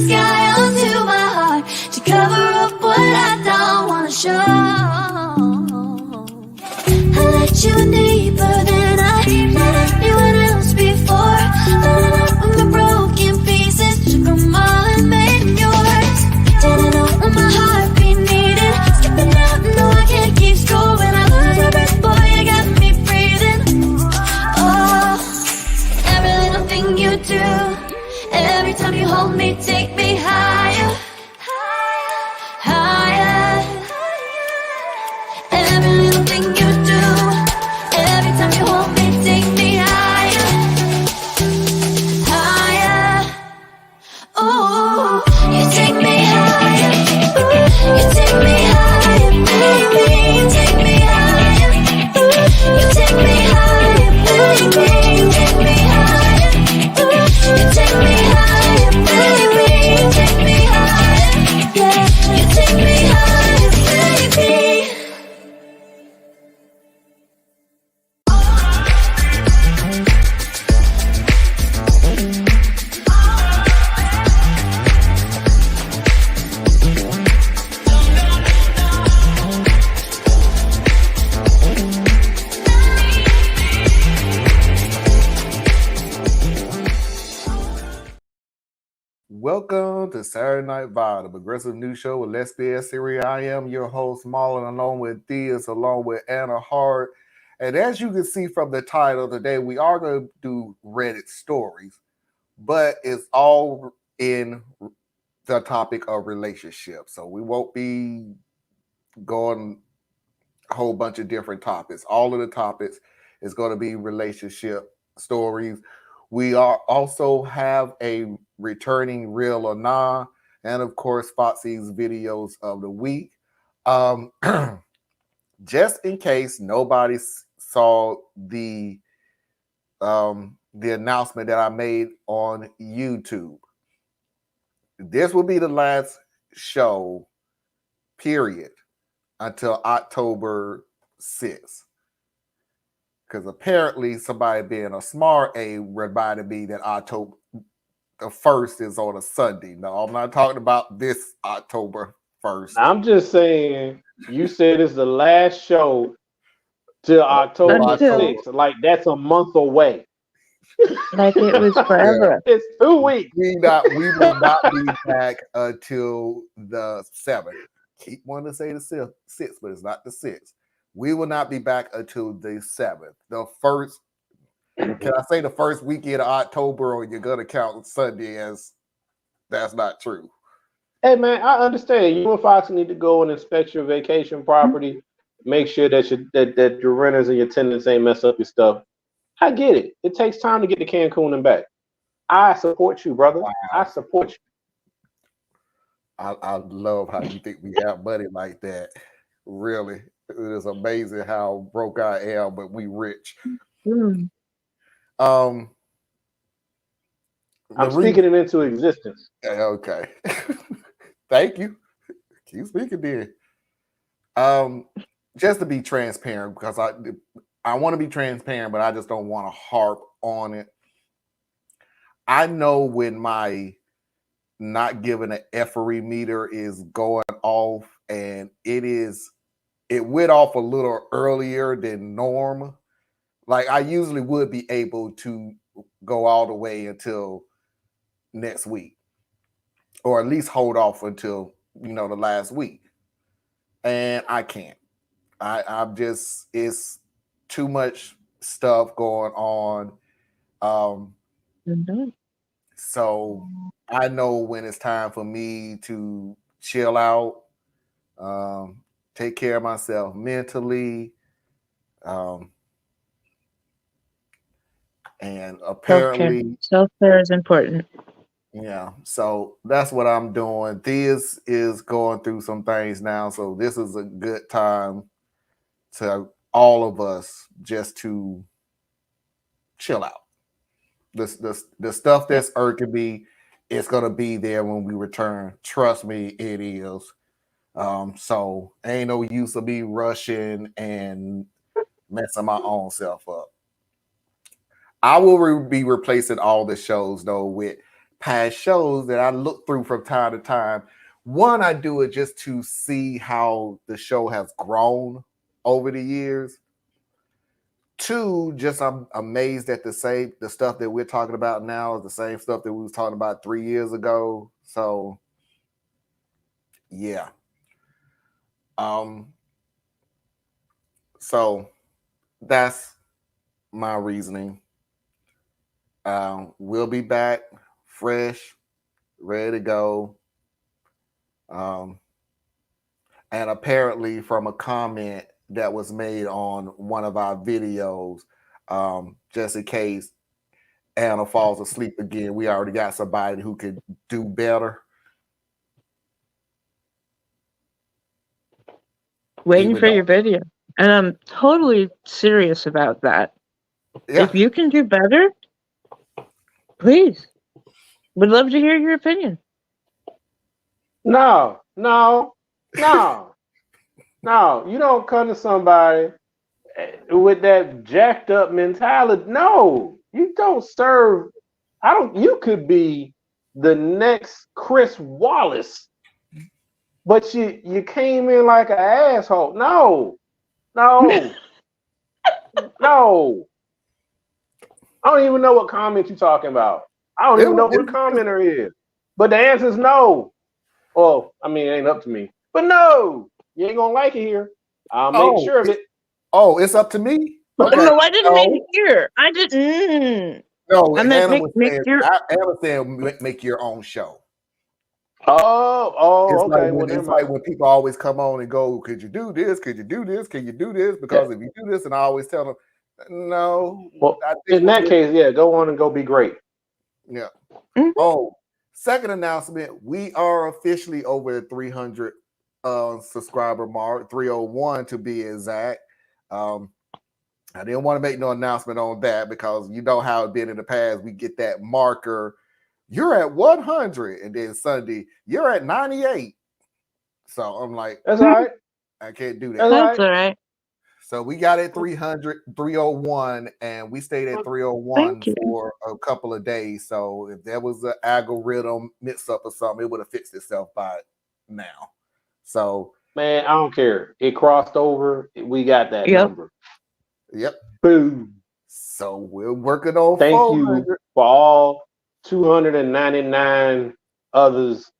sky onto my heart to cover up what I don't wanna show. I let you in deeper than I let anyone else before. Lining up with my broken pieces, took them all and made them yours. Didn't know what my heartbeat needed. Skipping out, no, I can't keep score. When I lose my breath, boy, you got me breathing. Oh, every little thing you do, every time you hold me, take me higher, higher. Every little thing you do, every time you hold me, take me higher, higher. Ooh, you take me higher. Ooh, you take me higher, baby. Take me higher. Ooh, you take me higher, baby. Take me higher. Ooh, you take me higher, baby. Take me higher. Yeah, you take me higher, baby. Welcome to Saturday Night Vibe, the progressive news show with Let's Be Serious. I am your host, Marlon, along with Diaz, along with Anna Hart. And as you can see from the title today, we are going to do Reddit stories, but it's all in the topic of relationships. So we won't be going a whole bunch of different topics. All of the topics is going to be relationship stories. We are also have a returning real or nah, and of course Foxy's videos of the week. Just in case nobody saw the announcement that I made on YouTube, this will be the last show, period, until October 6th. Because apparently somebody being a smart A reminded me that October the 1st is on a Sunday. No, I'm not talking about this October 1st. I'm just saying, you said it's the last show till October 6th. Like, that's a month away. Like it was forever. Yeah. It's 2 weeks. We will not be back until the 7th. Keep wanting to say the 6th, but it's not the 6th. We will not be back until the 7th. The first, can I say the first weekend of October, or you're going to count Sunday as that's not true? Hey, man, I understand. You and Foxy need to go and inspect your vacation property. Make sure that your renters and your tenants ain't mess up your stuff. I get it. It takes time to get to Cancun and back. I support you, brother. Wow. I support you. I love how you think we have money like that. Really. It is amazing how broke I am, but we rich. Mm. I'm speaking it into existence. Okay. Thank you. Keep speaking then. Just to be transparent, because I want to be transparent, but I just don't want to harp on it. I know when my not giving an effery meter is going off, and it went off a little earlier than norm. Like I usually would be able to go all the way until next week, or at least hold off until the last week, and I can't. I'm just, it's too much stuff going on. So I know when it's time for me to chill out, take care of myself mentally, and apparently self-care is important. Yeah, so that's what I'm doing. This is going through some things now, so this is a good time to all of us just to chill out. The stuff that's irking me, it's gonna be there when we return. Trust me, it is. So ain't no use of me rushing and messing my own self up. I will be replacing all the shows though with past shows that I look through from time to time. One, I do it just to see how the show has grown over the years. Two, just I'm amazed at the stuff that we're talking about now is the same stuff that we was talking about 3 years ago. So yeah. So that's my reasoning. We'll be back fresh, ready to go. And apparently from a comment that was made on one of our videos, just in case Anna falls asleep again, we already got somebody who could do better. Waiting Even for though- your video. And I'm totally serious about that. Yeah. If you can do better, please. Would love to hear your opinion. No. You don't come to somebody with that jacked up mentality. No, you don't serve. You could be the next Chris Wallace, but you came in like an asshole. No. No. I don't even know what comment you're talking about. I don't even know who the commenter is. But the answer is no. Well, I mean, it ain't up to me. But no, you ain't gonna like it here. I'll make sure of it. Oh, it's up to me? Okay. No, I didn't make it here. I didn't. No, I meant Anna was make saying, your. Anna said make your own show. Oh, It's okay. like when people always come on and go, could you do this? Could you do this? Can you do this? Because if you do this, and I always tell them, no. Well, in that case, yeah, go on and go be great. Yeah. Mhm. Oh, second announcement, we are officially over the 300 subscriber mark, 301 to be exact. I didn't want to make no announcement on that because you know how it's been in the past. We get that marker, you're at 100, and then Sunday, you're at 98. So I'm like, that's all right. I can't do that. That's all right. So we got at 300, 301, and we stayed at 301 for a couple of days. So if there was an algorithm mix up or something, it would have fixed itself by now. So man, I don't care. It crossed over. We got that number. Yep. Boom. So we're working on. Thank 400. you for all 299 others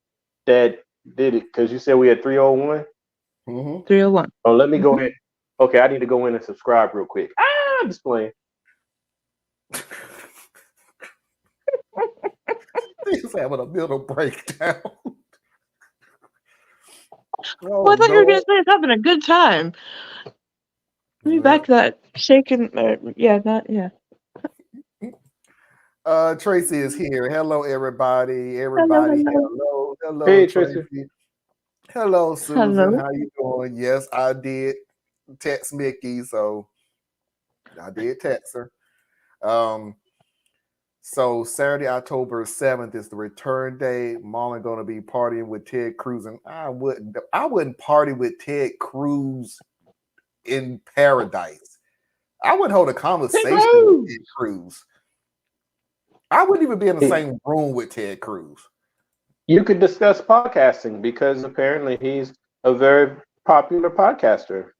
that did it, because you said we had 301. 301. Oh, let me go in. Okay, I need to go in and subscribe real quick. I'm just playing. He's having a little breakdown. Well, I thought you were going to say it's having a good time. Let me back that shaking. Tracy is here. Hello, everybody. Hello. Hey, Tracy. Hello, Susan. Hello. How you doing? Yes, I did text Mickey, so I did text her. So Saturday, October 7th is the return day. Marlon going to be partying with Ted Cruz, and I wouldn't party with Ted Cruz in paradise. I wouldn't hold a conversation with Ted Cruz. I wouldn't even be in the same room with Ted Cruz. You could discuss podcasting because apparently he's a very popular podcaster.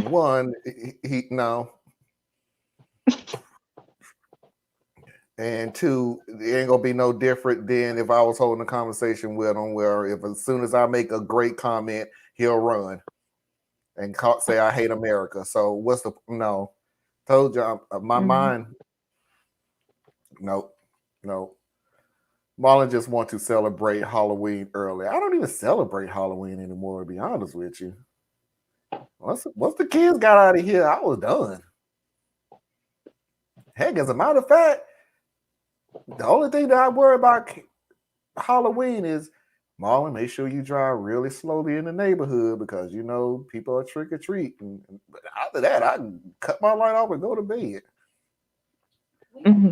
One, no. And two, it ain't gonna be no different than if I was holding a conversation with him, where if as soon as I make a great comment, he'll run and say I hate America. So what's the no? Told you my mind. No. Marlon just want to celebrate Halloween early. I don't even celebrate Halloween anymore, to be honest with you. Once the kids got out of here, I was done. Heck, as a matter of fact, the only thing that I worry about Halloween is, Marlon, make sure you drive really slowly in the neighborhood because you know people are trick or treating. But after that, I can cut my light off and go to bed. Mm-hmm.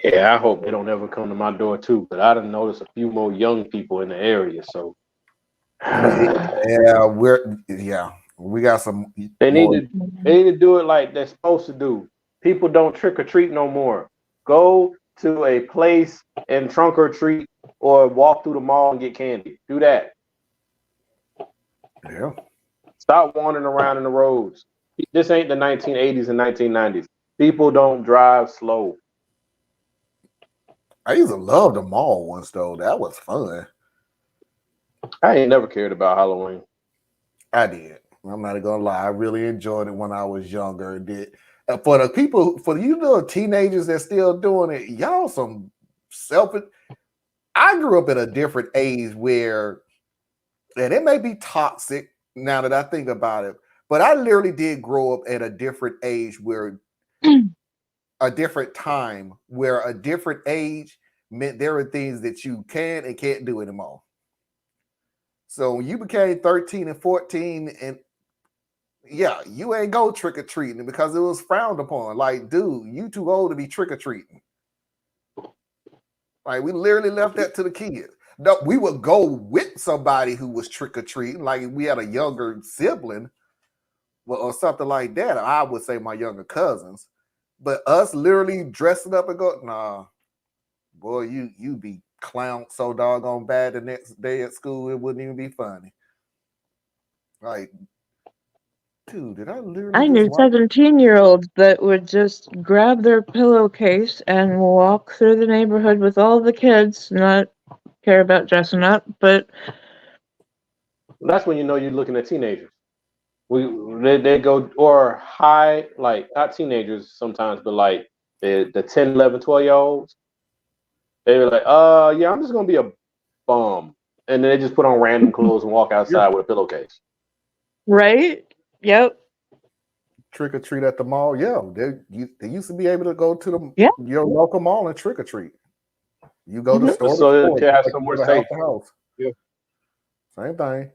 Yeah, I hope they don't ever come to my door too. But I done noticed a few more young people in the area, so we got some. They need to do it like they're supposed to do. People don't trick or treat no more. Go to a place and trunk or treat, or walk through the mall and get candy. Do that. Yeah. Stop wandering around in the roads. This ain't the 1980s and 1990s. People don't drive slow. I used to love the mall once though. That was fun. I ain't never cared about Halloween. I did. I'm not gonna lie. I really enjoyed it when I was younger. Did for the people, for you little teenagers that still doing it, y'all some selfish. I grew up at a different age where, and it may be toxic now that I think about it, but I literally did grow up at a different age where a different time where a different age meant there are things that you can and can't do anymore. So when you became 13 and 14, and yeah, you ain't go trick-or-treating because it was frowned upon. Like, dude, you too old to be trick-or-treating. Like, we literally left that to the kids. No, we would go with somebody who was trick-or-treating, like we had a younger sibling or something like that. I would say my younger cousins. But us literally dressing up and go, nah, boy, you be clown so doggone bad the next day at school, it wouldn't even be funny. Like, dude, did I literally I knew 17-year-olds that would just grab their pillowcase and walk through the neighborhood with all the kids, not care about dressing up, but That's when you know you're looking at teenagers. They go, or high, like not teenagers sometimes, but like the 10, 11, 12-year-olds. They were like, yeah, I'm just gonna be a bum. And then they just put on random clothes and walk outside with a pillowcase. right? Yep. trick or treat at the mall. Yeah, they used to be able to go to your local mall and trick or treat. You go to store, so you have somewhere safe. House. Yeah. Same thing.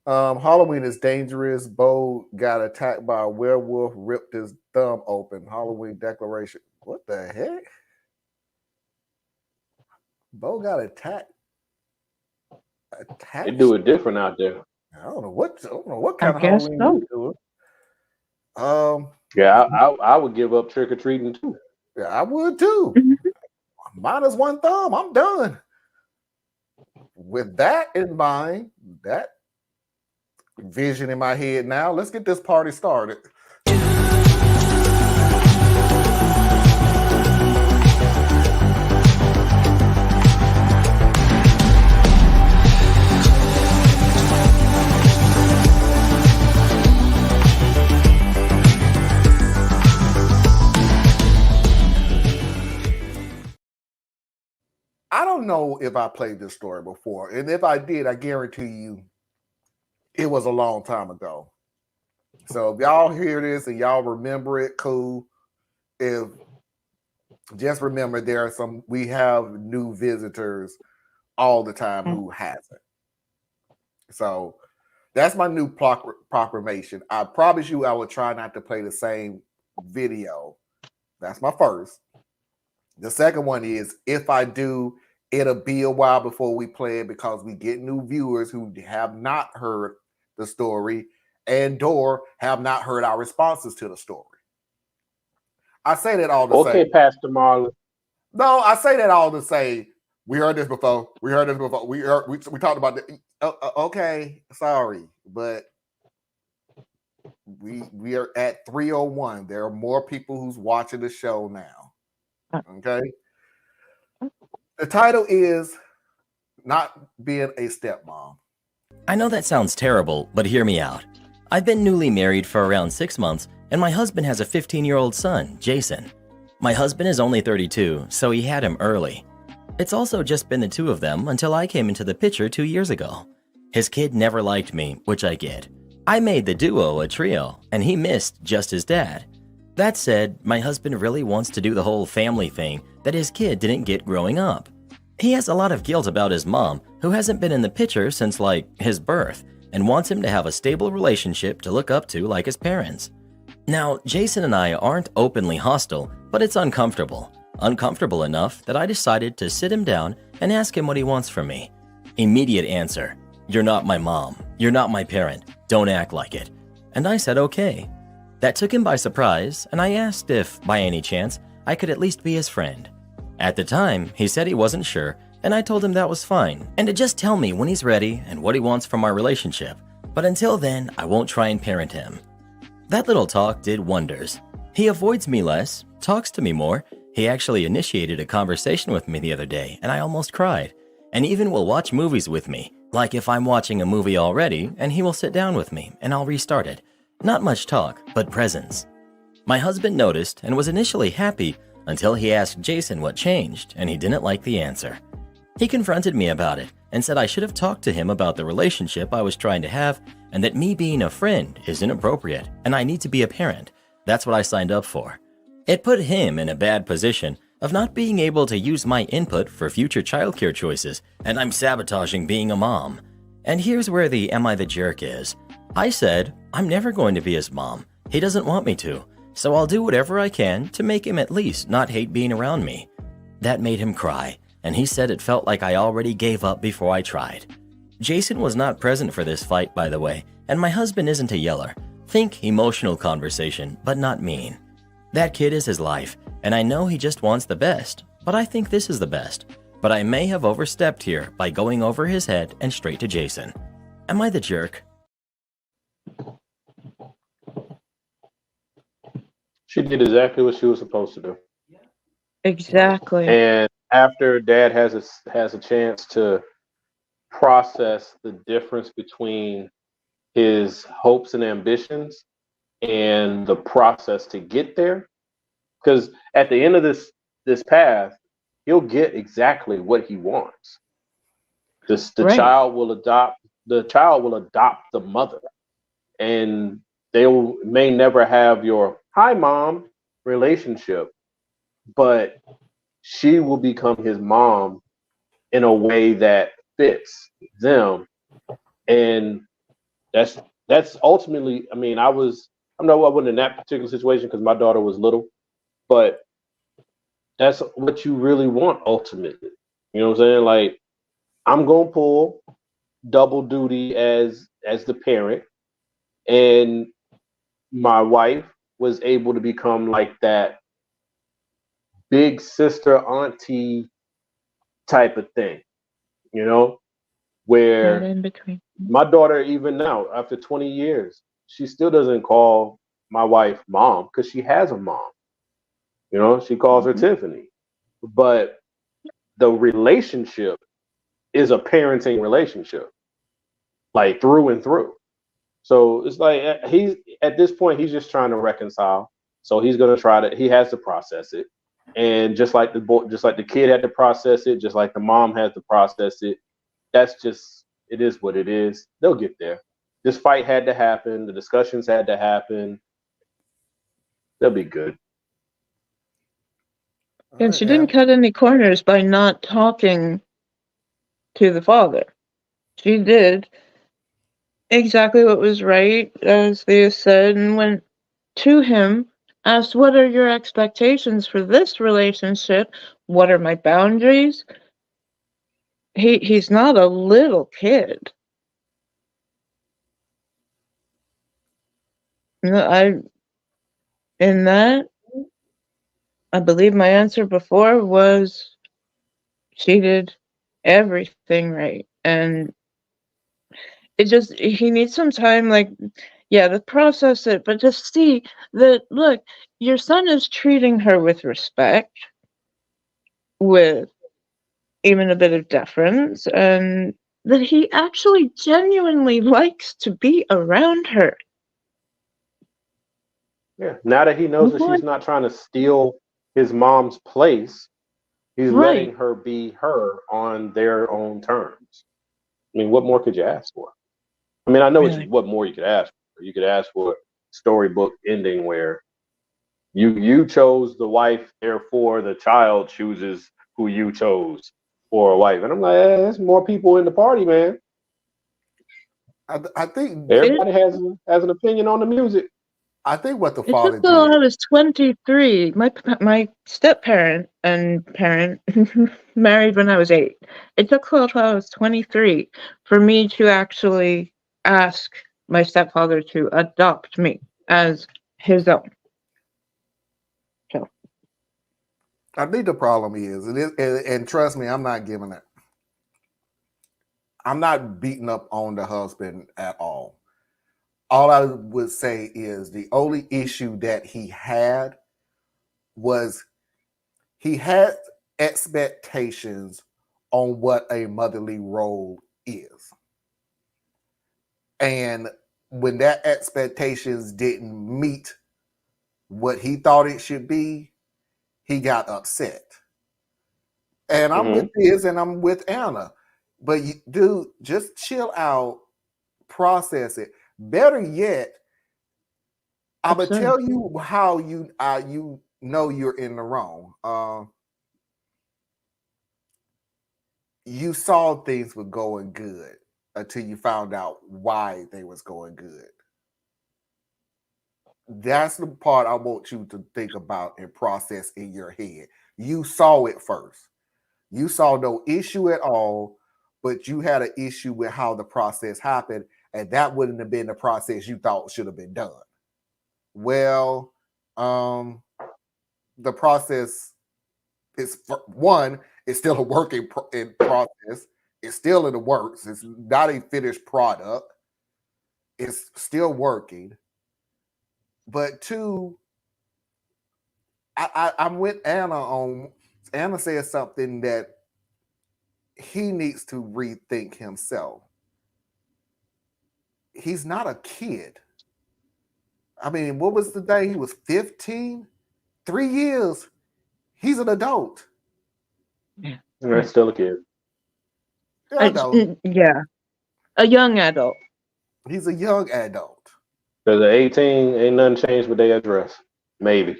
Halloween is dangerous. Bo got attacked by a werewolf, ripped his thumb open. Halloween declaration. What the heck? Bo got attacked. They do it different out there. I don't know what kind of Halloween you do. Yeah, I would give up trick or treating too. Yeah, I would too. Minus one thumb, I'm done. With that in mind, that vision in my head now, let's get this party started. I don't know if I played this story before, and if I did, I guarantee you it was a long time ago. So if y'all hear this and y'all remember it, cool. If just remember we have new visitors all the time who hasn't. So that's my new proclamation. I promise you I will try not to play the same video. That's my first. The second one is, if I do, it'll be a while before we play it because we get new viewers who have not heard the story and/or have not heard our responses to the story. I say that all the same. Okay, Pastor Marlon. No, I say that all the same. We heard this before. We talked about it. Okay, sorry, but we are at 3:01. There are more people who's watching the show now. Okay. The title is Not Being a Stepmom. I know that sounds terrible, but hear me out. I've been newly married for around 6 months, and my husband has a 15-year-old son, Jason. My husband is only 32, so he had him early. It's also just been the two of them until I came into the picture 2 years ago. His kid never liked me, which I get. I made the duo a trio, and he missed just his dad. That said, my husband really wants to do the whole family thing that his kid didn't get growing up. He has a lot of guilt about his mom, who hasn't been in the picture since, like, his birth, and wants him to have a stable relationship to look up to like his parents. Now, Jason and I aren't openly hostile, but it's uncomfortable. Uncomfortable enough that I decided to sit him down and ask him what he wants from me. Immediate answer: "You're not my mom. You're not my parent. Don't act like it." And I said okay. That took him by surprise, and I asked if, by any chance, I could at least be his friend. At the time, he said he wasn't sure, and I told him that was fine, and to just tell me when he's ready and what he wants from our relationship. But until then, I won't try and parent him. That little talk did wonders. He avoids me less, talks to me more. He actually initiated a conversation with me the other day, and I almost cried. And even will watch movies with me, like if I'm watching a movie already, and he will sit down with me, and I'll restart it. Not much talk, but presence. My husband noticed and was initially happy until he asked Jason what changed, and he didn't like the answer. He confronted me about it and said I should have talked to him about the relationship I was trying to have, and that me being a friend is inappropriate, and I need to be a parent. That's what I signed up for. It put him in a bad position of not being able to use my input for future childcare choices, and I'm sabotaging being a mom. And here's where the am I the jerk is. I said, I'm never going to be his mom. He doesn't want me to, so I'll do whatever I can to make him at least not hate being around me. That made him cry, and he said it felt like I already gave up before I tried. Jason was not present for this fight, by the way, and my husband isn't a yeller. Think emotional conversation, but not mean. That kid is his life, and I know he just wants the best, but I think this is the best. But I may have overstepped here by going over his head and straight to Jason. Am I the jerk? She did exactly what she was supposed to do. Exactly. And after Dad has a chance to process the difference between his hopes and ambitions and the process to get there, because at the end of this path, he'll get exactly what he wants. The Right. child will adopt the mother, and they may never have your hi mom relationship, but she will become his mom in a way that fits them. And that's ultimately, I mean, I wasn't in that particular situation because my daughter was little, but that's what you really want ultimately. You know what I'm saying? Like, I'm gonna pull double duty as the parent, and my wife was able to become like that big sister auntie type of thing, you know, Right where in between. my daughter, even now after 20 years, she still doesn't call my wife mom because she has a mom. You know, she calls her Tiffany, but the relationship is a parenting relationship, like through and through. So it's like he's at this point he's just trying to reconcile. So he's gonna he has to process it, and just like just like the kid had to process it, just like the mom has to process it. That's just, it is what it is. They'll get there. This fight had to happen. The discussions had to happen. They'll be good. And she didn't cut any corners by not talking to the father. She did exactly what was right, as Leah said, and went to him, asked, what are your expectations for this relationship? What are my boundaries? He's not a little kid. No, in that, I believe my answer before was she did everything right. And he needs some time, like, yeah, to process it, but to see that, look, your son is treating her with respect, with even a bit of deference, and that he actually genuinely likes to be around her. Yeah. Now that he knows that she's not trying to steal his mom's place, he's letting her be her on their own terms. I mean, what more could you ask for? I mean, I know what more you could ask for. You could ask for a storybook ending where you chose the wife, therefore the child chooses who you chose for a wife. And I'm like, there's more people in the party, man. I think everybody has an opinion on the music. I think what the It father took till did. I was 23. My step parent and parent married when I was 8. It took till I was 23 for me to actually ask my stepfather to adopt me as his own. So I think the problem is, and trust me, I'm not giving it. I'm not beating up on the husband at all. All I would say is the only issue that he had was he had expectations on what a motherly role is. And when that expectations didn't meet what he thought it should be, he got upset. And I'm with Liz and I'm with Anna. But dude, just chill out, process it. Better yet, I'm gonna tell you how you know you're in the wrong. You saw things were going good until you found out why they was going good. That's the part I want you to think about and process in your head. You saw it first. You saw no issue at all, but you had an issue with how the process happened, and that wouldn't have been the process you thought should have been done. Well, the process is one, it's still a work in process. It's still in the works. It's not a finished product. It's still working. But two, I'm with Anna on. Anna says something that he needs to rethink himself. He's not a kid. I mean, what was the day? He was 15? 3 years. He's an adult. That's still a kid. Yeah, a young adult. He's a young adult. Because at 18, ain't nothing changed with their address. Maybe.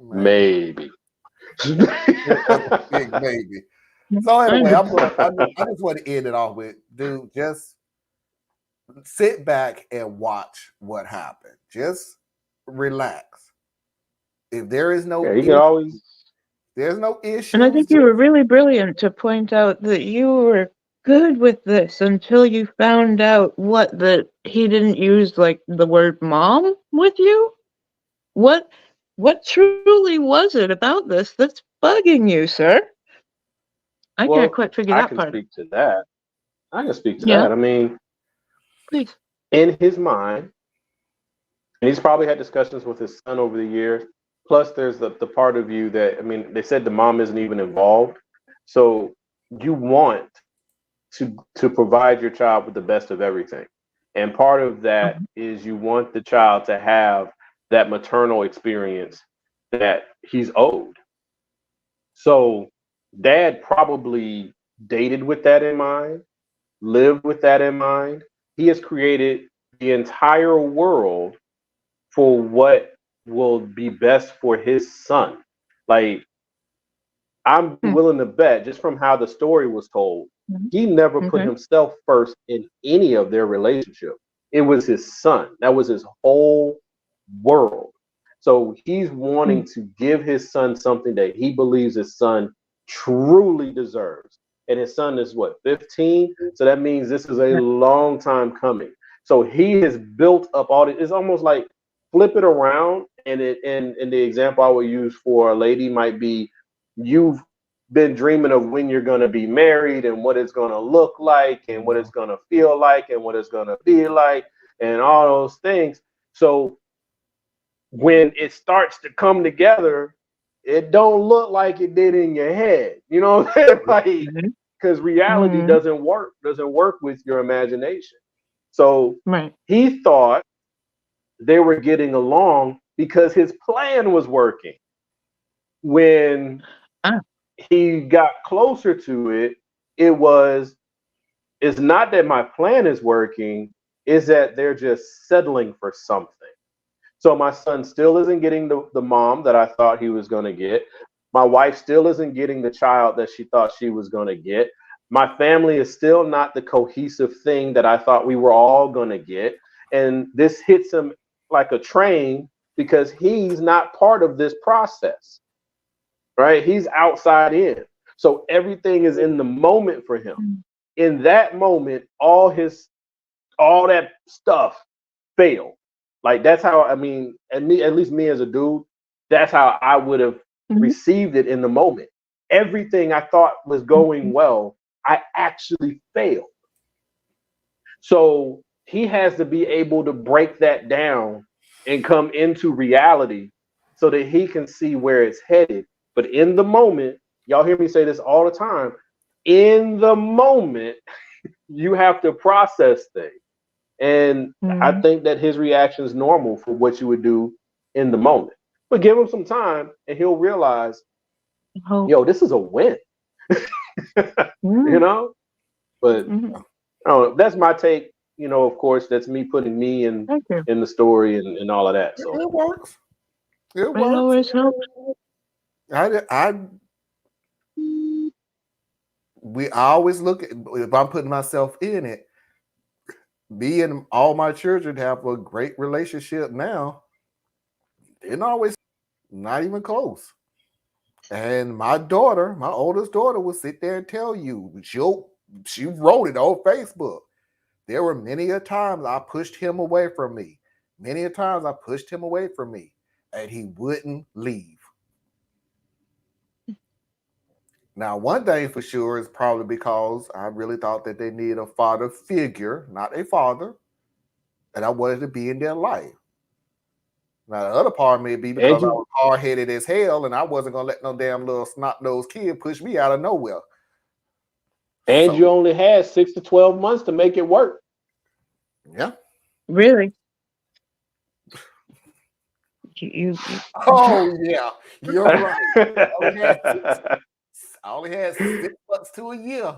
Maybe. Big maybe. So anyway, I just want to end it off with, dude, just sit back and watch what happened. Just relax. If there is no, you can always. There's no issue. And I think you were really brilliant to point out that you were good with this until you found out that he didn't use like the word mom with you. What truly was it about this that's bugging you, sir? I can't quite figure that part. I can speak to that. I mean, please. In his mind, and he's probably had discussions with his son over the years. Plus, there's the part of you that, I mean, they said the mom isn't even involved. So you want to provide your child with the best of everything. And part of that is you want the child to have that maternal experience that he's owed. So dad probably dated with that in mind, lived with that in mind. He has created the entire world for what will be best for his son. Like, I'm willing to bet, just from how the story was told, he never put himself first in any of their relationship. It was his son. That was his whole world. So he's wanting to give his son something that he believes his son truly deserves. And his son is what, 15? So that means this is a long time coming. So he has built up all this. It's almost like, flip it around, and the example I would use for a lady might be, you've been dreaming of when you're going to be married and what it's going to look like and what it's going to feel like and what it's going to be like and all those things. So when it starts to come together, it don't look like it did in your head, you know, like, because reality doesn't work with your imagination. So he thought they were getting along because his plan was working. When he got closer to it, it's not that my plan is working, it's that they're just settling for something. So my son still isn't getting the mom that I thought he was going to get. My wife still isn't getting the child that she thought she was going to get. My family is still not the cohesive thing that I thought we were all going to get. And this hits him like a train because he's not part of this process, right? He's outside in. So everything is in the moment for him. In that moment, all that stuff failed. Like, that's how, I mean, at least me as a dude, that's how I would have received it in the moment. Everything I thought was going well, I actually failed. So he has to be able to break that down and come into reality so that he can see where it's headed. But in the moment, y'all hear me say this all the time, in the moment, you have to process things. And I think that his reaction is normal for what you would do in the moment. But give him some time and he'll realize, yo, this is a win. You know? But I don't know. That's my take. You know, of course, that's me putting me in the story and all of that. So it works. It It works. always helps. I always look at, if I'm putting myself in it, me and all my children have a great relationship now. Didn't always, not even close. And my daughter, my oldest daughter, will sit there and tell you, she wrote it on Facebook. There were many a times I pushed him away from me. Many a times I pushed him away from me, and he wouldn't leave. Now, one thing for sure is probably because I really thought that they needed a father figure, not a father, and I wanted to be in their life. Now, the other part may be because I was hard-headed as hell, and I wasn't going to let no damn little snot-nosed kid push me out of nowhere. And you only had 6 to 12 months to make it work. Yeah. Really? Oh, yeah. You're right. I only had 6 months to a year.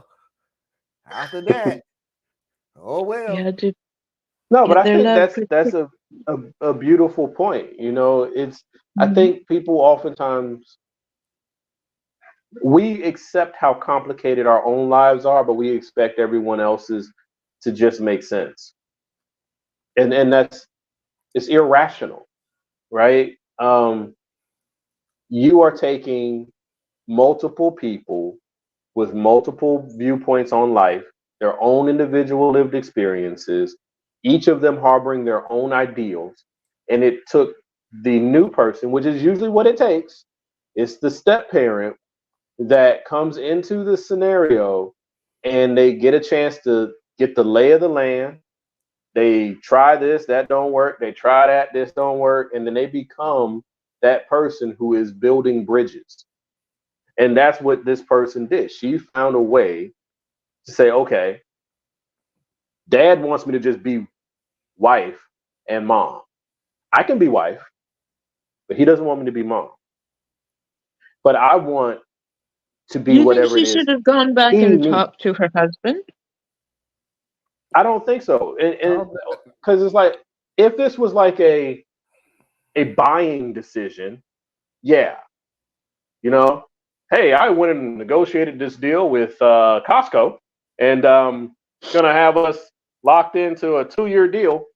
After that, oh well. Yeah, no, but I think that's a beautiful point. You know, it's I think people oftentimes we accept how complicated our own lives are, but we expect everyone else's to just make sense. And it's irrational, right? You are taking multiple people with multiple viewpoints on life, their own individual lived experiences, each of them harboring their own ideals. And it took the new person, which is usually what it takes, it's the step parent that comes into the scenario and they get a chance to get the lay of the land. They try this, that don't work. They try that, this don't work. And then they become that person who is building bridges. And that's what this person did. She found a way to say, okay, dad wants me to just be wife and mom. I can be wife, but he doesn't want me to be mom. But I want to be whatever it is. She should have gone back and talked to her husband? I don't think so. And because it's like, if this was like a buying decision, yeah. You know, hey, I went and negotiated this deal with Costco and gonna have us locked into a 2-year deal.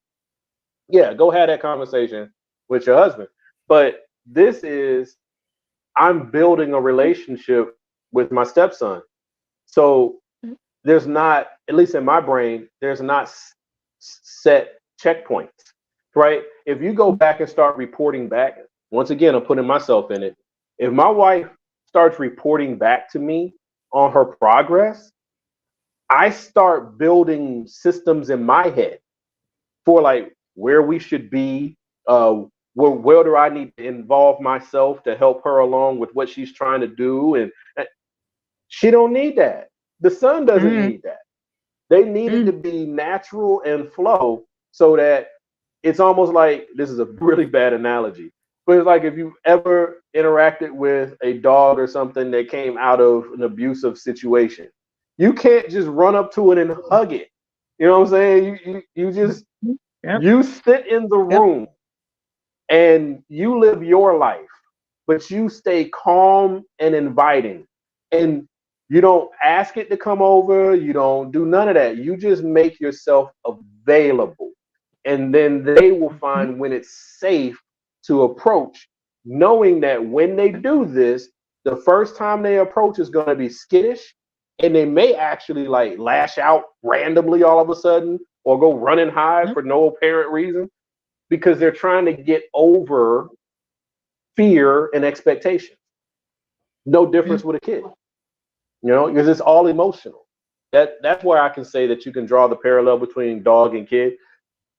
Yeah, go have that conversation with your husband. But this is, I'm building a relationship with my stepson. So there's not, at least in my brain, there's not set checkpoints, right? If you go back and start reporting back, once again, I'm putting myself in it. If my wife starts reporting back to me on her progress, I start building systems in my head for like where we should be, where do I need to involve myself to help her along with what she's trying to do. And she don't need that. The son doesn't need that. They need it to be natural and flow so that it's almost like, this is a really bad analogy, but it's like if you've ever interacted with a dog or something that came out of an abusive situation, you can't just run up to it and hug it. You know what I'm saying? You just, you sit in the room and you live your life, but you stay calm and inviting. And you don't ask it to come over. You don't do none of that. You just make yourself available. And then they will find when it's safe to approach, knowing that when they do this, the first time they approach is going to be skittish. And they may actually like lash out randomly all of a sudden or go run and hide for no apparent reason because they're trying to get over fear and expectation. No difference with a kid, because it's all emotional. That's where I can say that you can draw the parallel between dog and kid,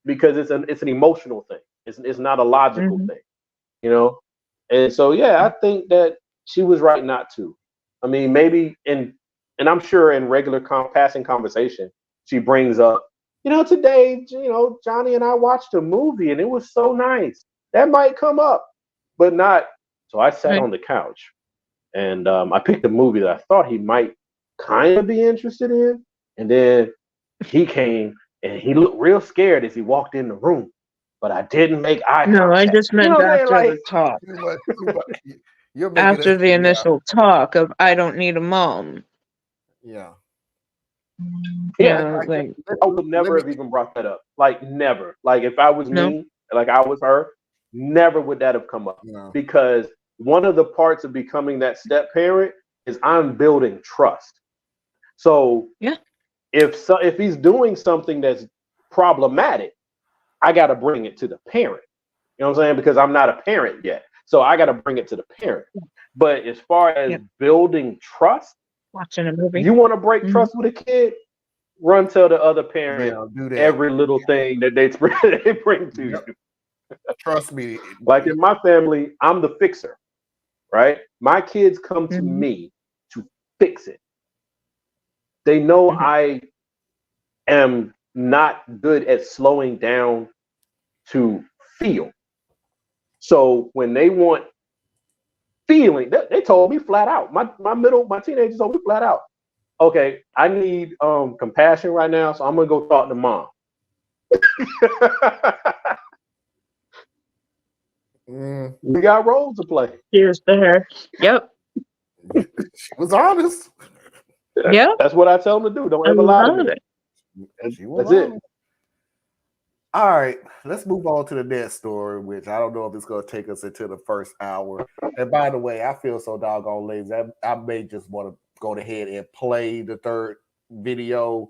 because it's an emotional thing. It's not a logical thing, And so yeah, I think that she was right not to. I mean, maybe and I'm sure in regular passing conversation, she brings up, today, Johnny and I watched a movie and it was so nice. That might come up, but not. So I sat on the couch and I picked a movie that I thought he might kind of be interested in. And then he came and he looked real scared as he walked in the room, but I didn't make eye contact. No, I just meant after the talk. You're After the initial talk of, I don't need a mom. Yeah. Yeah, I would never have even brought that up. Like, never. Like, if I was me, like I was her, never would that have come up. No. Because one of the parts of becoming that step parent is I'm building trust. So if he's doing something that's problematic, I got to bring it to the parent. You know what I'm saying? Because I'm not a parent yet. So I got to bring it to the parent. But as far as building trust, watching a movie, you want to break trust with a kid, run tell the other parent every little thing that they bring to you. Trust me. Like in my family, I'm the fixer, right? My kids come to me to fix it. They know I am not good at slowing down to feel. So when they want feeling, they told me flat out. My teenagers told me flat out, okay, I need compassion right now, so I'm gonna go talk to mom. We got roles to play. Here's to her. Yep. She was honest. Yeah. That's what I tell them to do. Don't ever lie to me. That's it. All right, let's move on to the next story, which I don't know if it's going to take us into the first hour. And by the way, I feel so doggone lazy. I may just want to go ahead and play the third video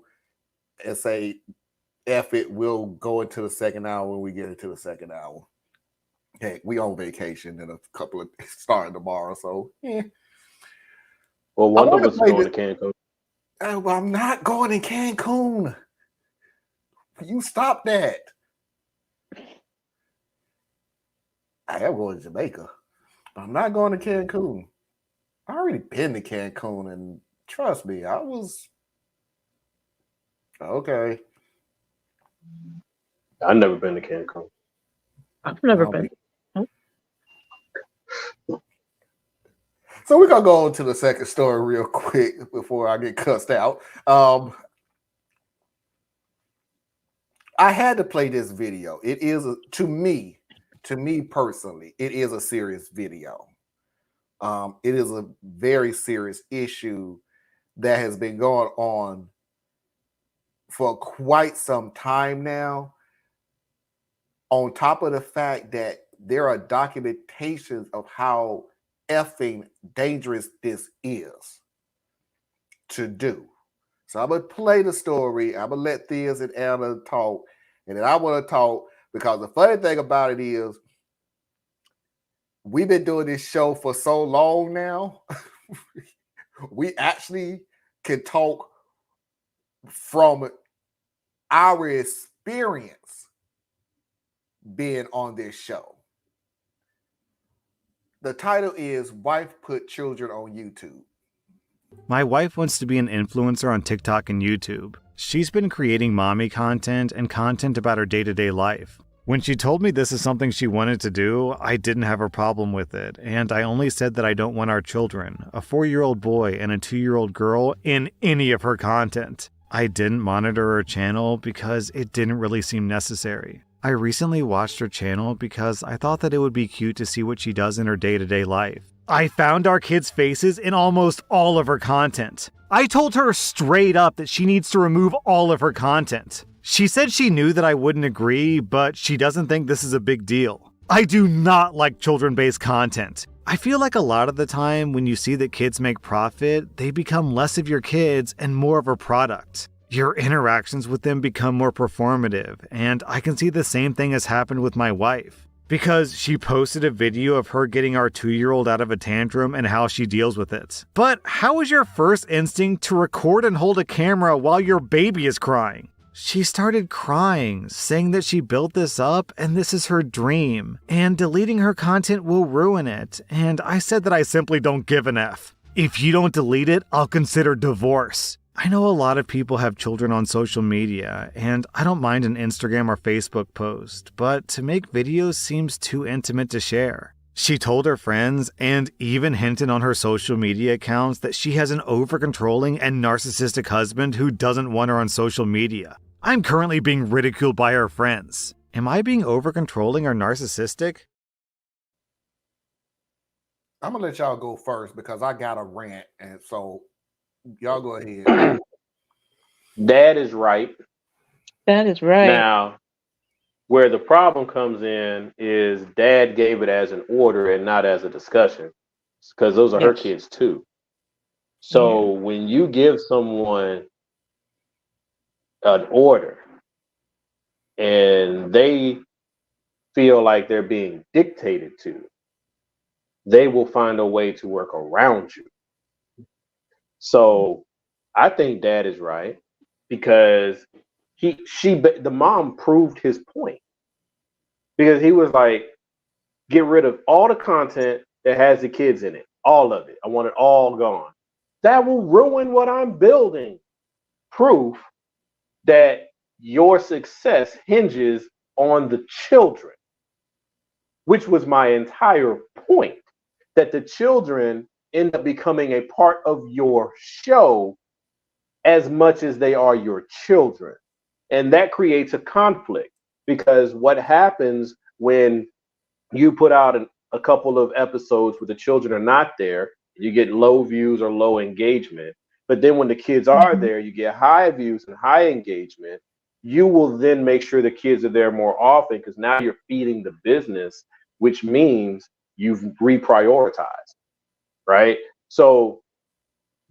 and say, F it, we'll go into the second hour when we get into the second hour. Hey, we on vacation in a couple of starting tomorrow, so yeah. Well, one of us is going to Cancun. Well, I'm not going to Cancun. You stop that. I am going to Jamaica. I'm not going to Cancun. I already been to Cancun, and trust me, I was okay. I've never been to Cancun. I've never been. So we're gonna go on to the second story real quick before I get cussed out. I had to play this video. It is to me personally, it is a serious video. It is a very serious issue that has been going on for quite some time now. On top of the fact that there are documentations of how effing dangerous this is to do. So I'm going to play the story. I'm going to let Theas and Anna talk. And then I want to talk because the funny thing about it is we've been doing this show for so long now. We actually can talk from our experience being on this show. The title is Wife Put Children on YouTube. My wife wants to be an influencer on TikTok and YouTube. She's been creating mommy content and content about her day-to-day life. When she told me this is something she wanted to do, I didn't have a problem with it, and I only said that I don't want our children, a 4-year-old boy and a 2-year-old girl, in any of her content. I didn't monitor her channel because it didn't really seem necessary. I recently watched her channel because I thought that it would be cute to see what she does in her day-to-day life. I found our kids' faces in almost all of her content. I told her straight up that she needs to remove all of her content. She said she knew that I wouldn't agree, but she doesn't think this is a big deal. I do not like children-based content. I feel like a lot of the time when you see that kids make profit, they become less of your kids and more of a product. Your interactions with them become more performative, and I can see the same thing has happened with my wife. because she posted a video of her getting our 2-year-old out of a tantrum and how she deals with it. But how is your first instinct to record and hold a camera while your baby is crying? She started crying, saying that she built this up and this is her dream, and deleting her content will ruin it, and I said that I simply don't give an F. If you don't delete it, I'll consider divorce. I know a lot of people have children on social media, and I don't mind an Instagram or Facebook post, but to make videos seems too intimate to share. She told her friends and even hinted on her social media accounts that she has an over-controlling and narcissistic husband who doesn't want her on social media. I'm currently being ridiculed by her friends. Am I being over-controlling or narcissistic? I'm gonna let y'all go first because I got a rant, and so y'all go ahead. Dad is right. That is right. Now, where the problem comes in is Dad gave it as an order and not as a discussion, because those are her Yes. kids too. So when you give someone an order and they feel like they're being dictated to, they will find a way to work around you. So I think Dad is right, because the mom proved his point, because he was like, get rid of all the content that has the kids in it, all of it. I want it all gone. That will ruin what I'm building. Proof that your success hinges on the children, which was my entire point, that the children end up becoming a part of your show as much as they are your children. And that creates a conflict, because what happens when you put out a couple of episodes where the children are not there, you get low views or low engagement. But then when the kids are there, you get high views and high engagement. You will then make sure the kids are there more often, because now you're feeding the business, which means you've reprioritized, right? So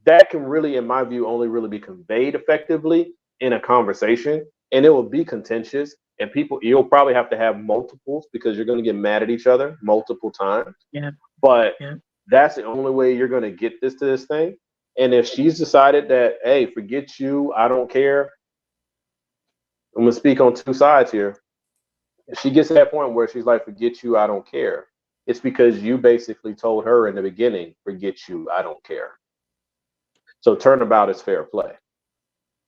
that can really, in my view, only really be conveyed effectively in a conversation, and it will be contentious. And you'll probably have to have multiples, because you're going to get mad at each other multiple times. Yeah. But Yeah. that's the only way you're going to get this thing. And if she's decided that, hey, forget you, I don't care, I'm going to speak on two sides here. If she gets to that point where she's like, forget you, I don't care, it's because you basically told her in the beginning, forget you, I don't care. So turnabout is fair play.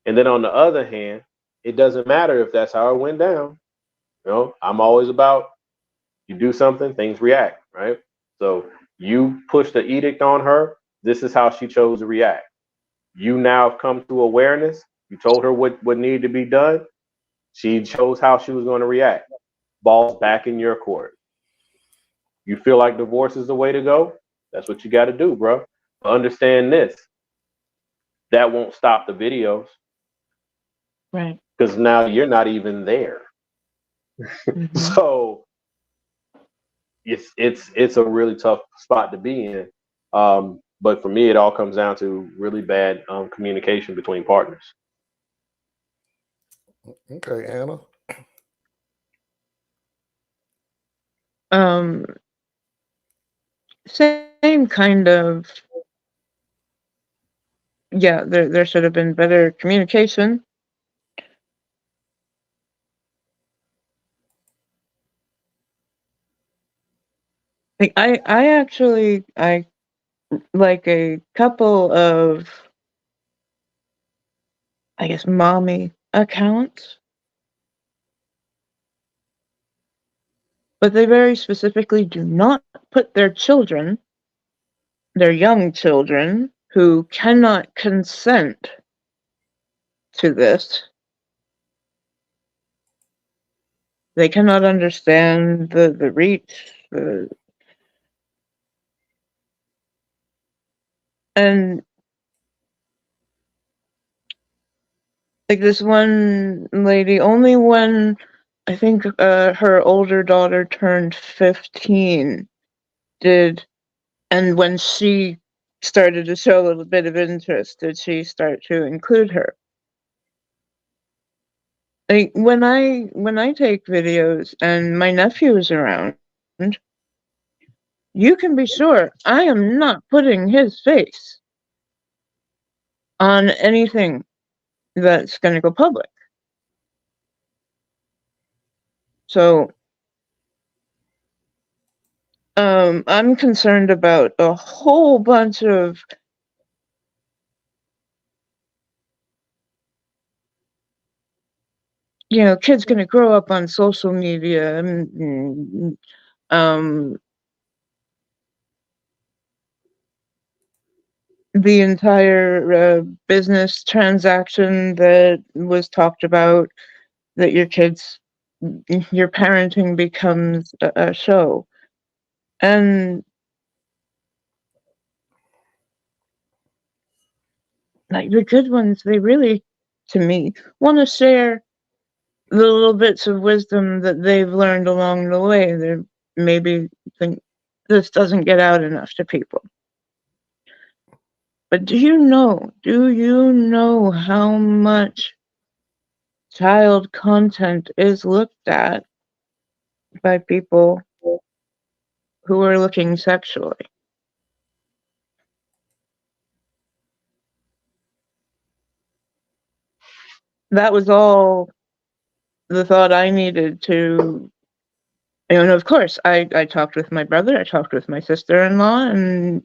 And then on the other hand, it doesn't matter if that's how it went down. You know, I'm always about, you do something, things react, right? So you push the edict on her, this is how she chose to react. You now have come to awareness, you told her what needed to be done, she chose how she was going to react. Ball's back in your court. You feel like divorce is the way to go? That's what you got to do, bro. But understand this, that won't stop the videos. Right. Because now you're not even there. Mhm. So it's a really tough spot to be in. But for me, it all comes down to really bad communication between partners. Okay, Anna. Same kind of. Yeah, there should have been better communication. Like I actually like a couple of, I guess, mommy accounts, but they very specifically do not put their children, their young children, who cannot consent to this. They cannot understand the reach, and like this one lady, only when I think her older daughter turned 15 and when she started to show a little bit of interest, did she start to include her. Like when I take videos and my nephew is around, you can be sure I am not putting his face on anything that's going to go public. So, I'm concerned about a whole bunch of kids going to grow up on social media and the entire business transaction that was talked about, that your parenting becomes a show. And like the good ones, they really, to me, want to share the little bits of wisdom that they've learned along the way. They maybe think this doesn't get out enough to people. But do you know how much child content is looked at by people who are looking sexually? That was all the thought I needed to. And of course, I talked with my brother, I talked with my sister-in-law, and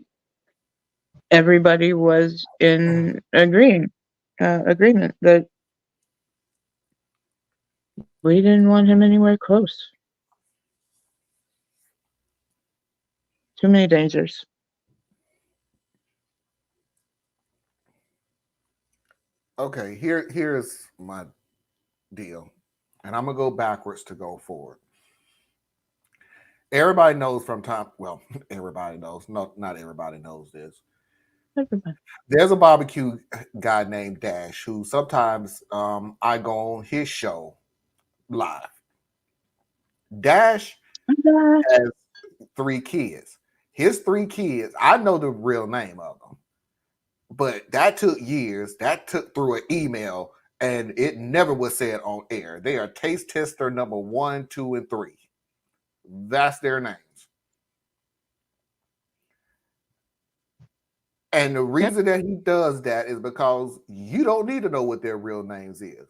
everybody was in agreement that we didn't want him anywhere close. Too many dangers. Okay, here's my deal, and I'm gonna go backwards to go forward. Everybody knows from time. Well, everybody knows. No, not everybody knows this. Everybody. There's a barbecue guy named Dash who sometimes I go on his show live. Dash has 3 kids. His 3 kids, I know the real name of them, but that took years. That took through an email, and it never was said on air. They are taste tester number 1, 2, and 3. That's their names. And the reason that he does that is because you don't need to know what their real names is.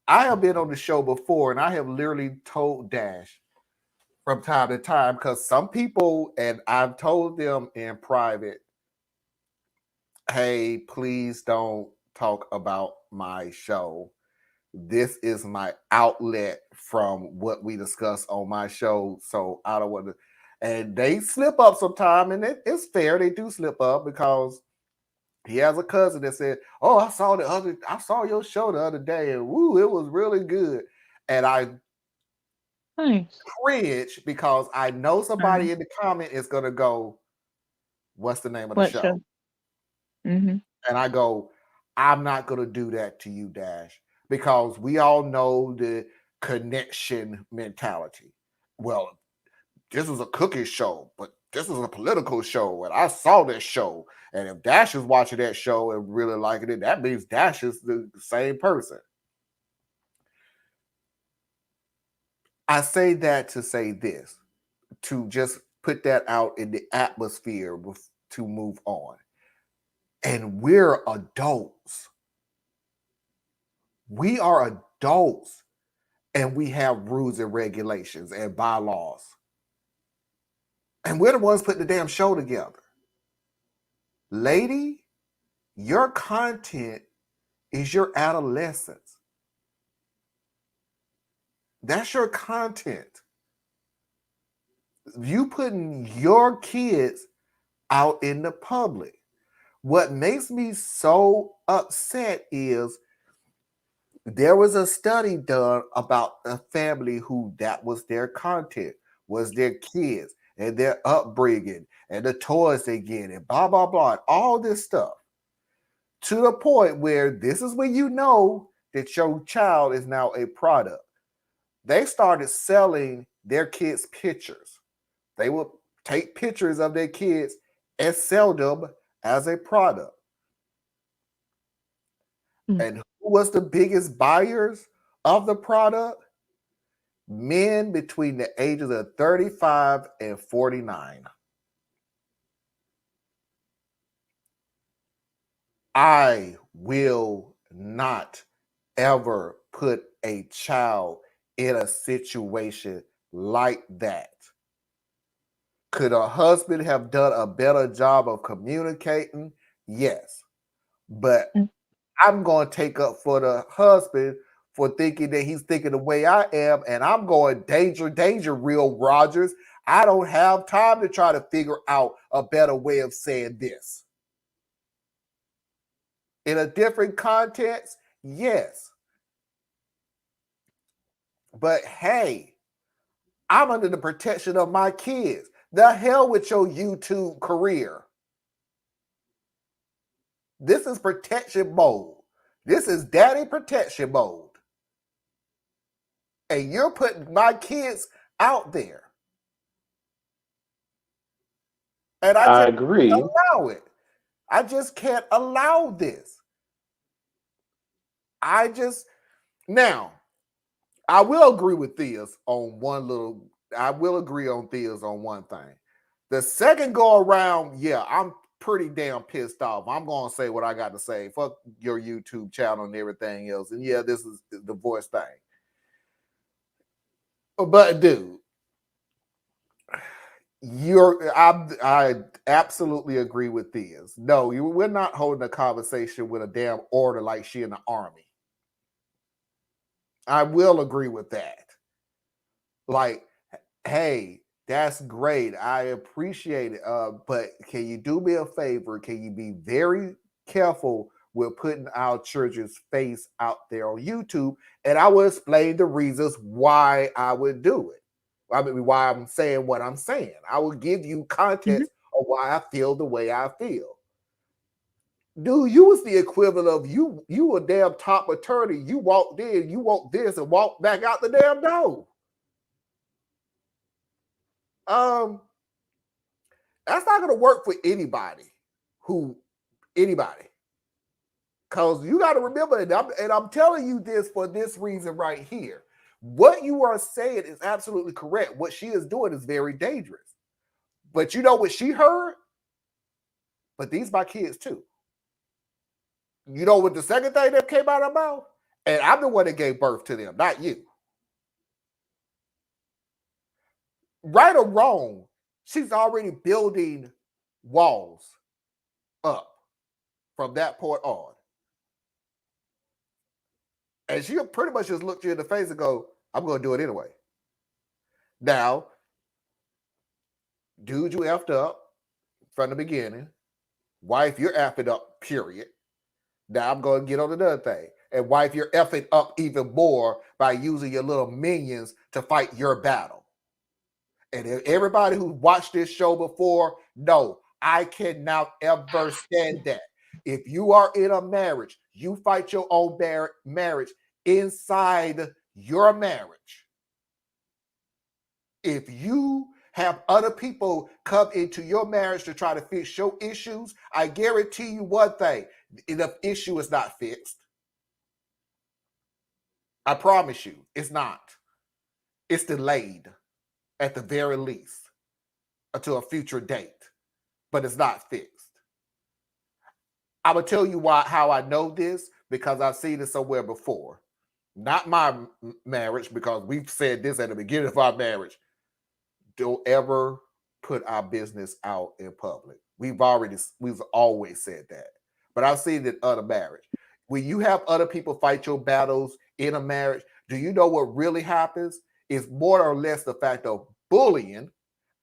I have been on the show before, and I have literally told Dash from time to time, because some people, and I've told them in private, hey, please don't talk about my show. This is my outlet from what we discuss on my show. So I don't want to. And they slip up sometime, and it's fair. They do slip up because he has a cousin that said, "Oh, I saw your show the other day, and woo, it was really good." And I cringe because I know somebody in the comment is gonna go, "What's the name of the show?" Mm-hmm. And I go, "I'm not gonna do that to you, Dash, because we all know the connection mentality. Well, this is a cookie show, but this is a political show, and I saw this show. And if Dash is watching that show and really liking it, that means Dash is the same person." I say that to say this, to just put that out in the atmosphere to move on. And we're adults. We are adults, and we have rules and regulations and bylaws. And we're the ones putting the damn show together. Lady, your content is your adolescence. That's your content. You putting your kids out in the public. What makes me so upset is there was a study done about a family who that was their content, was their kids and their upbringing and the toys they get and blah, blah, blah, and all this stuff. To the point where this is when you know that your child is now a product. They started selling their kids' pictures. They would take pictures of their kids and sell them as a product. And who was the biggest buyers of the product? men between the ages of 35 and 49. I will not ever put a child in a situation like that. Could a husband have done a better job of communicating? Yes. But I'm going to take up for the husband for thinking that he's thinking the way I am, and I'm going, danger, danger, Real Rogers. I don't have time to try to figure out a better way of saying this. In a different context, yes. But hey, I'm under the protection of my kids. The hell with your YouTube career. This is protection mode. This is daddy protection mode. And you're putting my kids out there. And I just agree. can't allow it. I just can't allow this. Now, I will agree with Thea's on I will agree on Thea's on one thing. The second go around, yeah, I'm pretty damn pissed off. I'm going to say what I got to say. Fuck your YouTube channel and everything else. And yeah, this is the divorce thing. But dude, I absolutely agree with Thea's. No, we're not holding a conversation with a damn order like she in the army. I will agree with that. Like, hey, that's great. I appreciate it. But can you do me a favor? Can you be very careful with putting our church's face out there on YouTube? And I will explain the reasons why I would do it. I mean, why I'm saying what I'm saying. I will give you context of why I feel the way I feel. Dude, you was the equivalent of you a damn top attorney. You walked in, you want this, and walked back out the damn door. That's not going to work for anybody. Because you got to remember, and I'm telling you this for this reason right here. What you are saying is absolutely correct. What she is doing is very dangerous. But you know what she heard? But these my kids too. You know what the second thing that came out of her mouth? And I'm the one that gave birth to them, not you. Right or wrong, she's already building walls up from that point on. And she'll pretty much just look you in the face and go, I'm going to do it anyway. Now, dude, you effed up from the beginning. Wife, you're effing up, period. Now I'm going to get on another thing. And wife, you're effing up even more by using your little minions to fight your battle. And everybody who watched this show before, no, I cannot ever stand that. If you are in a marriage, you fight your own marriage inside your marriage. If you have other people come into your marriage to try to fix your issues, I guarantee you one thing, the issue is not fixed. I promise you, it's not. It's delayed at the very least until a future date, but it's not fixed. I will tell you how I know this, because I've seen it somewhere before. Not my marriage, because we've said this at the beginning of our marriage. Don't ever put our business out in public. We've always said that. But I've seen it in other marriage. When you have other people fight your battles in a marriage, do you know what really happens? It's more or less the fact of bullying,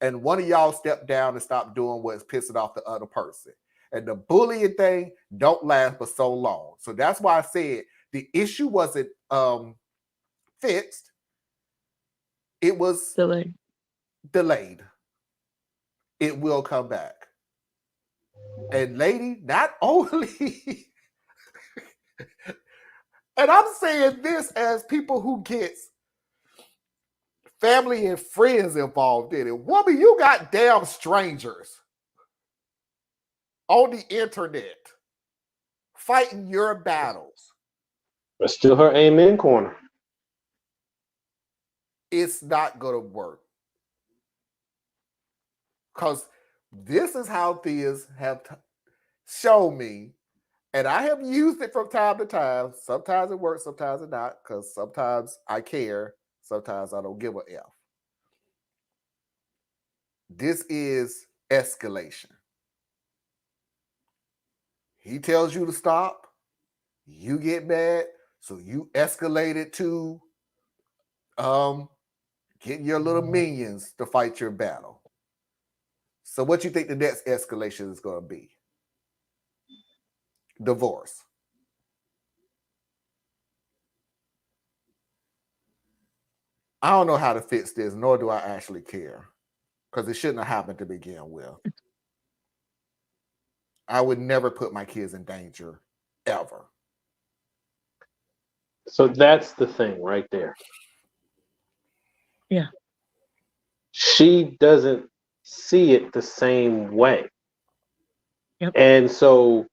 and one of y'all step down and stop doing what's pissing off the other person. And the bullying thing don't last for so long. So that's why I said the issue wasn't fixed. It was delayed. It will come back. And lady, not only, and I'm saying this as people who gets family and friends involved in it. Woman, you got damn strangers on the internet fighting your battles. But still her amen corner. it's not going to work. Because this is how theists have shown me, and I have used it from time to time. Sometimes it works, sometimes it not, because sometimes I care, sometimes I don't give a F. This is escalation. He tells you to stop, you get mad, so you escalate it to getting your little minions to fight your battle. So what you think the next escalation is going to be? Divorce. I don't know how to fix this, nor do I actually care, because it shouldn't have happened to begin with. I would never put my kids in danger, ever. So that's the thing right there. Yeah. She doesn't see it the same way. Yep. And so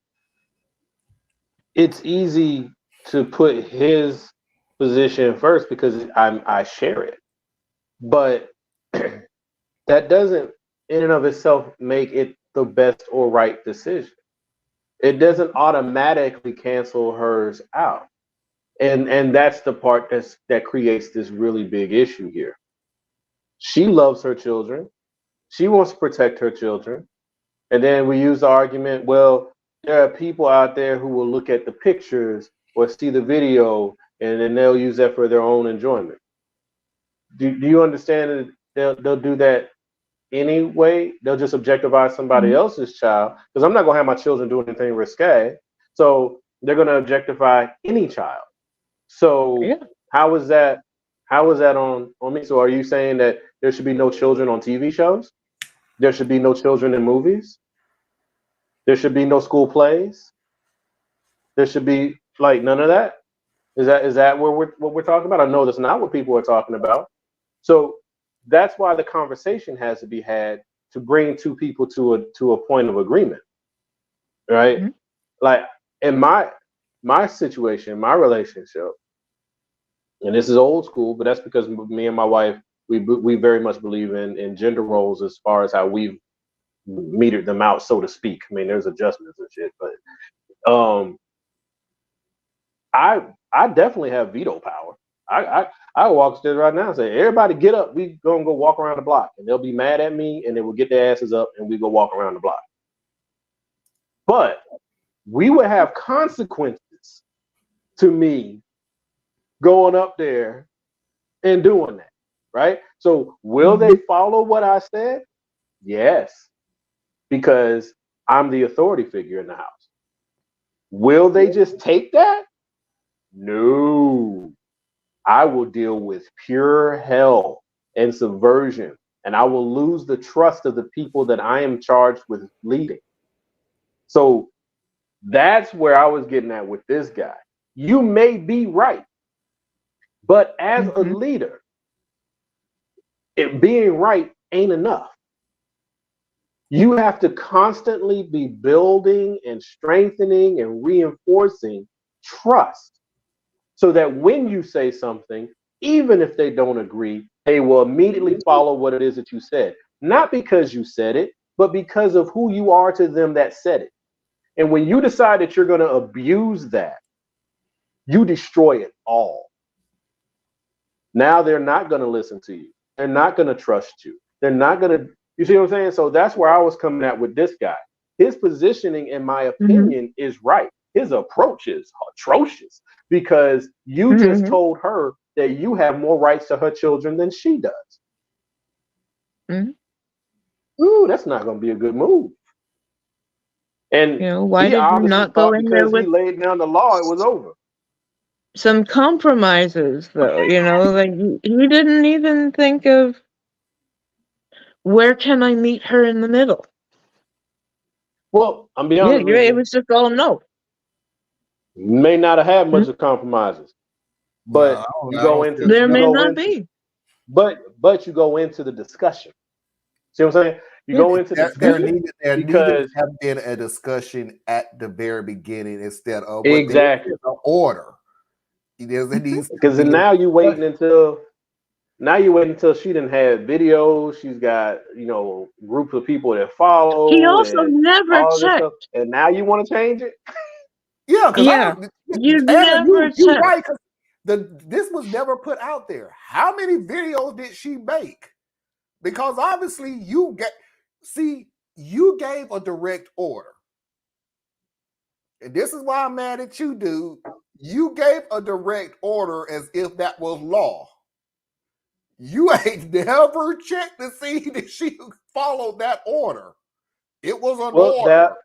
it's easy to put his position first because I share it. But that doesn't in and of itself make it the best or right decision. It doesn't automatically cancel hers out. And that's the part that creates this really big issue here. She loves her children. She wants to protect her children. And then we use the argument, well, there are people out there who will look at the pictures or see the video and then they'll use that for their own enjoyment. Do you understand that they'll do that anyway? They'll just objectify somebody else's child, because I'm not going to have my children do anything risque. So they're going to objectify any child. So Yeah. how is that on me? So are you saying that there should be no children on TV shows? There should be no children in movies? There should be no school plays? There should be like none of that? Is that what we're talking about? I know that's not what people are talking about. So that's why the conversation has to be had to bring two people to a point of agreement. Right? Mm-hmm. Like in my situation, my relationship, and this is old school, but that's because me and my wife, we very much believe in gender roles as far as how we've metered them out, so to speak. I mean, there's adjustments and shit, but I definitely have veto power. I walk upstairs right now and say, everybody get up, we gonna go walk around the block, and they'll be mad at me and they will get their asses up and we go walk around the block. But we would have consequences to me going up there and doing that, right? So will they follow what I said? Yes, because I'm the authority figure in the house. Will they just take that? No. I will deal with pure hell and subversion, and I will lose the trust of the people that I am charged with leading. So that's where I was getting at with this guy. You may be right, but as a leader, it being right ain't enough. You have to constantly be building and strengthening and reinforcing trust, so that when you say something, even if they don't agree, they will immediately follow what it is that you said. Not because you said it, but because of who you are to them that said it. And when you decide that you're going to abuse that, you destroy it all. Now they're not going to listen to you. They're not going to trust you. They're not going to, you see what I'm saying? So that's where I was coming at with this guy. His positioning, in my opinion, is right. His approach is atrocious because you just told her that you have more rights to her children than she does. Ooh, that's not going to be a good move. And why did you not go in there with he laid down the law, it was over. some compromises, though? Like he didn't even think of where can I meet her in the middle. Well, I'm being honest. Yeah, it was just all no. May not have had much of compromises, but you go into there may not be. But you go into the discussion. See what I'm saying? You go into the discussion because have been a discussion at the very beginning instead of exactly the order. Because now you're waiting until Now you wait until she didn't have videos. She's got, groups of people that follow He also and never all this stuff. checked. And now you want to change it? Yeah, because Yeah. You Anna, never you checked. right. 'Cause this was never put out there. How many videos did she make? Because obviously you gave a direct order. And this is why I'm mad at you, dude. You gave a direct order as if that was law. You ain't never checked to see that she followed that order. It was an order.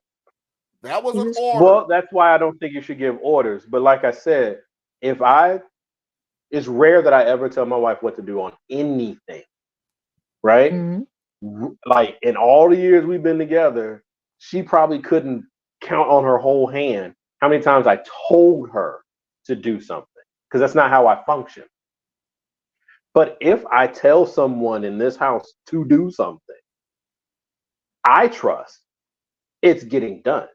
That was an order. Well, that's why I don't think you should give orders. But like I said, it's rare that I ever tell my wife what to do on anything, right? Mm-hmm. Like in all the years we've been together, she probably couldn't count on her whole hand how many times I told her to do something, because that's not how I function. But if I tell someone in this house to do something, I trust it's getting done.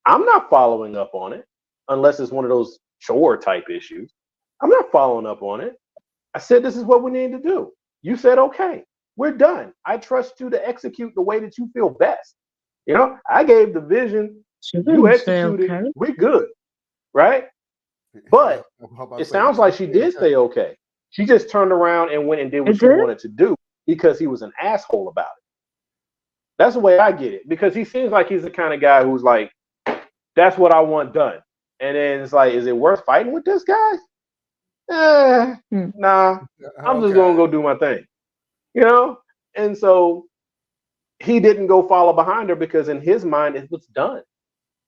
I'm not following up on it unless it's one of those chore type issues. I'm not following up on it. I said, this is what we need to do. You said, okay, we're done. I trust you to execute the way that you feel best. I gave the vision. You executed. Okay. We're good. Right? But it sounds like she did say okay. She just turned around and went and did what she wanted to do because he was an asshole about it. That's the way I get it. Because he seems like he's the kind of guy who's like, that's what I want done. And then it's like, is it worth fighting with this guy? Nah. I'm just going to go do my thing. And so he didn't go follow behind her because in his mind, it was done.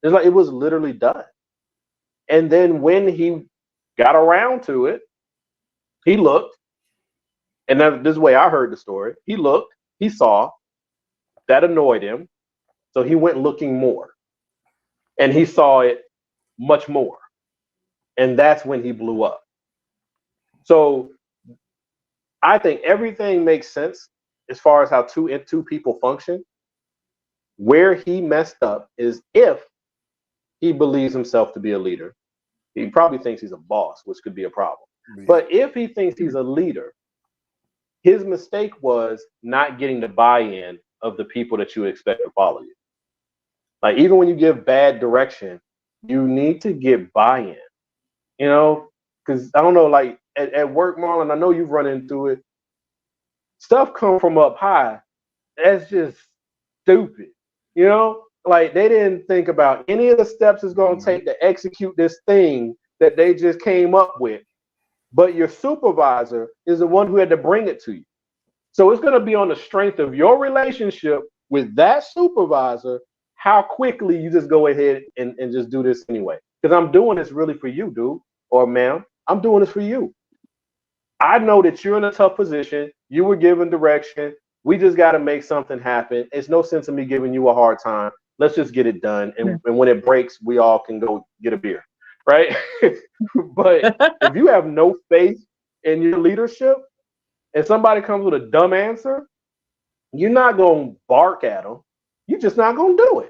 It's like it was literally done. And then when he got around to it, he looked. And this is the way I heard the story. He looked, he saw, that annoyed him. So he went looking more. And he saw it much more. And that's when he blew up. So I think everything makes sense as far as how two people function. Where he messed up is if he believes himself to be a leader. He probably thinks he's a boss, which could be a problem. Yeah. But if he thinks he's a leader, his mistake was not getting the buy-in of the people that you expect to follow you. Like, even when you give bad direction, you need to get buy-in, because I don't know, like at work, Marlon, I know you've run into it. Stuff come from up high. That's just stupid, Like, they didn't think about any of the steps it's going to take to execute this thing that they just came up with. But your supervisor is the one who had to bring it to you. So it's going to be on the strength of your relationship with that supervisor, how quickly you just go ahead and just do this anyway. Because I'm doing this really for you, dude, or ma'am. I'm doing this for you. I know that you're in a tough position. You were given direction. We just got to make something happen. It's no sense in me giving you a hard time. Let's just get it done. And when it breaks, we all can go get a beer, right? But if you have no faith in your leadership and somebody comes with a dumb answer, you're not going to bark at them. You're just not going to do it.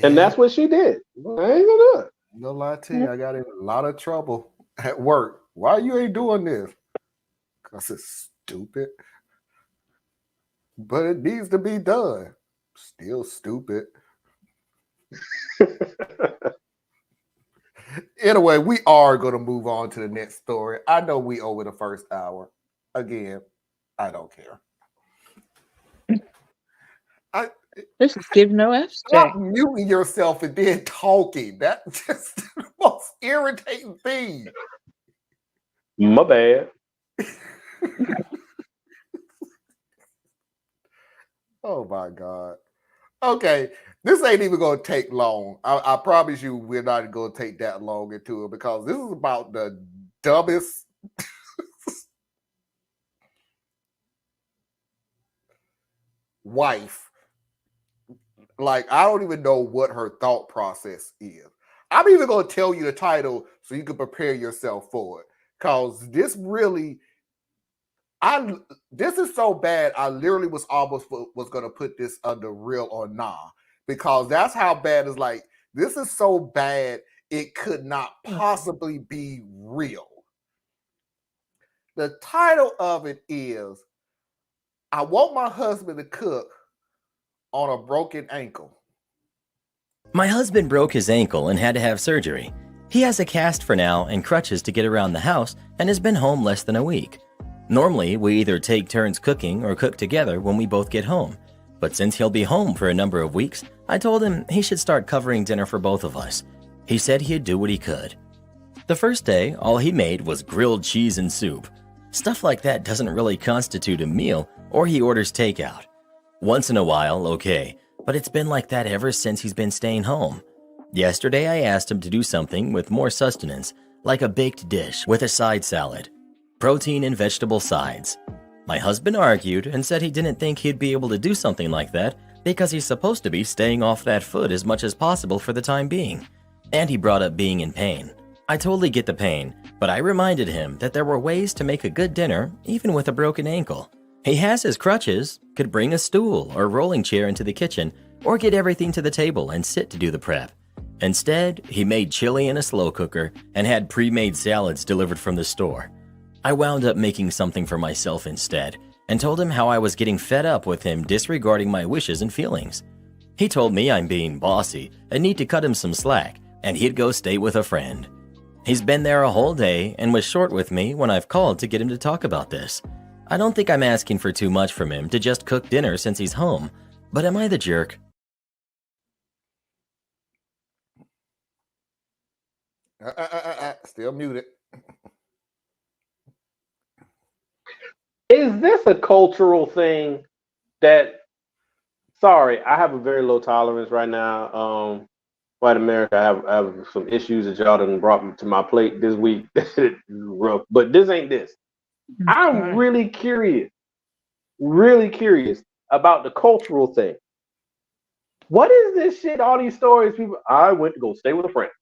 And that's what she did. I ain't going to do it. No lie to you, I got in a lot of trouble at work. Why you ain't doing this? Because it's stupid. But it needs to be done. Still stupid. Anyway, we are going to move on to the next story. I know we over the first hour. Again, I don't care. This is give no F's. Stop muting yourself and then talking. That's just the most irritating thing. My bad. Oh my God. Okay, this ain't even going to take long. I promise you we're not going to take that long into it because this is about the dumbest wife. Like, I don't even know what her thought process is. I'm even going to tell you the title so you can prepare yourself for it. Because this really, this is so bad, I literally was going to put this under real or nah. Because that's how bad it's like, this is so bad, it could not possibly be real. The title of it is I Want My Husband to Cook on a Broken Ankle. My husband broke his ankle and had to have surgery. He has a cast for now and crutches to get around the house and has been home less than a week. Normally, we either take turns cooking or cook together when we both get home. But since he'll be home for a number of weeks, I told him he should start covering dinner for both of us. He said he'd do what he could. The first day, all he made was grilled cheese and soup. Stuff like that doesn't really constitute a meal, or he orders takeout. Once in a while, okay, but it's been like that ever since he's been staying home. Yesterday, I asked him to do something with more sustenance, like a baked dish with a side salad. Protein and vegetable sides. My husband argued and said he didn't think he'd be able to do something like that because he's supposed to be staying off that food as much as possible for the time being. And he brought up being in pain. I totally get the pain, but I reminded him that there were ways to make a good dinner even with a broken ankle. He has his crutches, could bring a stool or rolling chair into the kitchen, or get everything to the table and sit to do the prep. Instead, he made chili in a slow cooker and had pre-made salads delivered from the store. I wound up making something for myself instead and told him how I was getting fed up with him disregarding my wishes and feelings. He told me I'm being bossy and need to cut him some slack, and he'd go stay with a friend. He's been there a whole day and was short with me when I've called to get him to talk about this. I don't think I'm asking for too much from him to just cook dinner since he's home, but am I the jerk? Still muted. Is this a cultural thing that, sorry, I have a very low tolerance right now. White America, I have some issues that y'all done brought to my plate this week. Rough, but this ain't this. I'm really curious about the cultural thing. What is this shit? All these stories, people, I went to go stay with a friend.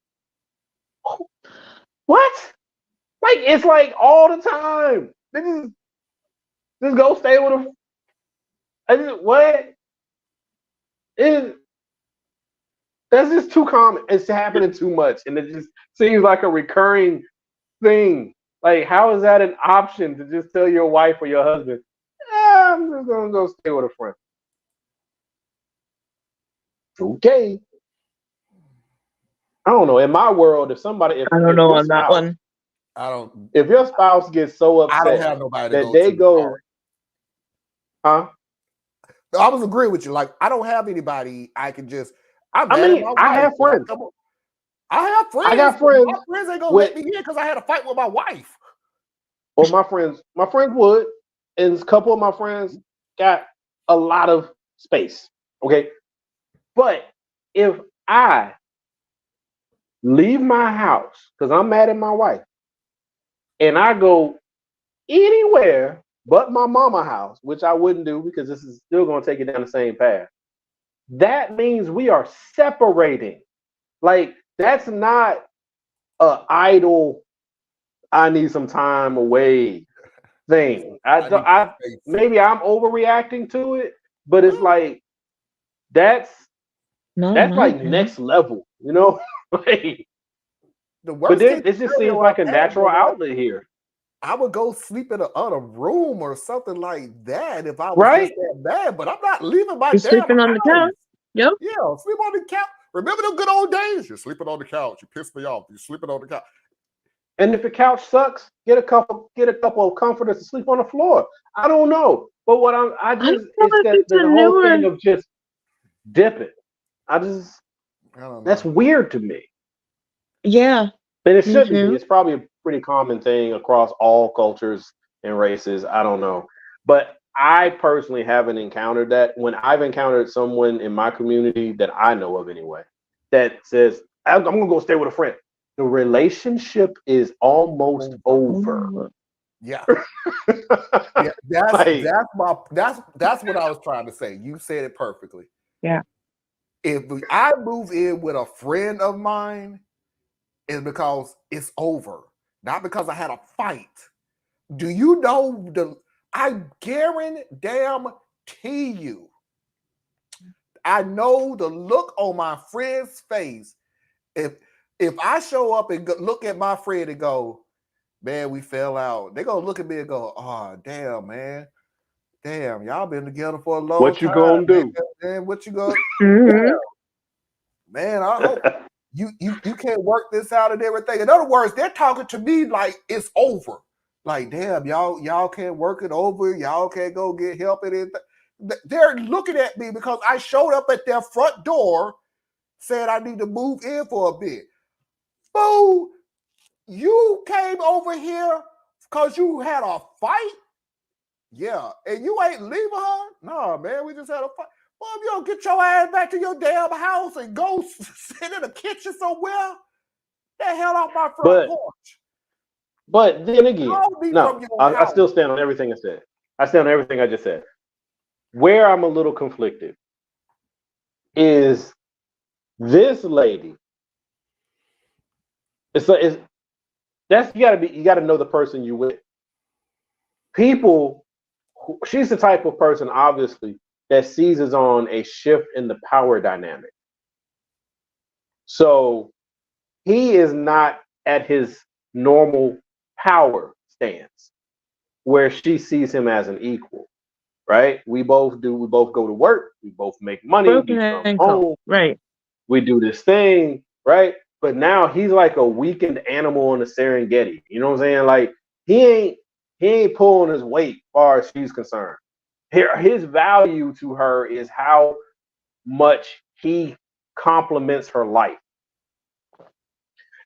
What? Like, it's like all the time. Just go stay with a friend. What? That's just too common. It's happening too much. And it just seems like a recurring thing. Like, how is that an option to just tell your wife or your husband, I'm just going to go stay with a friend? Okay. I don't know. In my world, if somebody, I don't know on that one. If your spouse gets so upset, I don't have nobody that they go, huh? I was agreeing with you. Like, I don't have anybody I can just. I have friends. I have friends. I got friends. My friends ain't gonna let me in because I had a fight with my wife. Well, my friends would, and a couple of my friends got a lot of space. Okay, but if I leave my house because I'm mad at my wife, and I go anywhere but my mama house, which I wouldn't do because this is still gonna take it down the same path, that means we are separating. Like, that's not a idle, I need some time away thing. Maybe I'm overreacting to it, but it's like that's like next level, you know? Like, but then it just seems like a natural outlet here. I would go sleep in another room or something like that if I was just that bad, but I'm not leaving my damn sleeping on the couch. Yep. Yeah, sleep on the couch. Remember the good old days? You're sleeping on the couch. You pissed me off. You're sleeping on the couch. And if the couch sucks, get a couple of comforters to sleep on the floor. I don't know, but what it's the whole thing of just dipping. I don't know. That's weird to me. Yeah, and it shouldn't be. It's probably a pretty common thing across all cultures and races. I don't know, but I personally haven't encountered that. When I've encountered someone in my community that I know of anyway, that says, I'm going to go stay with a friend, the relationship is almost over. Yeah. Yeah, that's what I was trying to say. You said it perfectly. Yeah. If I move in with a friend of mine, it's because it's over, not because I had a fight. Do you know I guarantee you, I know the look on my friend's face. If I show up and look at my friend and go, man, we fell out. They gonna look at me and go, oh, damn, man. Damn, y'all been together for a long What you time. gonna do? Man, what you gonna Mhm. man, I hope you can't work this out and everything. In other words, they're talking to me like it's over. Like, damn, y'all can't work it over. Y'all can't go get help and anything. They're looking at me because I showed up at their front door saying I need to move in for a bit. Fool, you came over here because you had a fight? Yeah, and you ain't leaving her? No, man, we just had a fight. Well, if you don't get your ass back to your damn house and go sit in the kitchen somewhere, the hell off my front porch. But then again, Call me no, from your I house. still stand on everything I said. I stand on everything I just said. Where I'm a little conflicted is this lady. It's that's you gotta know the person you with. People, she's the type of person, obviously, that seizes on a shift in the power dynamic. So he is not at his normal power stance where she sees him as an equal, right? We both go to work, we both make money, Broken we come ankle. home, Right. we do this thing, right? But now he's like a weakened animal in the Serengeti. You know what I'm saying? Like he ain't pulling his weight as far as she's concerned. His value to her is how much he complements her life.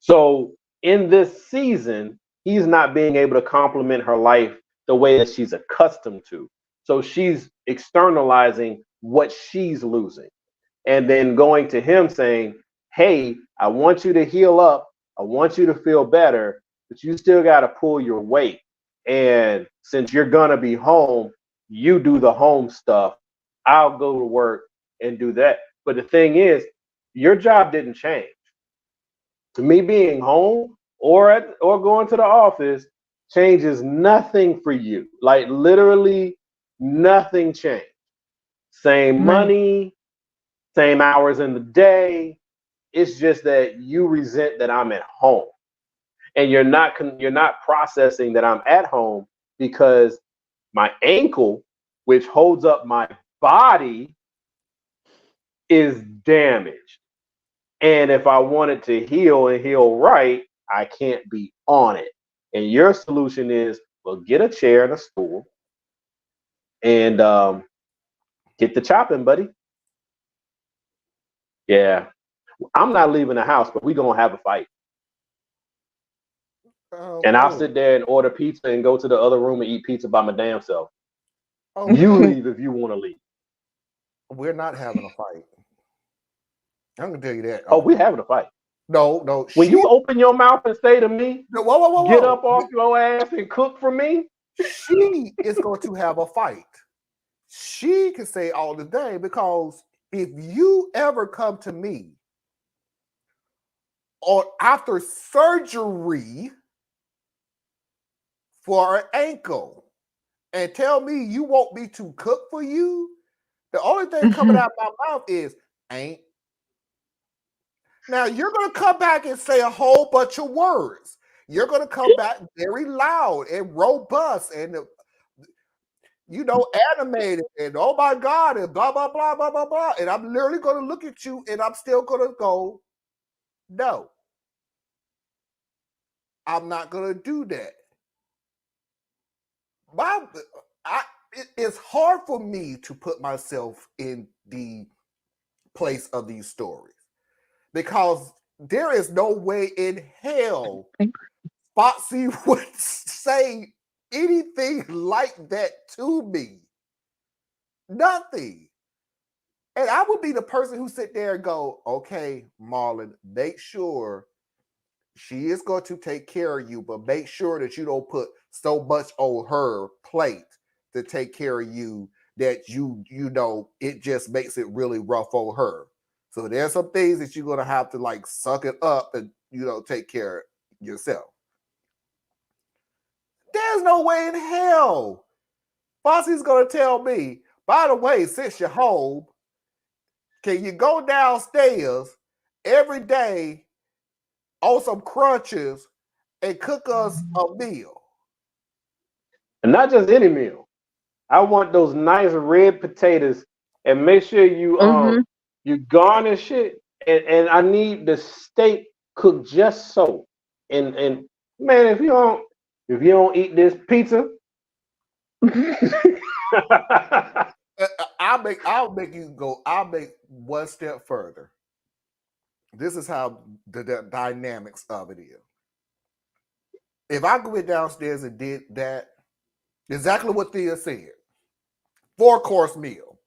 So in this season, he's not being able to complement her life the way that she's accustomed to. So she's externalizing what she's losing and then going to him saying, hey, I want you to heal up. I want you to feel better, but you still got to pull your weight. And since you're going to be home, you do the home stuff. I'll go to work and do that. But the thing is, your job didn't change. Me being home or going to the office changes nothing for you. Like literally nothing changed. Same Right. money, same hours in the day. It's just that you resent that I'm at home, and you're not processing that I'm at home because my ankle, which holds up my body, is damaged. And if I wanted to heal and heal right, I can't be on it. And your solution is, well, get a chair and a stool and get the chopping, buddy. Yeah. I'm not leaving the house, but we're going to have a fight. And I'll sit there and order pizza and go to the other room and eat pizza by my damn self. You leave if you want to leave. We're not having a fight. I'm gonna tell you that. Oh, we're having a fight. No. When you open your mouth and say to me, whoa. Get up off your ass and cook for me. She is going to have a fight. She can say all the day because if you ever come to me or after surgery for an ankle and tell me you want me to cook for you, the only thing coming out of my mouth is ain't. Now you're going to come back and say a whole bunch of words. You're going to come back very loud and robust and animated and oh my God and blah blah blah blah blah blah. And I'm literally going to look at you and I'm still going to go, no, I'm not going to do that. It's hard for me to put myself in the place of these stories because there is no way in hell Foxy would say anything like that to me. Nothing. And I would be the person who sit there and go, okay, Marlon, make sure she is going to take care of you, but make sure that you don't put so much on her plate to take care of you that it just makes it really rough on her. So there's some things that you're going to have to like suck it up and, take care of yourself. There's no way in hell Fossy's going to tell me, by the way, since you're home, can you go downstairs every day on some crunches and cook us a meal. And not just any meal. I want those nice red potatoes, and make sure Mm-hmm. you garnish it, and I need the steak cooked just so. And man, if you don't eat this pizza, I'll make you go. I'll make one step further. This is how the dynamics of it is. If I went downstairs and did that, exactly what Thea said, 4-course meal,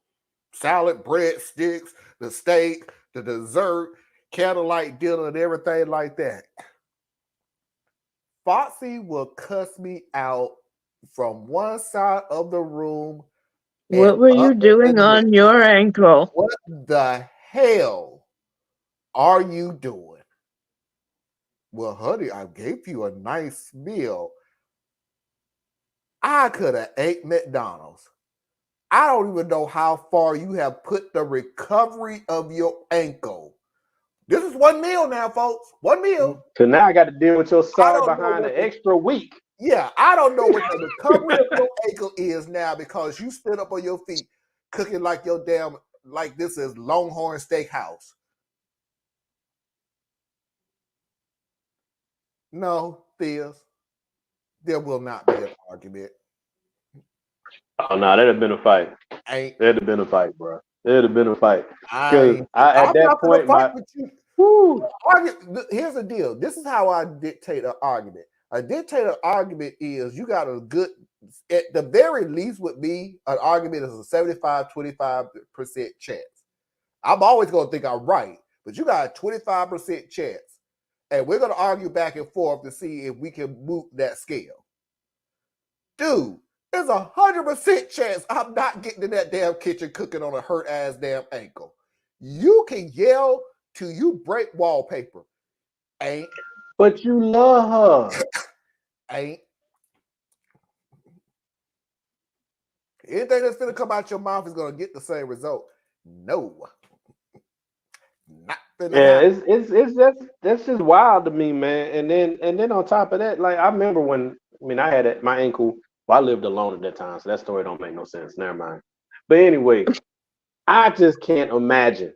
salad, breadsticks, the steak, the dessert, candlelight dinner, and everything like that. Foxy will cuss me out from one side of the room and What were you up in the doing next. on your ankle? What the hell are you doing? Well, honey, I gave you a nice meal. I could have ate McDonald's. I don't even know how far you have put the recovery of your ankle. This is one meal now, folks. One meal. so now I got to deal with your I side don't know behind what an extra week. I don't know what the recovery of your ankle is now because you stood up on your feet cooking like your damn, like this is Longhorn Steakhouse. No, Theas, there will not be an argument. Oh no, that'd have been a fight. Ain't That'd have been a fight, bro. That'd have been a fight. Because I'm at that not gonna point, fight with you. whoo, Here's the deal. This is how I dictate an argument. A dictator argument is you got a good, at the very least with me, an argument is a 75-25% chance. I'm always going to think I'm right, but you got a 25% chance. And we're going to argue back and forth to see if we can move that scale. Dude, there's 100% chance I'm not getting in that damn kitchen cooking on a hurt ass damn ankle. You can yell till you break wallpaper. Ain't. but you love her. Ain't. Anything that's gonna come out your mouth is gonna get the same result. No. Not gonna Yeah, happen. it's that's just wild to me, man. And then on top of that, like I remember when I had my ankle. Well, I lived alone at that time, so that story don't make no sense. Never mind. But anyway, I just can't imagine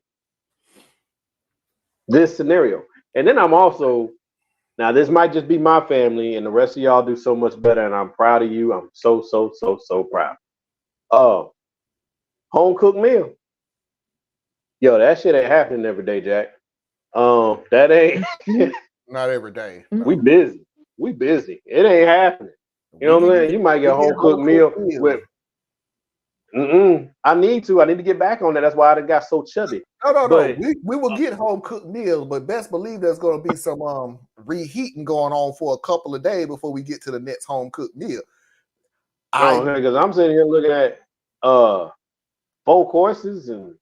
this scenario. And then I'm also now this might just be my family, and the rest of y'all do so much better, and I'm proud of you. I'm so proud. Home cooked meal. Yo, that shit ain't happening every day, Jack. That ain't. Not every day. We No. busy. We busy. It ain't happening. You know what I'm saying? You might get a home cooked meal with. I need to get back on that. That's why I got so chubby. No. But We will get home cooked meals, but best believe there's gonna be some reheating going on for a couple of days before we get to the next home cooked meal. because I'm sitting here looking at 4 courses and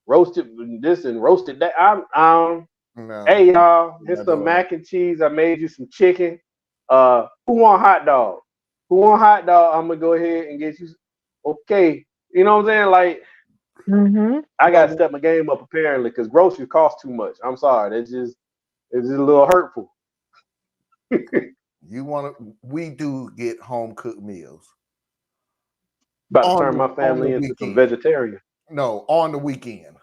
roasted this and roasted that. No, hey y'all, here's not some doing mac and cheese. I made you some chicken. Who want hot dog? Who want hot dog? I'm gonna go ahead and get you. Okay, you know what I'm saying? Like Mm-hmm. I gotta step my game up apparently because groceries cost too much. I'm sorry, it's just a little hurtful. we do get home cooked meals About to on turn my the family into some weekend. vegetarian. No, on the weekend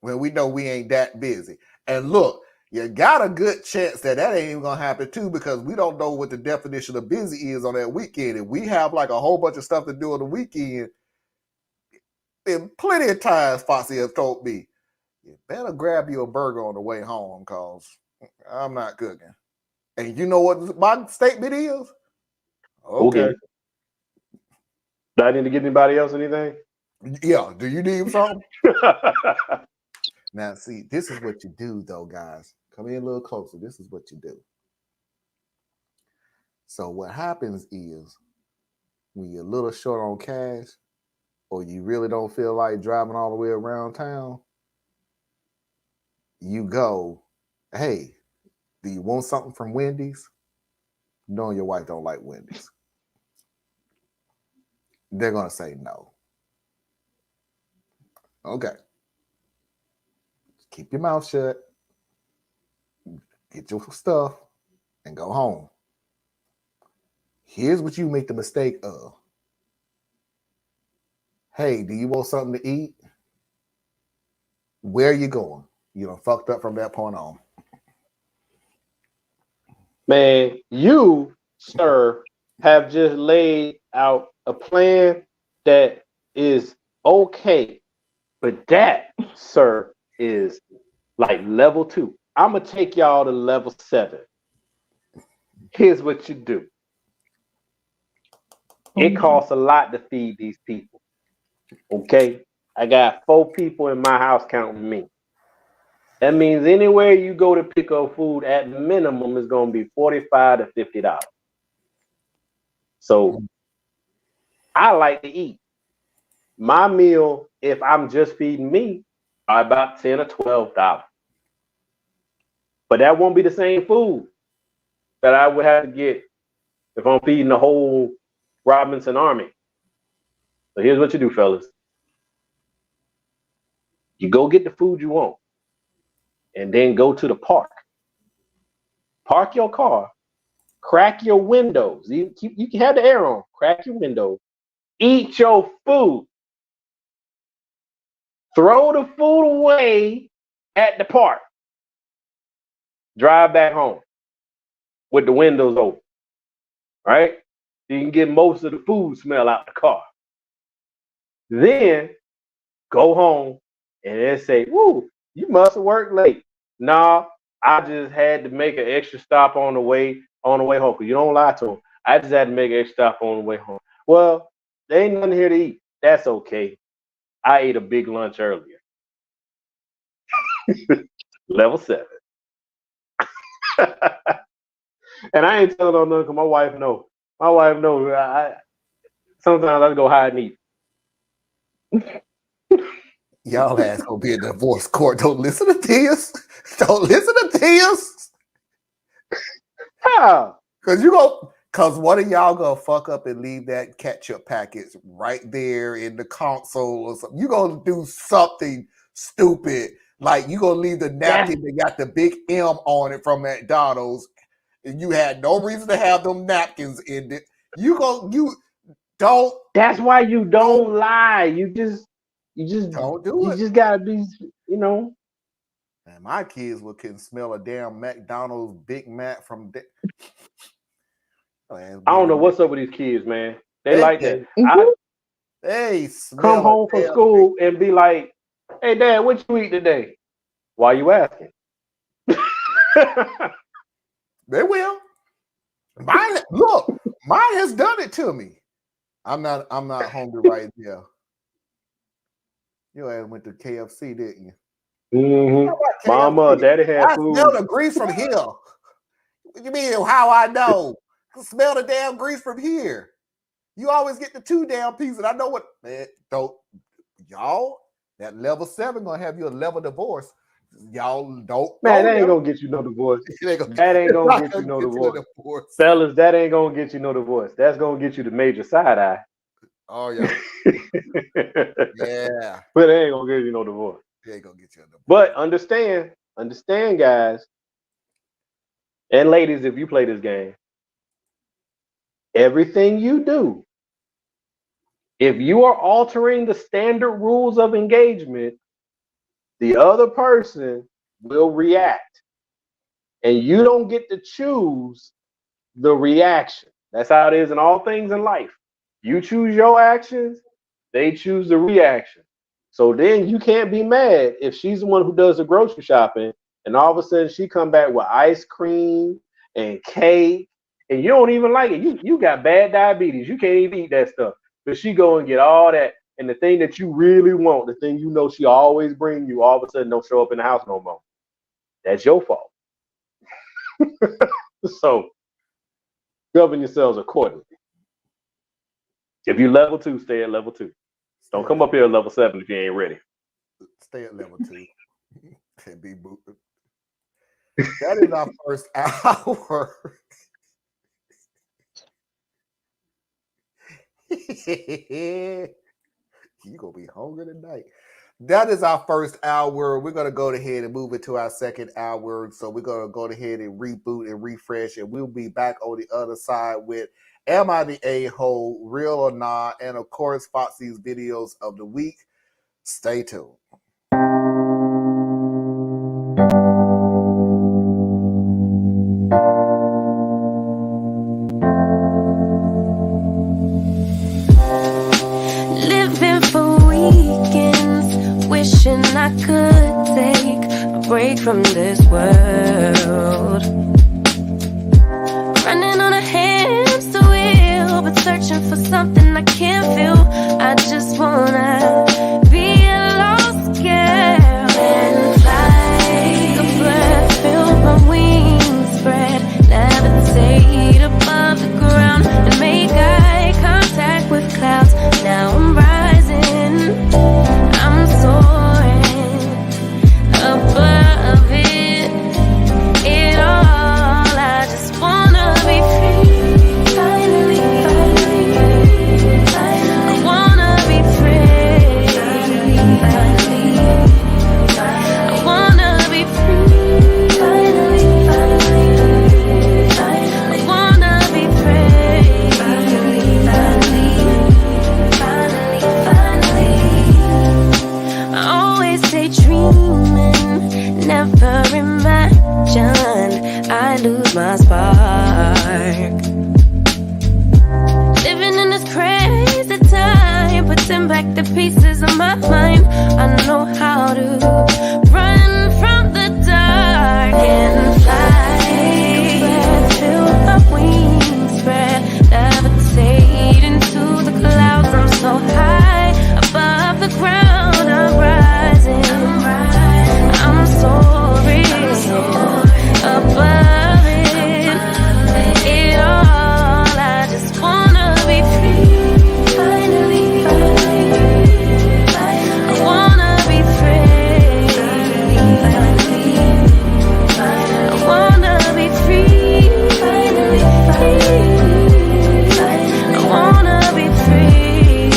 when we know we ain't that busy. And look, you got a good chance that ain't even gonna happen too because we don't know what the definition of busy is on that weekend. If we have like a whole bunch of stuff to do on the weekend, then plenty of times Foxy has told me, you better grab you a burger on the way home because I'm not cooking. And you know what my statement is? Okay. Do I need to give anybody else anything? Yeah. Do you need something? Now, see, this is what you do, though, guys. Come in a little closer. This is what you do. So what happens is when you're a little short on cash or you really don't feel like driving all the way around town, you go, hey, do you want something from Wendy's? Knowing your wife don't like Wendy's. They're going to say no. Okay. Keep your mouth shut. Get your stuff. and go home. Here's what you make the mistake of. Hey, do you want something to eat? Where are you going? You know, fucked up from that point on. Man, you, sir, have just laid out a plan that is okay. But that, sir, is like level 2. I'm going to take y'all to level 7. Here's what you do. It costs a lot to feed these people. Okay? I got 4 people in my house counting me. That means anywhere you go to pick up food, at minimum, is going to be $45 to $50. So I like to eat. My meal, if I'm just feeding me, are about $10 or $12. But that won't be the same food that I would have to get if I'm feeding the whole Robinson army. So here's what you do, fellas. You go get the food you want and then go to the park. Park your car, crack your windows. You can have the air on, crack your windows, eat your food. Throw the food away at the park. Drive back home with the windows open, right? You can get most of the food smell out the car. Then go home and then say, woo, you must have worked late. Nah, I just had to make an extra stop on the way home. Because you don't lie to them. I just had to make an extra stop on the way home. Well, there ain't nothing here to eat. That's okay. I ate a big lunch earlier. Level 7. And I ain't telling on nothing because my wife knows. My wife knows. Sometimes I go hide and eat. Y'all ass gonna be in divorce court. Don't listen to Tias. Don't listen to Tias. How? Cause one of y'all gonna fuck up and leave that ketchup package right there in the console or something. You gonna do something stupid. Like you gonna leave the napkin that got the big M on it from McDonald's, and you had no reason to have them napkins in it. You don't. That's why you don't lie. You just don't do it. You just gotta be, you know. And my kids can smell a damn McDonald's Big Mac from. I don't know what's up with these kids, man. They like that. They come home from school and be like, "Hey, Dad, what you eat today?" Why you asking? They will. Mine has done it to me. I'm not hungry right now. Your ass went to KFC, didn't you? Mm-hmm. Mama, Daddy had food. I smell the grease from here. What you mean? How I know? I smell the damn grease from here. You always get the 2 damn pieces. I know what, man. Don't y'all? That level 7 gonna have you a level divorce. Y'all don't. Man, that ain't gonna get you no divorce. That ain't gonna get you no divorce. Fellas, that ain't gonna get you no divorce. That's gonna get you the major side eye. Oh yeah. Yeah. But it ain't gonna get you no divorce. It ain't gonna get you a divorce. But understand, guys and ladies, if you play this game, everything you do, if you are altering the standard rules of engagement, the other person will react. And you don't get to choose the reaction. That's how it is in all things in life. You choose your actions, they choose the reaction. So then you can't be mad if she's the one who does the grocery shopping and all of a sudden she come back with ice cream and cake and you don't even like it. You got bad diabetes. You can't even eat that stuff. But she go and get all that. And the thing that you really want, the thing you know she always bring you, all of a sudden don't show up in the house no more. That's your fault. So govern yourselves accordingly. If you level 2, stay at level 2. Don't come up here at level 7 if you ain't ready. Stay at level 2 and be booted. That is our first hour. You gonna be hungry tonight. that is our first hour. We're going to go ahead and move into our second hour. So we're going to go ahead and reboot and refresh, and we'll be back on the other side with Am I the A-hole, Real or Not, and of course, Foxy's videos of the week. Stay tuned. Living for weekends, wishing I could take a break from this world. Running on a hamster wheel, but searching for something I can't feel. I just wanna be a lost girl and fly. Take a breath, feel my wings spread, levitate above the ground and make eye contact with clouds. Now I'm rising, I'm soaring above it all. I just wanna be free, finally, I wanna be free, I wanna be free, I wanna be free, I always stay dreaming, never imagined I lose my spark. Living in this crazy time, putting back the pieces of my mind. I know how to run from the dark and fly. Take a breath, feel my wings spread, levitate into the clouds. I'm so high above the ground, I'm rising, I'm soaring above it all. I just wanna be free, finally, I wanna be free, I wanna be free, I wanna be free,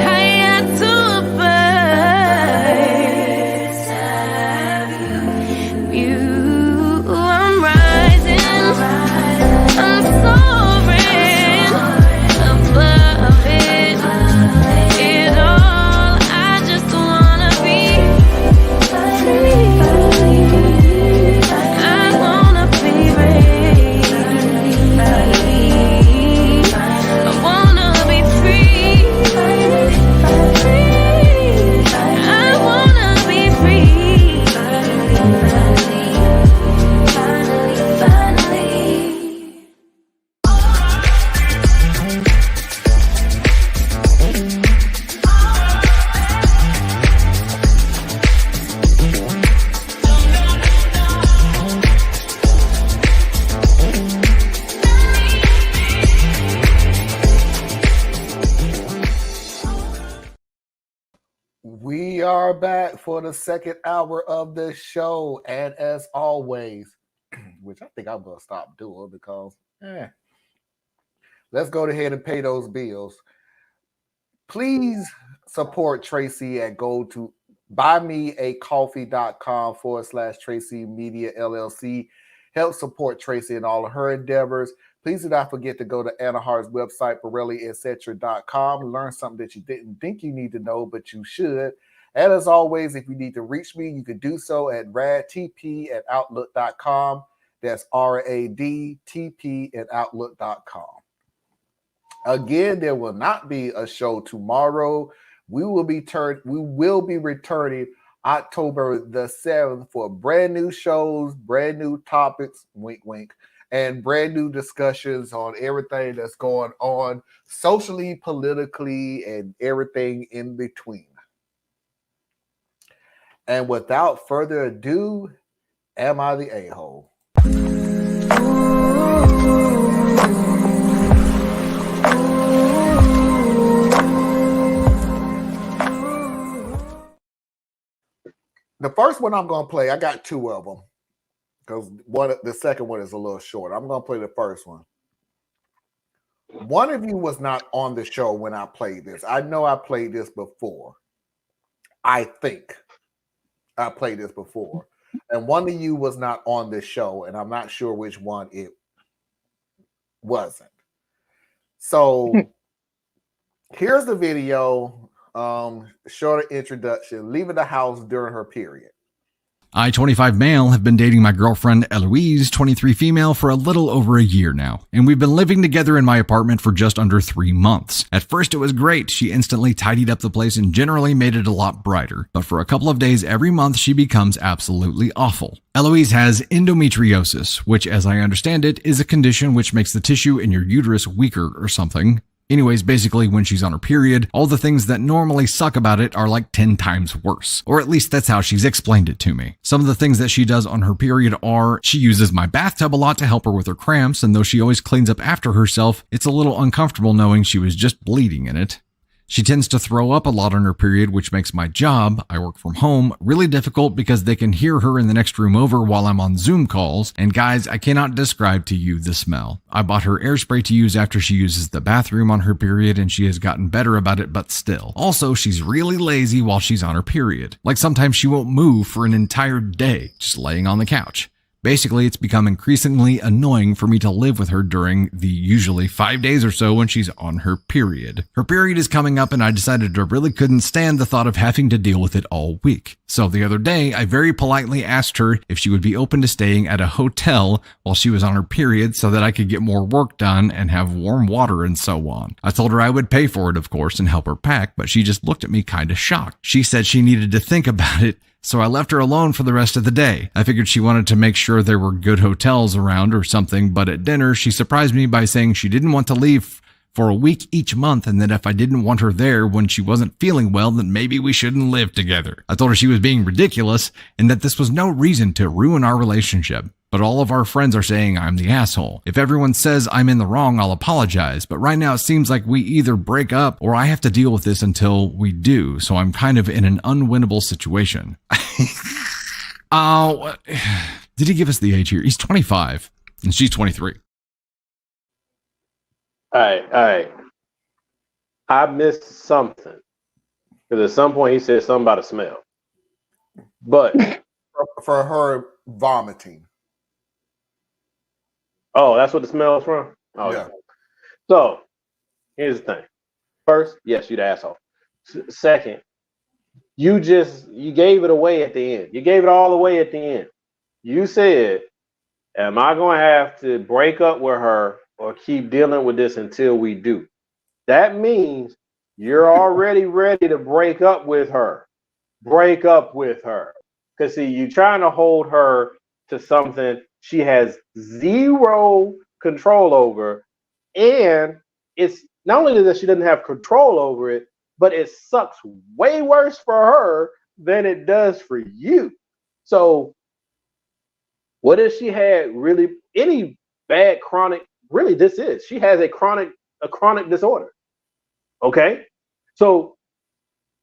higher to a bird. You, I'm rising, I'm soaring above it all. I just wanna be free, I wanna be free, I wanna be free, I wanna be free, finally. We are back for the second hour of the show. And as always, which I think I'm going to stop doing because let's go ahead and pay those bills. Please support Tracy at go to buymeacoffee.com/Tracy Media LLC. Help support Tracy in all of her endeavors. Please do not forget to go to Anna Hart's website, BorelliEtc.com, and learn something that you didn't think you need to know, but you should. And as always, if you need to reach me, you can do so at radtp@outlook.com. That's RADTP@outlook.com. Again, there will not be a show tomorrow. We will be returning October the 7th for brand new shows, brand new topics, wink, wink, and brand new discussions on everything that's going on socially, politically, and everything in between. And without further ado, am I the a-hole? The first one I'm going to play, I got two of them because the second one is a little short. I'm going to play the first one. One of you was not on the show when I played this. I know I played this before. I think I played this before. And one of you was not on this show, and I'm not sure which one it wasn't. So here's the video. Shorter introduction. Leaving the house during her period. I, 25 male, have been dating my girlfriend Eloise, 23 female, for a little over a year now, and we've been living together in my apartment for just under 3 months. At first it was great. She instantly tidied up the place and generally made it a lot brighter, but for a couple of days every month she becomes absolutely awful. Eloise has endometriosis, which, as I understand it, is a condition which makes the tissue in your uterus weaker or something. Anyways, basically when she's on her period, all the things that normally suck about it are like 10 times worse. Or at least that's how she's explained it to me. Some of the things that she does on her period are, she uses my bathtub a lot to help her with her cramps, and though she always cleans up after herself, it's a little uncomfortable knowing she was just bleeding in it. She tends to throw up a lot on her period, which makes my job, I work from home, really difficult because they can hear her in the next room over while I'm on Zoom calls. And guys, I cannot describe to you the smell. I bought her air spray to use after she uses the bathroom on her period, and she has gotten better about it, but still. Also, she's really lazy while she's on her period. Like sometimes she won't move for an entire day, just laying on the couch. Basically, it's become increasingly annoying for me to live with her during the usually 5 days or so when she's on her period. Her period is coming up and I decided I really couldn't stand the thought of having to deal with it all week. So the other day, I very politely asked her if she would be open to staying at a hotel while she was on her period so that I could get more work done and have warm water and so on. I told her I would pay for it, of course, and help her pack, but she just looked at me kind of shocked. She said she needed to think about it, so I left her alone for the rest of the day. I figured she wanted to make sure there were good hotels around or something, but at dinner, she surprised me by saying she didn't want to leave for a week each month, and that if I didn't want her there when she wasn't feeling well, then maybe we shouldn't live together. I told her she was being ridiculous and that this was no reason to ruin our relationship. But all of our friends are saying I'm the asshole. If everyone says I'm in the wrong, I'll apologize. But right now it seems like we either break up or I have to deal with this until we do. So I'm kind of in an unwinnable situation. Did he give us the age here? He's 25 and she's 23. All right. I missed something. Because at some point he said something about a smell. But For her vomiting. oh, that's what the smell is from? Oh, Yeah. So here's the thing. First, yes, you're the asshole. Second, you gave it away at the end. You gave it all away at the end. You said, am I going to have to break up with her or keep dealing with this until we do? That means you're already ready to break up with her. Break up with her. Because, see, you're trying to hold her to something she has zero control over. And it's not only that she doesn't have control over it, but it sucks way worse for her than it does for you. So what if she had really any bad chronic, really she has a chronic disorder. Okay? So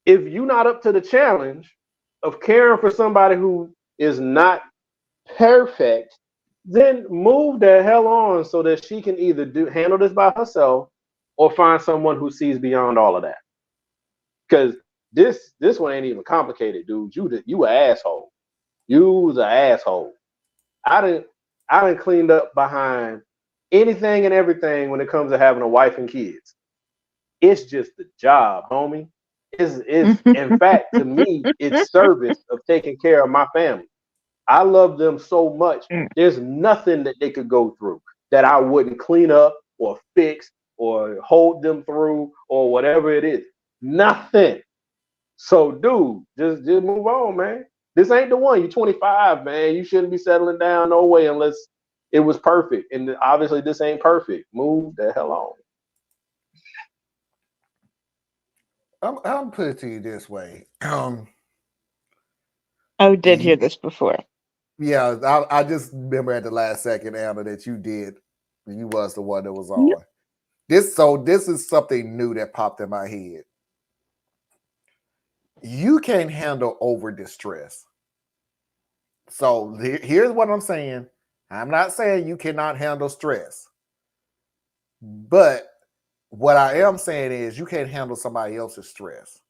if you're not up to the challenge of caring for somebody who is not perfect, then move the hell on so that she can either handle this by herself or find someone who sees beyond all of that. Because this one ain't even complicated, dude. You an asshole. You was an asshole. I done cleaned up behind anything and everything when it comes to having a wife and kids. It's just the job, homie. It's in fact, to me, it's service of taking care of my family. I love them so much. There's nothing that they could go through that I wouldn't clean up or fix or hold them through or whatever it is. Nothing. So, dude, just move on, man. This ain't the one. You're 25, man. You shouldn't be settling down no way unless it was perfect. And obviously, this ain't perfect. Move the hell on. I'll put it to you this way. I did hear this before. Yeah, I just remember at the last second, Anna, that you did. You was the one that was on. Yep. This is something new that popped in my head. You can't handle over distress. So here's what I'm saying. I'm not saying you cannot handle stress, but What I am saying is you can't handle somebody else's stress.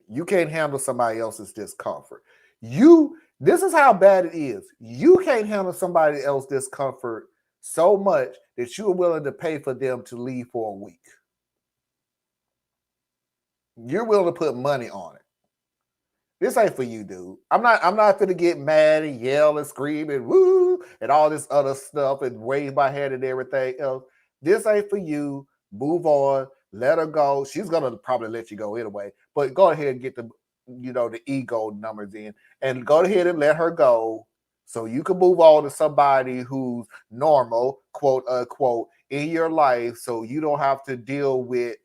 You can't handle somebody else's discomfort. This is how bad it is. You can't handle somebody else's discomfort so much that you're willing to pay for them to leave for a week. You're willing to put money on it. This ain't for you, dude. I'm not gonna get mad and yell and scream and woo and all this other stuff and wave my hand and everything else. This ain't for you. Move on. Let her go. She's gonna probably let you go anyway. But go ahead and get the ego numbers in and go ahead and let her go so you can move on to somebody who's normal, quote unquote, in your life, so you don't have to deal with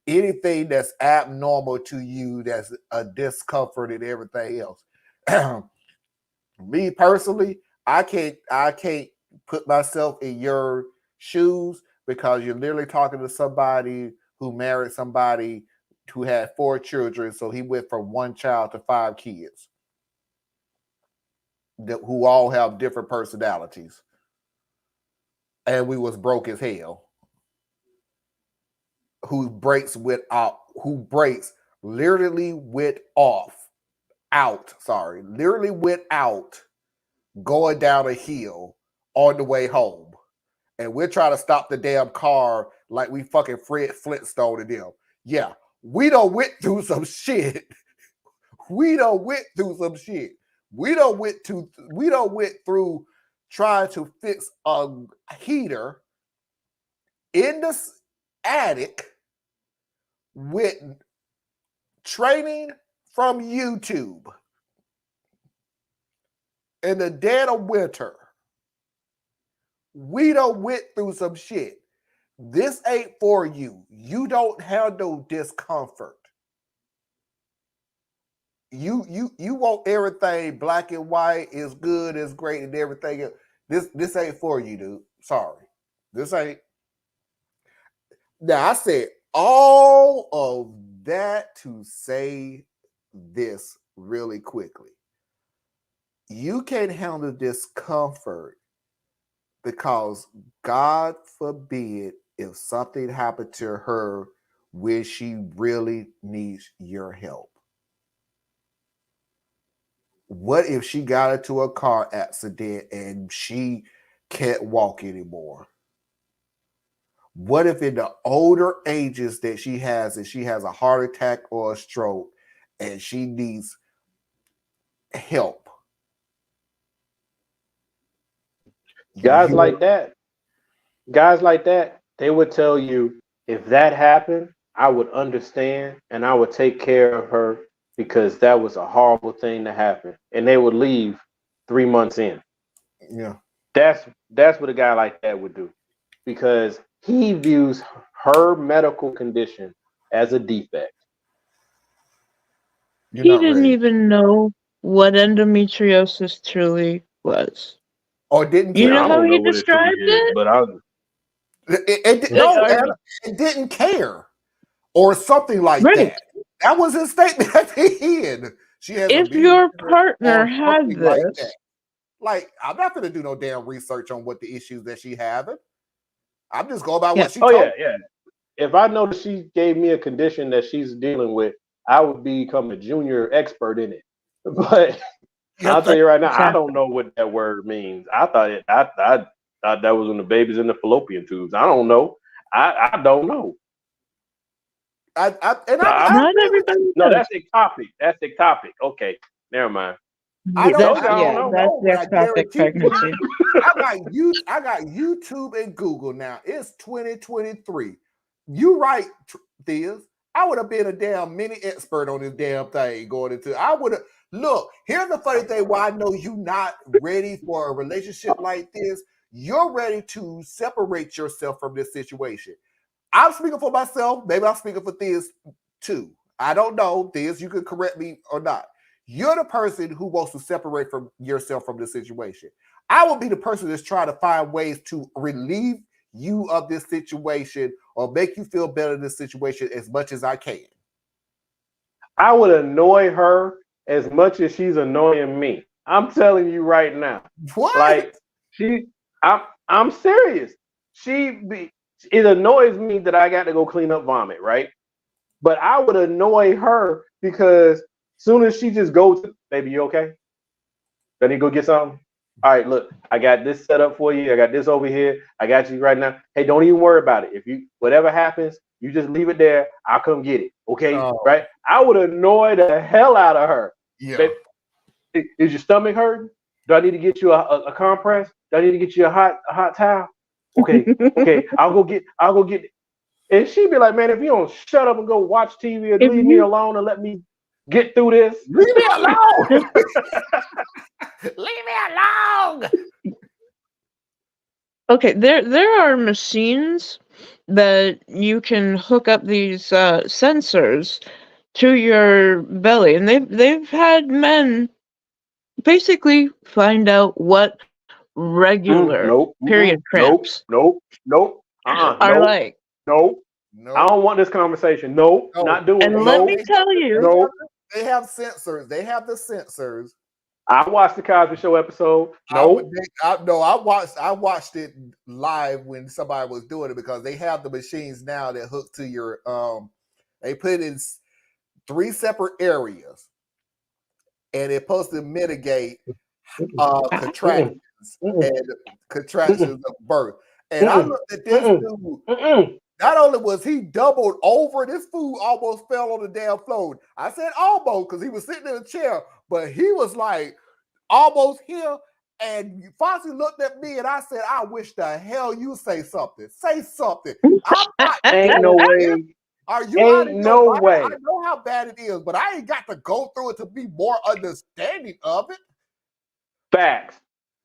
anything that's abnormal to you, that's a discomfort and everything else. Me personally, I can't put myself in your shoes because you're literally talking to somebody who married somebody who had 4 children, so he went from 1 child to 5 kids who all have different personalities, and we was broke as hell. Who breaks literally without going down a hill on the way home. And we're trying to stop the damn car like we fucking Fred Flintstone and them. Yeah, we done went through some shit. We done went through trying to fix a heater in the attic with training from YouTube in the dead of winter. We done went through some shit. This ain't for you. You don't handle discomfort. You want everything black and white, is good, is great, and everything. This ain't for you, dude. Sorry. This ain't. Now I said all of that to say this really quickly. You can't handle discomfort because God forbid if something happened to her when she really needs your help. What if she got into a car accident and she can't walk anymore? What if in the older ages that she has a heart attack or a stroke and she needs help? Guys like that, they would tell you, if that happened, I would understand and I would take care of her because that was a horrible thing to happen. And they would leave 3 months in. Yeah. That's what a guy like that would do, because he views her medical condition as a defect. You're He not didn't ready. even know what endometriosis truly was. Or didn't You care. know I how don't he know what it truly described is, it? but I It didn't care. Or something like Right. that. That was his statement at the end. She has a If B your or partner had something like that. this, Like, I'm not going to do no damn research on what the issues that she having. I'm just going by Yeah. what she Oh told me. yeah. If I know that she gave me a condition that she's dealing with, I would become a junior expert in it. But I'll tell you right now, I don't know what that word means. I thought that was when the baby's in the fallopian tubes. I don't know. I don't know. not everybody No, does. that's ectopic. That's ectopic. Okay, never mind. I don't That's know, the but I ectopic guarantee you, pregnancy. I got YouTube and Google now. It's 2023. You right, Theas. I would have been a damn mini expert on this damn thing going into. I would have. Look, here's the funny thing why I know you not ready for a relationship like this. You're ready to separate yourself from this situation. I'm speaking for myself. Maybe I'm speaking for Theas too. I don't know. Theas, you can correct me or not. You're the person who wants to separate from yourself from this situation. I will be the person that's trying to find ways to relieve you of this situation or make you feel better in this situation as much as I can. I would annoy her as much as she's annoying me. I'm telling you right now. What? Like I'm serious. She It annoys me that I got to go clean up vomit, right? But I would annoy her because soon as she just goes, baby, you okay? Do I need to go get something? All right, look, I got this set up for you. I got this over here. I got you right now. Hey, don't even worry about it. If you whatever happens, you just leave it there. I'll come get it. Okay, right? I would annoy the hell out of her. Yeah. Is your stomach hurting? Do I need to get you a compress? Do I need to get you a hot towel? Okay, okay, I'll go get it. And she'd be like, man, if you don't shut up and go watch TV or leave me alone and let me get through this. Leave me alone. Leave me alone! Okay, there are machines that you can hook up these sensors to your belly, and they've had men basically find out what regular period cramps are like. Nope. No. I don't want this conversation. Nope, not doing it. And let me tell you, they have sensors. They have the sensors. I watched the Cosby Show episode. I watched it live when somebody was doing it because they have the machines now that hook to your they put it in 3 separate areas and it's supposed to mitigate contractions and contractions of birth. And I looked at this dude. Not only was he doubled over, this fool almost fell on the damn floor. I said almost because he was sitting in a chair, but he was like almost here. And Foxy looked at me and I said, I wish the hell you say something. Say something. I'm not. Ain't no way. Are you ain't no way. I know how bad it is, but I ain't got to go through it to be more understanding of it. Facts.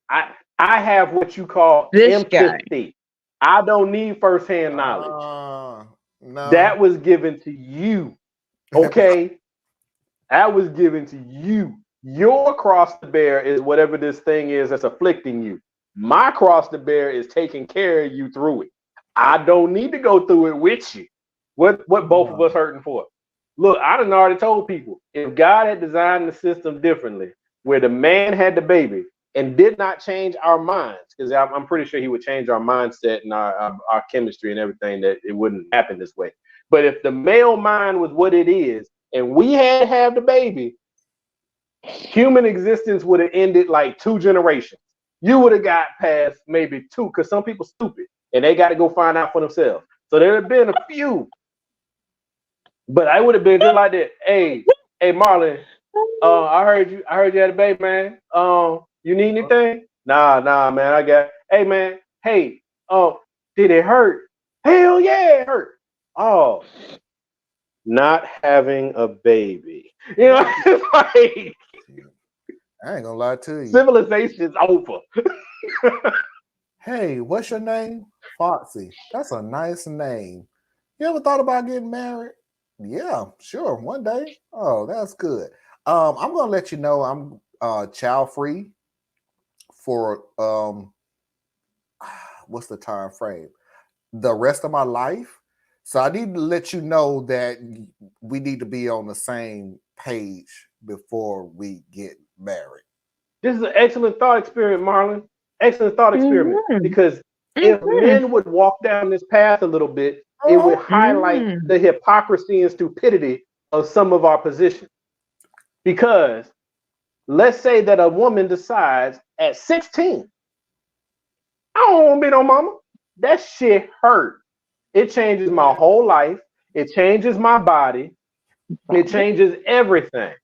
I have what you call this empathy. Guy. I don't need firsthand knowledge. No. That was given to you. Okay? That was given to you. Your cross to bear is whatever this thing is that's afflicting you. My cross to bear is taking care of you through it. I don't need to go through it with you. What both of us hurting for? Look, I done already told people, if God had designed the system differently, where the man had the baby and did not change our minds, because I'm pretty sure he would change our mindset and our chemistry and everything, that it wouldn't happen this way. But if the male mind was what it is, and we had to have the baby, human existence would have ended like 2 generations. You would have got past maybe 2, because some people stupid and they got to go find out for themselves. So there have been a few, but I would have been just like that. Hey, Marlon, I heard you had a baby, man. You need anything? Nah, man. I got. Hey, man. Hey, did it hurt? Hell yeah, it hurt. Oh, not having a baby. You know, it's like, I ain't gonna lie to you. Civilization's over. Hey, what's your name? Foxy. That's a nice name. You ever thought about getting married? Yeah, sure. One day. Oh, that's good. I'm gonna let you know I'm child free for what's the time frame? The rest of my life. So I need to let you know that we need to be on the same page before we get married. This is an excellent thought experiment, Marlon. Excellent thought experiment. Because if men would walk down this path a little bit, it would highlight the hypocrisy and stupidity of some of our positions. Because let's say that a woman decides at 16, I don't want to be no mama. That shit hurt. It changes my whole life. It changes my body. It changes everything.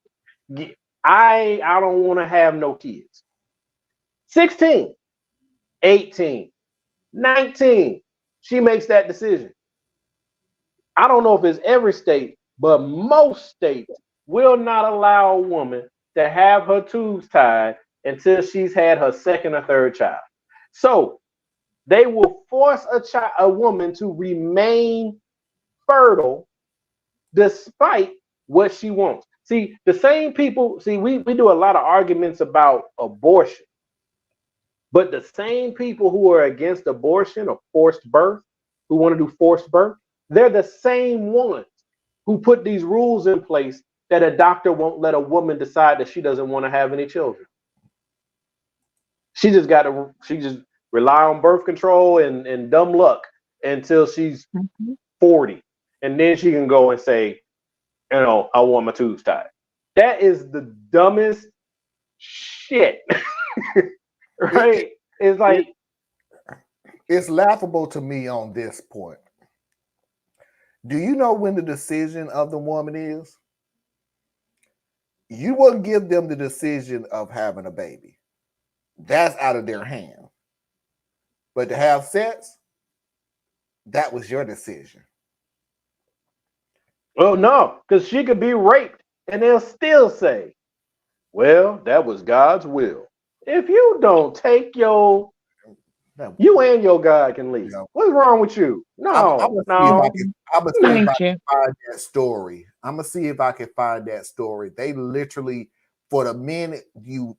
I don't want to have no kids. 16, 18, 19, she makes that decision. I don't know if it's every state, but most states will not allow a woman to have her tubes tied until she's had her 2nd or 3rd child. So they will force a woman to remain fertile despite what she wants. See, the same people, we do a lot of arguments about abortion, but the same people who are against abortion or forced birth, who want to do forced birth, they're the same ones who put these rules in place that a doctor won't let a woman decide that she doesn't want to have any children. She just rely on birth control and dumb luck until she's Mhm. 40. And then she can go and say, I want my tubes tied. That is the dumbest shit. Right? It's like, it's laughable to me on this point. Do you know when the decision of the woman is? You wouldn't give them the decision of having a baby. That's out of their hand. But to have sex, that was your decision. oh no, because she could be raped and they'll still say, well, that was God's will. If you don't take you and your God can leave. Yeah. What's wrong with you? No, I'm gonna no. see if I Thank you. can find that story. I'm gonna see if I can find that story. They literally, for the minute, you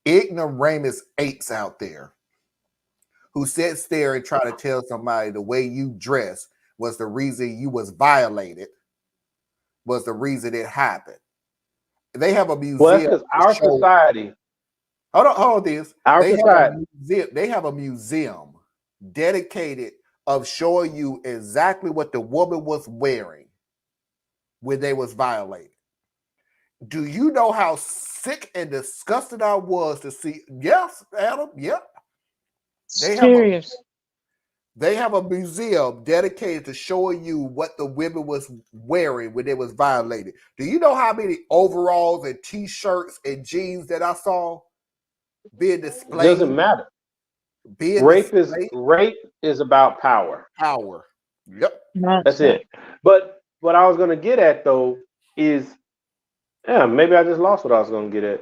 ignoramus apes out there who sits there and try to tell somebody the way you dress was the reason you was violated, was the reason it happened. They have a museum. Well, that's because our society. Hold on, this. Our They society. have a museum dedicated of showing you exactly what the woman was wearing when they was violated. Do you know how sick and disgusted I was to see? Yes, Adam. Yep. Serious. They have a museum dedicated to showing you what the women was wearing when they was violated. Do you know how many overalls and t-shirts and jeans that I saw being displayed? It doesn't matter. Rape is about power. Power. Yep. That's it. But what I was gonna get at though is, maybe I just lost what I was gonna get at.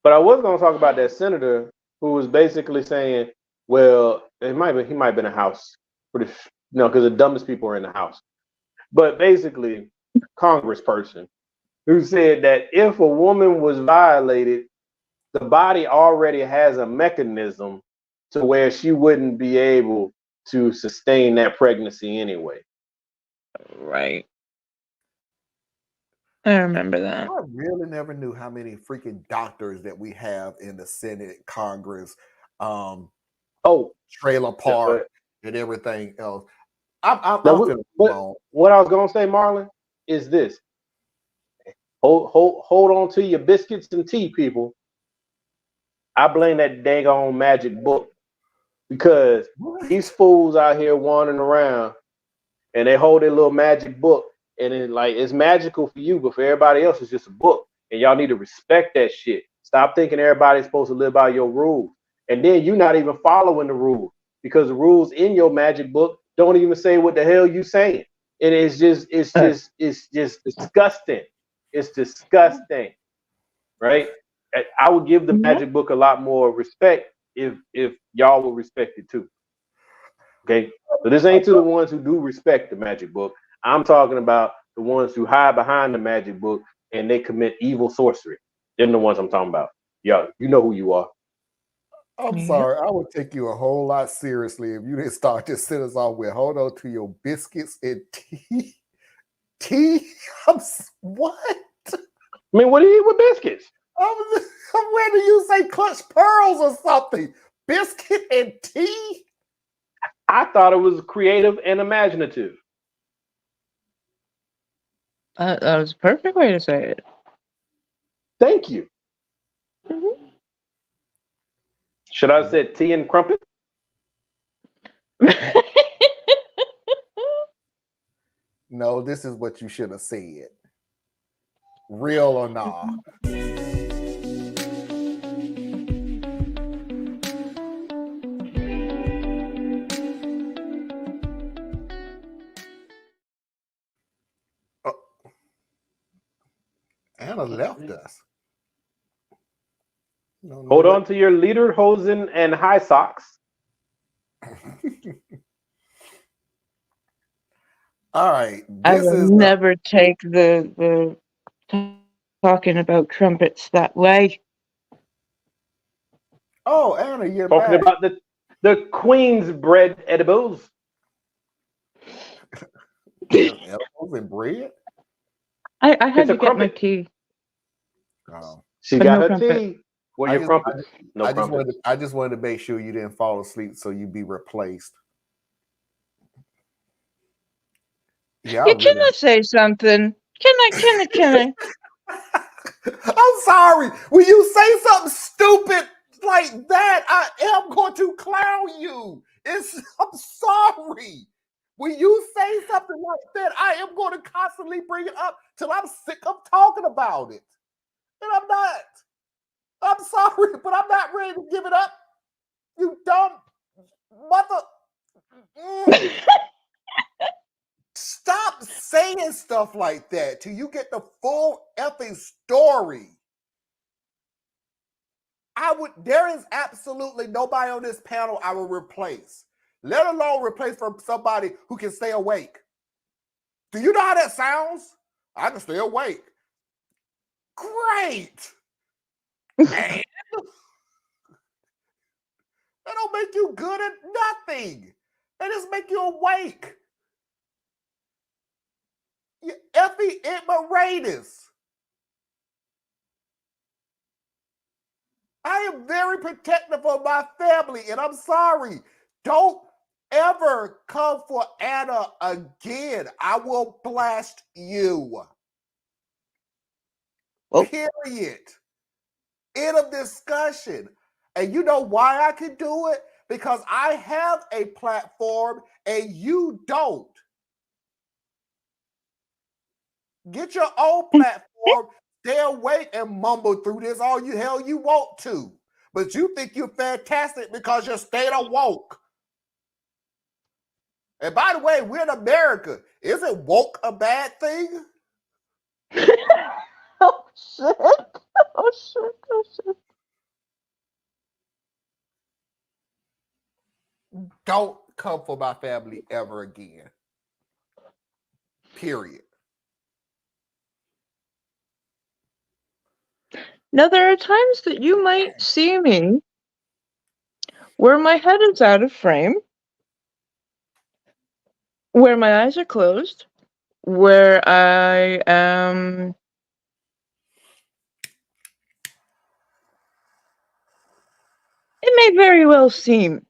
But I was gonna talk about that senator who was basically saying, well, he might have been a House, because the dumbest people are in the House. But basically, Congressperson who said that if a woman was violated, the body already has a mechanism to where she wouldn't be able to sustain that pregnancy anyway. Right. I remember that. I really never knew how many freaking doctors that we have in the Senate, Congress, trailer park, and everything else. What I was gonna say, Marlon, is this: hold on to your biscuits and tea, people. I blame that dang on magic book, because these fools out here wandering around and they hold their little magic book, and it's magical for you, but for everybody else, it's just a book. And y'all need to respect that shit. Stop thinking everybody's supposed to live by your rules, and then you're not even following the rules, because the rules in your magic book don't even say what the hell you saying. And it's just disgusting. It's disgusting, right? I would give the magic book a lot more respect if y'all would respect it too. Okay, so this ain't to the ones who do respect the magic book. I'm talking about the ones who hide behind the magic book and they commit evil sorcery. They're the ones I'm talking about. Yo, you know who you are. I'm sorry. I would take you a whole lot seriously if you didn't start this sentence off with "hold on to your biscuits and tea." Tea? What? I mean, what do you eat with biscuits? Where do you say clutch pearls or something? Biscuit and tea? I thought it was creative and imaginative. That was a perfect way to say it. Thank you. Should I have said tea and crumpet? No, this is what you should have said. Real or nah? Anna left us. Hold on to your lederhosen and high socks. All right. I will never take the talking about trumpets that way. Oh, Anna, you're talking back. about the Queen's bread edibles. Edibles and bread? I had to get my tea. Oh. She got her tea. Where your crumpets? I just wanted to make sure you didn't fall asleep so you'd be replaced. Yeah, Yeah, can I say something? Can I? I'm sorry. When you say something stupid like that, I am going to clown you. I'm sorry. When you say something like that, I am going to constantly bring it up till I'm sick of talking about it. And I'm not. I'm sorry, but I'm not ready to give it up. You dumb mother. Stop saying stuff like that till you get the full effing story. There is absolutely nobody on this panel I will replace, let alone replace from somebody who can stay awake. Do you know how that sounds? I can stay awake. Great. And that don't make you good at nothing. That just make you awake. You effing ignoramus. I am very protective of my family, and I'm sorry. Don't ever come for Anna again. I will blast you. Oh. Period. End of discussion. And you know why I can do it? Because I have a platform and you don't. Get your own platform. Stay awake and mumble through this all you hell you want to. But you think you're fantastic because you're staying awoke. And by the way, we're in America. Isn't woke a bad thing? Oh shit! Oh shit! Oh shit! Don't come for my family ever again. Period. Now there are times that you might see me where my head is out of frame, where my eyes are closed, where I am. It may very well seem,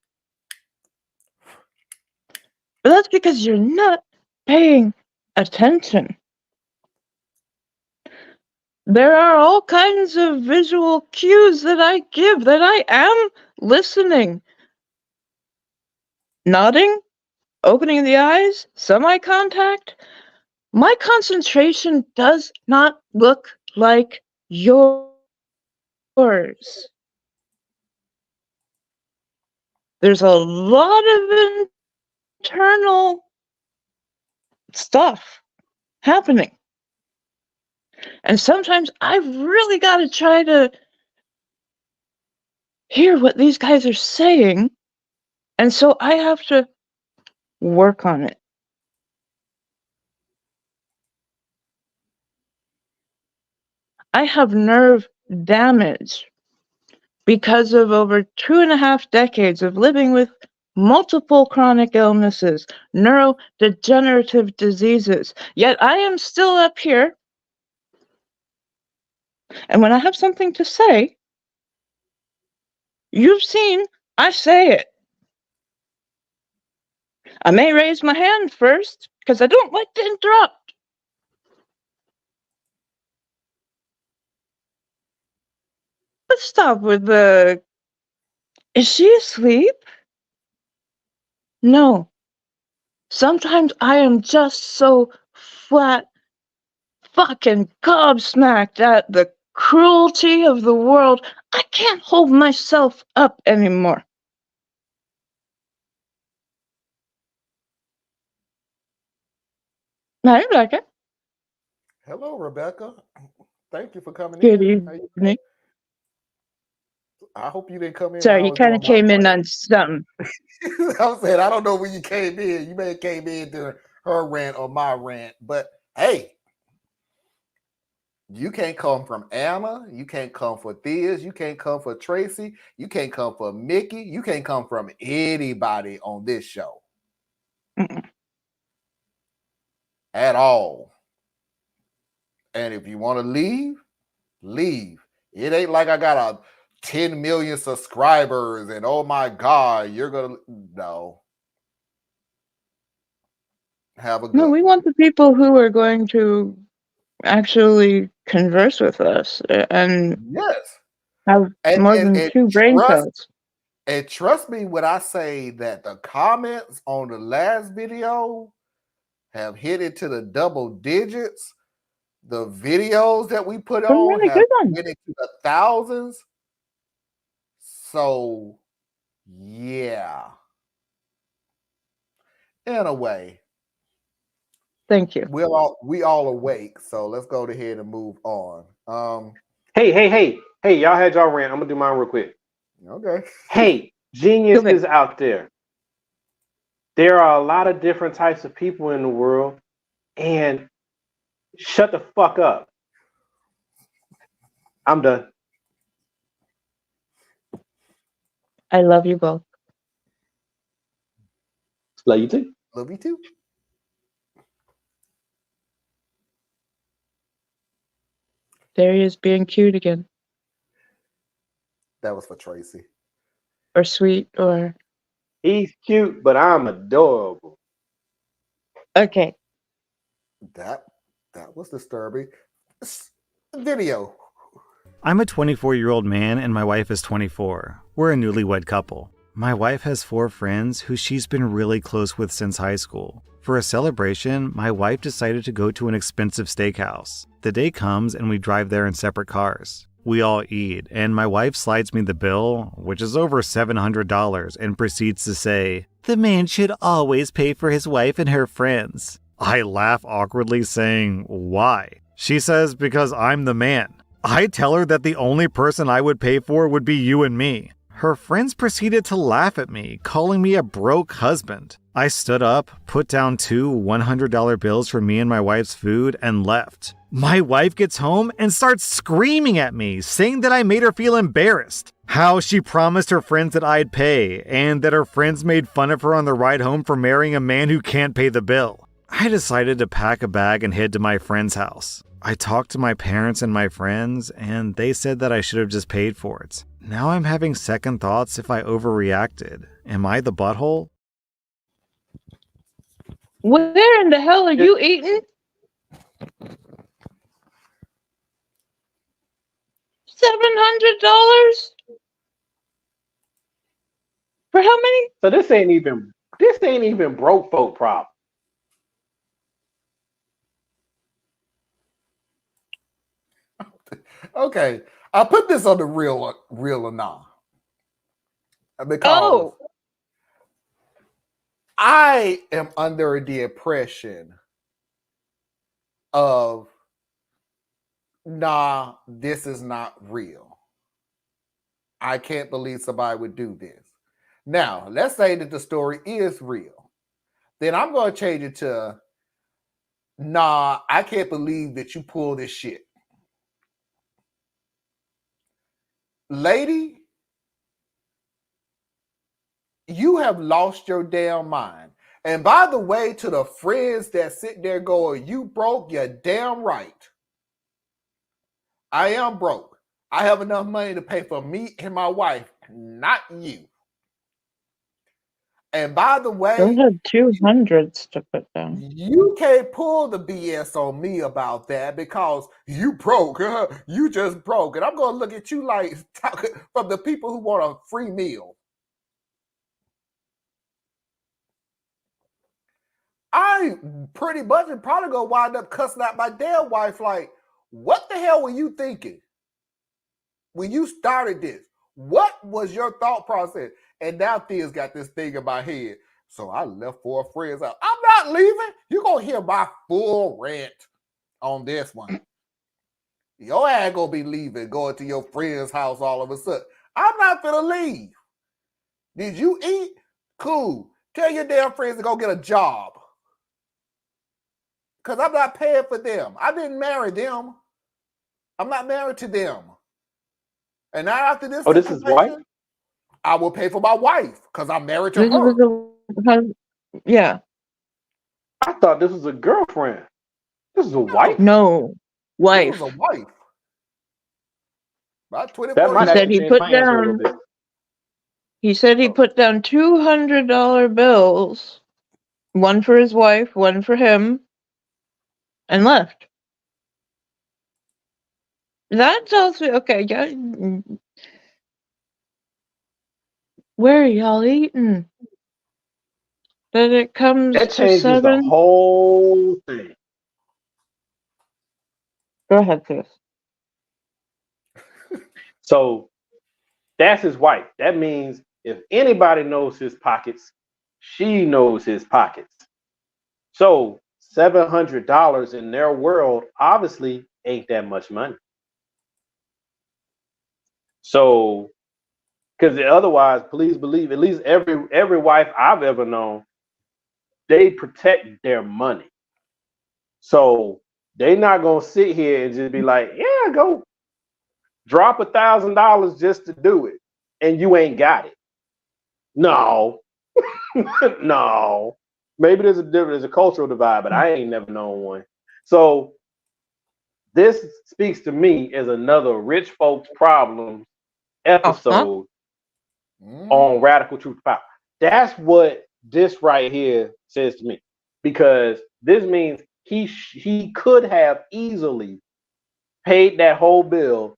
but that's because you're not paying attention. There are all kinds of visual cues that I give that I am listening. Nodding, opening the eyes, some eye contact. My concentration does not look like yours. There's a lot of internal stuff happening. And sometimes I've really got to try to hear what these guys are saying. And so I have to work on it. I have nerve damage because of over 2.5 decades of living with multiple chronic illnesses, neurodegenerative diseases. Yet I am still up here. And when I have something to say, you've seen, I say it. I may raise my hand first because I don't like to interrupt. Let's stop with the. Is she asleep? No. Sometimes I am just so flat fucking gobsmacked at the cruelty of the world, I can't hold myself up anymore. Hi, Rebecca. Hello, Rebecca. Thank you for coming Good in. How you doing? evening. I hope you didn't come in when Sorry, I you was kind of doing my came in rant. on something. I said, I don't know when you came in. You may have came in during her rant or my rant. But hey, you can't come from Anna. You can't come for Theas. You can't come for Tracy. You can't come for Mickey. You can't come from anybody on this show. Mm-mm. At all. And if you want to leave, leave. It ain't like I got a 10 million subscribers and oh my God, you're going to. No. Have a good No, we one. want the people who are going to actually converse with us and Yes. have And, more and than and two brain trust cells. and trust me when I say that the comments on the last video have hit into the double digits. The videos that we put Some on really have good ones. hit into the thousands. So yeah, in a way, Thank you. we all awake. So let's go ahead and move on. Hey, y'all had y'all rant. I'm gonna do mine real quick. Okay. Hey, geniuses out there. There are a lot of different types of people in the world, and shut the fuck up. I'm done. I love you both. Love you too. Love you too. There he is being cute again, That was for Tracy. or sweet, or He's cute, but I'm adorable. okay. That was disturbing. Video. I'm a 24-year-old man and my wife is 24. We're a newlywed couple. My wife has 4 friends who she's been really close with since high school. For a celebration, my wife decided to go to an expensive steakhouse. The day comes and we drive there in separate cars. We all eat, and my wife slides me the bill, which is over $700, and proceeds to say, "The man should always pay for his wife and her friends." I laugh awkwardly, saying, "Why?" She says, "Because I'm the man." I tell her that the only person I would pay for would be you and me. Her friends proceeded to laugh at me, calling me a broke husband. I stood up, put down 2 $100 bills for me and my wife's food, and left. My wife gets home and starts screaming at me, saying that I made her feel embarrassed. How she promised her friends that I'd pay, and that her friends made fun of her on the ride home for marrying a man who can't pay the bill. I decided to pack a bag and head to my friend's house. I talked to my parents and my friends, and they said that I should have just paid for it. Now I'm having second thoughts if I overreacted. Am I the butthole? Where in the hell are you eating? $700 for how many? So this ain't even broke folk problem. Okay. I put this on the real or not. Because Oh, I am under the impression of, nah, this is not real. I can't believe somebody would do this. Now, let's say that the story is real. Then I'm going to change it to, nah, I can't believe that you pulled this shit. Lady, you have lost your damn mind. And by the way, to the friends that sit there going, you broke, you're damn right. I am broke. I have enough money to pay for me and my wife, not you. And by the way, those are 200s to put down. you can't pull the BS on me about that because you broke. You just broke. And I'm going to look at you like from the people who want a free meal. I pretty much probably going to wind up cussing out my damn wife like, what the hell were you thinking when you started this? What was your thought process? And now Thea's got this thing in my head. So I left 4 friends out. I'm not leaving. You're going to hear my full rant on this one. Your ass going to be leaving, going to your friend's house all of a sudden. I'm not going to leave. Did you eat? Cool. Tell your damn friends to go get a job. Because I'm not paying for them. I didn't marry them. I'm not married to them. And now after this, This is white? I will pay for my wife because I'm married to her. Yeah. I thought this was a girlfriend. This is a wife? No, wife. This was a wife. About 24 That might He said actually he change put my answer a little down. bit. He said he put down $200 bills one for his wife, one for him, and left. That tells me, okay, yeah. Where are y'all eating? That it comes That to changes the 7. whole thing. Go ahead, Chris. So that's his wife. That means if anybody knows his pockets, she knows his pockets. So $700 in their world obviously ain't that much money. So, because otherwise, please believe, at least every wife I've ever known, they protect their money. So they not gonna sit here and just be like, yeah, go drop $1,000 just to do it, and you ain't got it. No, no. Maybe there's a cultural divide, but I ain't never known one. So this speaks to me as another rich folks problem episode on Radical Truth Power. That's what this right here says to me, because this means he could have easily paid that whole bill,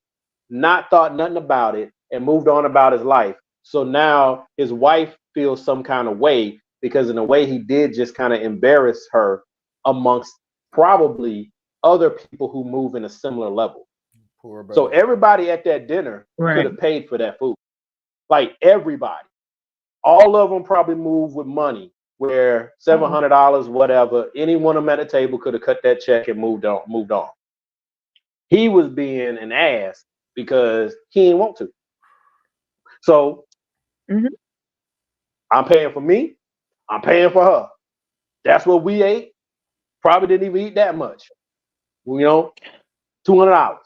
not thought nothing about it, and moved on about his life. So now his wife feels some kind of way because in a way he did just kind of embarrass her amongst probably other people who move in a similar level. So everybody at that dinner could have paid for that food. Like everybody. All of them probably moved with money, where $700, whatever, any one of them at the table could have cut that check and moved on. He was being an ass because he didn't want to. So I'm paying for me. I'm paying for her. That's what we ate. Probably didn't even eat that much. You know, $200.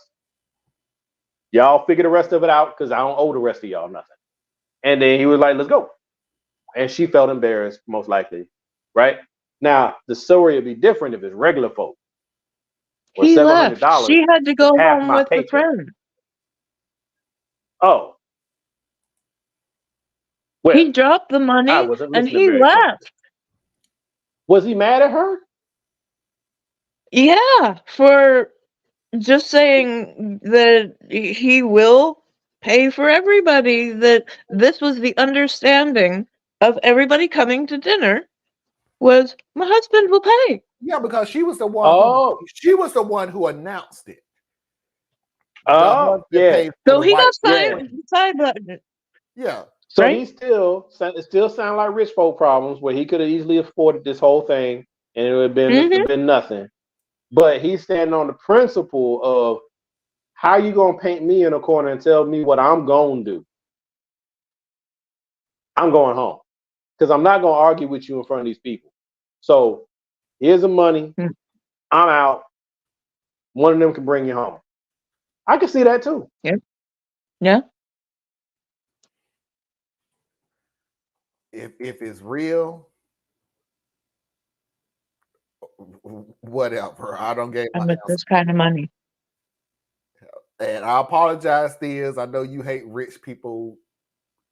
Y'all figure the rest of it out because I don't owe the rest of y'all nothing. And then he was like, let's go. And she felt embarrassed, most likely. Right? Now, the story would be different if it's regular folk. He left. She had to go home with the friend. Oh. Well, he dropped the money and he left. Was he mad at her? Yeah, for just saying that he will pay for everybody, that this was the understanding of everybody coming to dinner was my husband will pay. Yeah, because she was the one she was the one who announced it. Oh, yeah. So he got side button. Yeah. So right? he still sound like rich folk problems where he could have easily afforded this whole thing and it would have been nothing. But he's standing on the principle of how you gonna paint me in a corner and tell me what I'm gonna do. I'm going home because I'm not gonna argue with you in front of these people. So here's the money. I'm out. One of them can bring you home. I can see that too. Yep. Yeah. If it's real, whatever. I don't get I'm with this kind of money. And I apologize, Theas. I know you hate rich people,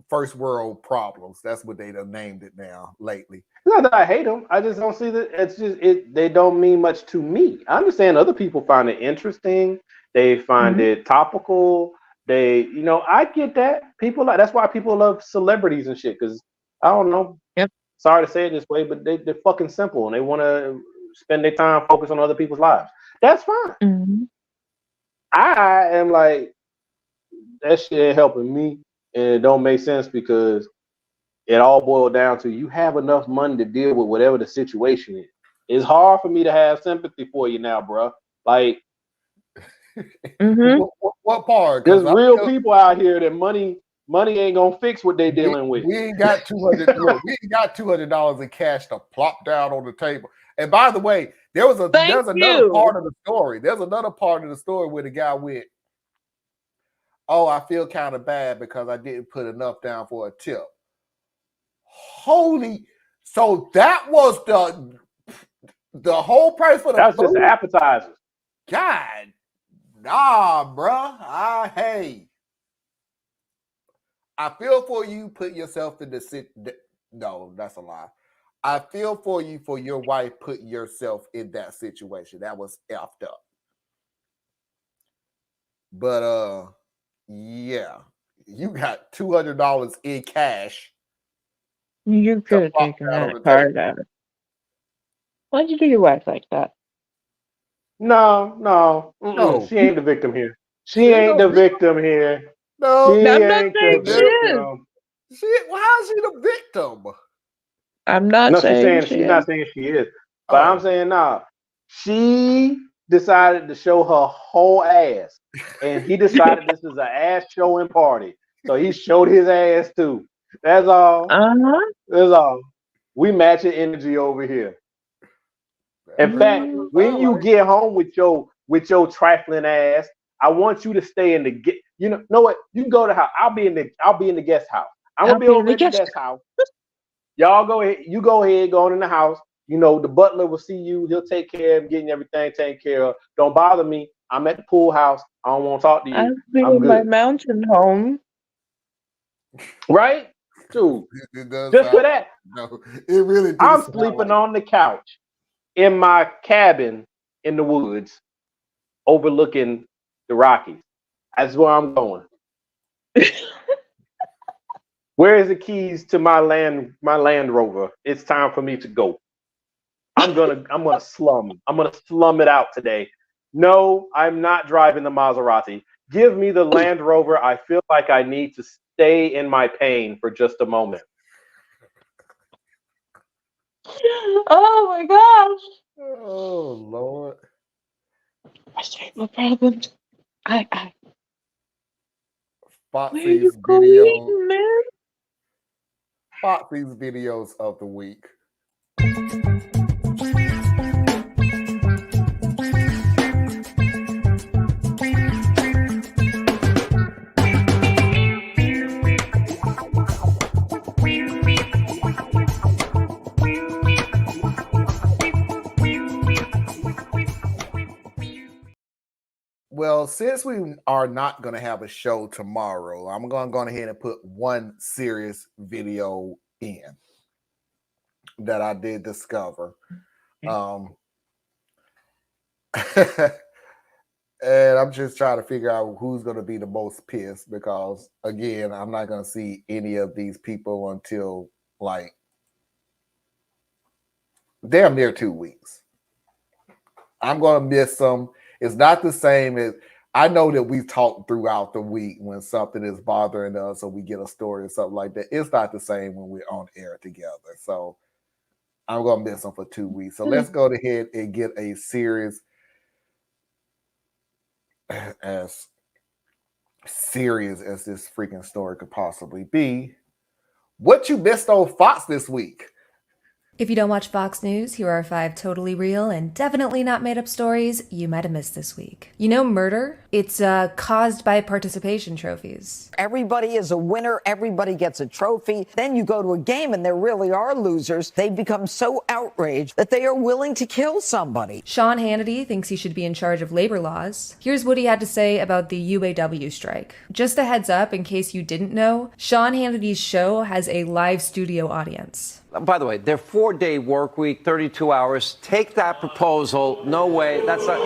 first world problems. That's what they done named it now lately. Not that I hate them. I just don't see that. It's just they don't mean much to me. I understand other people find it interesting. They find it topical. I get that. That's why people love celebrities and shit. Because I don't know. Yep. Sorry to say it this way, but they're fucking simple and they want to spend their time focused on other people's lives. That's fine. I am like, that shit ain't helping me, and it don't make sense because it all boiled down to you have enough money to deal with whatever the situation is. It's hard for me to have sympathy for you now, bro. Like, what part? There's real people out here that money ain't gonna fix what they dealing with. We ain't got $200. We ain't got $200 in cash to plop down on the table. And by the way, there's another part of the story. There's another part of the story where the guy went, "Oh, I feel kind of bad because I didn't put enough down for a tip." So that was the whole price for the That's just the appetizers. God, nah, bruh. Hey, I feel for you. Put yourself in the sit. No, that's a lie. I feel for you for your wife putting yourself in that situation. That was effed up. But yeah, you got $200 in cash. You could have taken that card out. Why'd you do your wife like that? No. No. She ain't the victim here. She She ain't no the victim. victim here. No, She I'm not ain't saying the she is. victim. how's she the victim? I'm not No, she's saying saying she she's is. not saying she is. But I'm Oh, saying nah. She decided to show her whole ass. And he decided this is an ass showing party. So he showed his ass too. That's all. Uh-huh. That's all. We matching energy over here. In pretty fact, much what it when sound you like. get home with your trifling ass, I want you to stay in the get. Know what? You can go to the house. I'll be in the guest house. I'm gonna I'll be be in over the at the guest. guest house. Y'all go ahead. You go ahead, go on in the house. The butler will see you. He'll take care of getting everything taken care of. Don't bother me. I'm at the pool house. I don't want to talk to I'll you. be I'm in my good. mountain home. Right? Dude, It does just for sound. that, No, it really do I'm sound sleeping like. on the couch in my cabin in the woods, overlooking the Rockies. That's where I'm going. Where is the keys to my Land Rover? It's time for me to go. I'm gonna slum. I'm gonna slum it out today. No, I'm not driving the Maserati. Give me the Land Rover. I feel like I need to stay in my pain for just a moment. Oh my gosh. Oh Lord. What's my problem? Where are Foxy's you video. going, man? Foxy's videos of the week. Well, since we are not going to have a show tomorrow, I'm going to go ahead and put one serious video in that I did discover. And I'm just trying to figure out who's going to be the most pissed because, again, I'm not going to see any of these people until like damn near 2 weeks. I'm going to miss them. It's not the same as I know that we've talked throughout the week when something is bothering us or we get a story or something like that. It's not the same when we're on air together. So I'm going to miss them for 2 weeks. So let's go ahead and get a series as serious as this freaking story could possibly be. What you missed on Fox this week? If you don't watch Fox News, here are 5 totally real and definitely not made up stories you might have missed this week. Murder? It's caused by participation trophies. Everybody is a winner. Everybody gets a trophy. Then you go to a game and there really are losers. They become so outraged that they are willing to kill somebody. Sean Hannity thinks he should be in charge of labor laws. Here's what he had to say about the UAW strike. Just a heads up, in case you didn't know, Sean Hannity's show has a live studio audience. By the way, their 4-day work week, 32 hours. Take that proposal. No way. That's not.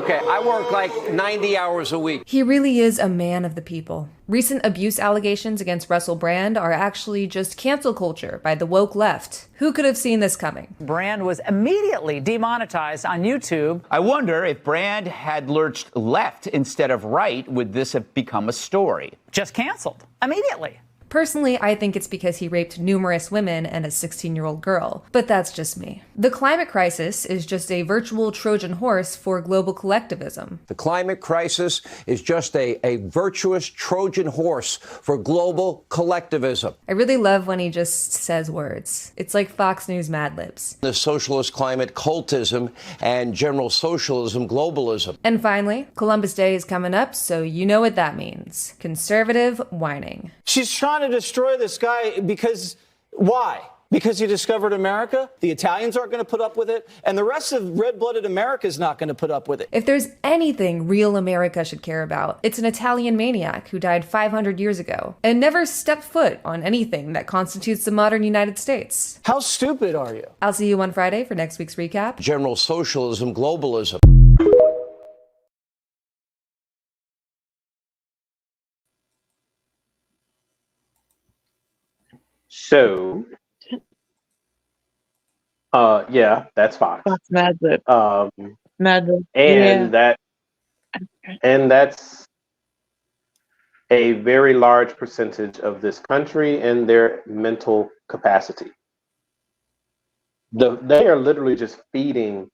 Okay, I work like 90 hours a week. He really is a man of the people. Recent abuse allegations against Russell Brand are actually just cancel culture by the woke left. Who could have seen this coming? Brand was immediately demonetized on YouTube. I wonder if Brand had lurched left instead of right, would this have become a story? Just canceled immediately. Personally, I think it's because he raped numerous women and a 16-year-old girl, but that's just me. The climate crisis is just a virtual Trojan horse for global collectivism. The climate crisis is just a virtuous Trojan horse for global collectivism. I really love when he just says words. It's like Fox News Mad Libs. The socialist climate cultism and general socialism globalism. And finally, Columbus Day is coming up, so you know what that means. Conservative whining. She's trying to destroy this guy because why? Because you discovered America, the Italians aren't going to put up with it, and the rest of red-blooded America is not going to put up with it. If there's anything real America should care about, it's an Italian maniac who died 500 years ago and never stepped foot on anything that constitutes the modern United States. How stupid are you? I'll see you on Friday for next week's recap. General socialism, globalism. So, yeah, that's Fox. Fox Madlib. Madlib. And Yeah. that's a very large percentage of this country and their mental capacity. They are literally just feeding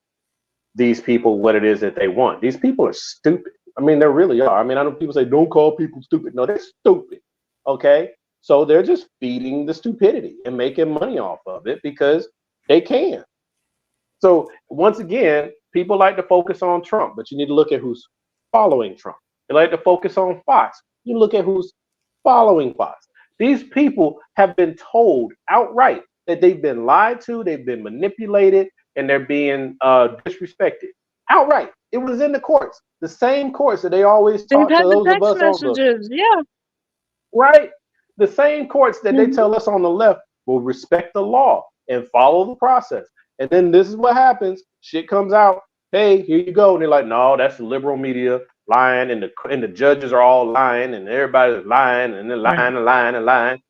these people what it is that they want. These people are stupid. I mean, they really are. I mean, I know people say, don't call people stupid. No, they're stupid. Okay? So they're just feeding the stupidity and making money off of it because they can. So once again, people like to focus on Trump, but you need to look at who's following Trump. They like to focus on Fox. You look at who's following Fox. These people have been told outright that they've been lied to, they've been manipulated, and they're being disrespected. Outright. It was in the courts. The same courts that they always talk to those of us on the... Yeah. Right? The same courts that they tell us on the left will respect the law and follow the process. And then this is what happens. Shit comes out. Hey, here you go. And they're like, no, that's the liberal media lying, and the judges are all lying, and everybody's lying, and they're lying and lying and lying.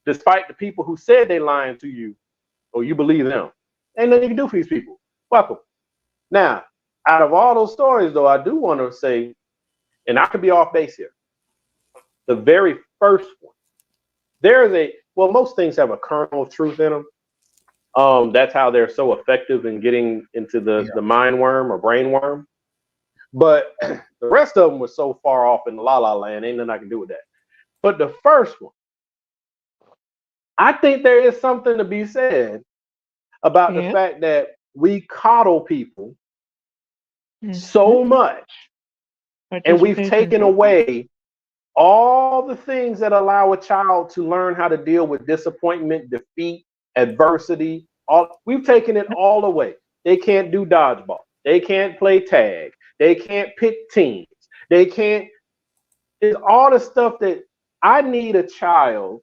Despite the people who said they lying to you, or you believe them. Ain't nothing you can do for these people. Fuck them. Now, out of all those stories, though, I do want to say, and I could be off base here, the very first one, most things have a kernel of truth in them. That's how they're so effective in getting into the mind worm or brain worm. But the rest of them was so far off in the la-la land, ain't nothing I can do with that. But the first one, I think there is something to be said about the fact that we coddle people so much, and we've taken away all the things that allow a child to learn how to deal with disappointment, defeat, adversity. We've taken it all away. They can't do dodgeball. They can't play tag. They can't pick teams. They can't. It's all the stuff that I need a child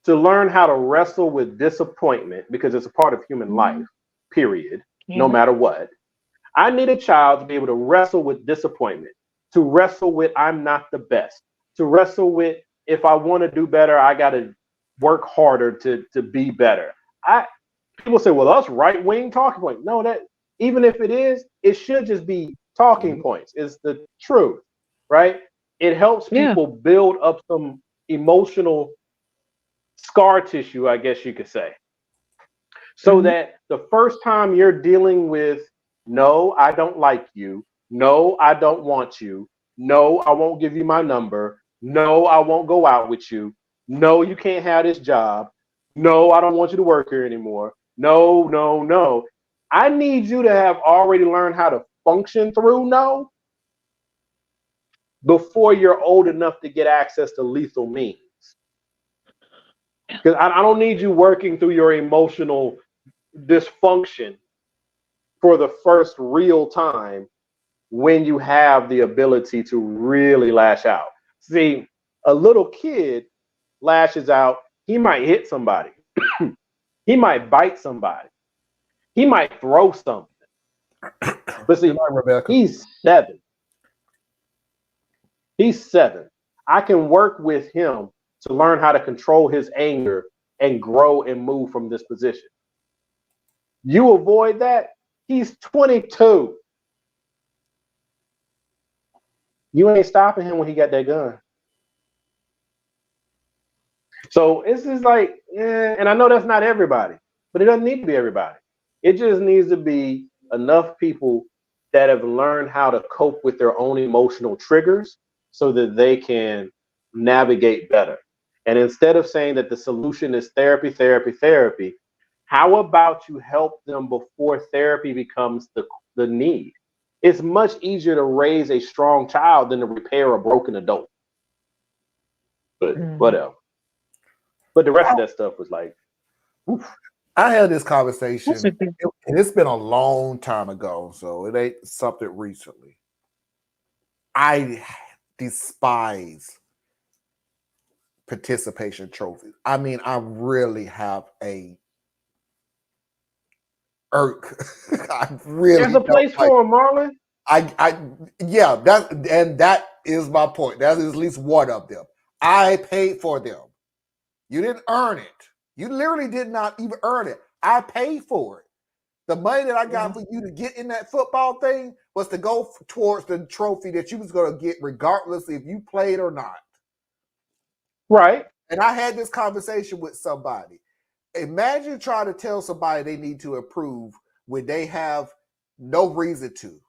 to learn how to wrestle with disappointment, because it's a part of human life, period, no matter what. I need a child to be able to wrestle with disappointment, to wrestle with I'm not the best, to wrestle with if I want to do better, I got to work harder to be better. People say, well, that's right-wing talking point. No, that even if it is, it should just be talking points. It's the truth, right? It helps people build up some emotional scar tissue, I guess you could say. So that the first time you're dealing with, no, I don't like you. No, I don't want you. No, I won't give you my number. No, I won't go out with you. No, you can't have this job. No, I don't want you to work here anymore. No, no, no. I need you to have already learned how to function through no before you're old enough to get access to lethal means. Because I don't need you working through your emotional dysfunction for the first real time when you have the ability to really lash out. See, a little kid lashes out, he might hit somebody. He might bite somebody. He might throw something. But see, he's 7. He's 7. I can work with him to learn how to control his anger and grow and move from this position. You avoid that, he's 22. You ain't stopping him when he got that gun. So it's just like, and I know that's not everybody, but it doesn't need to be everybody. It just needs to be enough people that have learned how to cope with their own emotional triggers so that they can navigate better. And instead of saying that the solution is therapy, therapy, therapy, how about you help them before therapy becomes the need? It's much easier to raise a strong child than to repair a broken adult. But whatever. But the rest of that stuff was like, I had this conversation, That's a good- and it's been a long time ago, so it ain't something recently. I despise participation trophies. I mean, I really have a irk. I really There's a don't place like. for them, Marlon. Yeah, that is my point. That is at least one of them. I paid for them. You didn't earn it. You literally did not even earn it. I paid for it. The money that I got for you to get in that football thing was to go towards the trophy that you was going to get regardless if you played or not. Right. And I had this conversation with somebody. Imagine trying to tell somebody they need to improve when they have no reason to.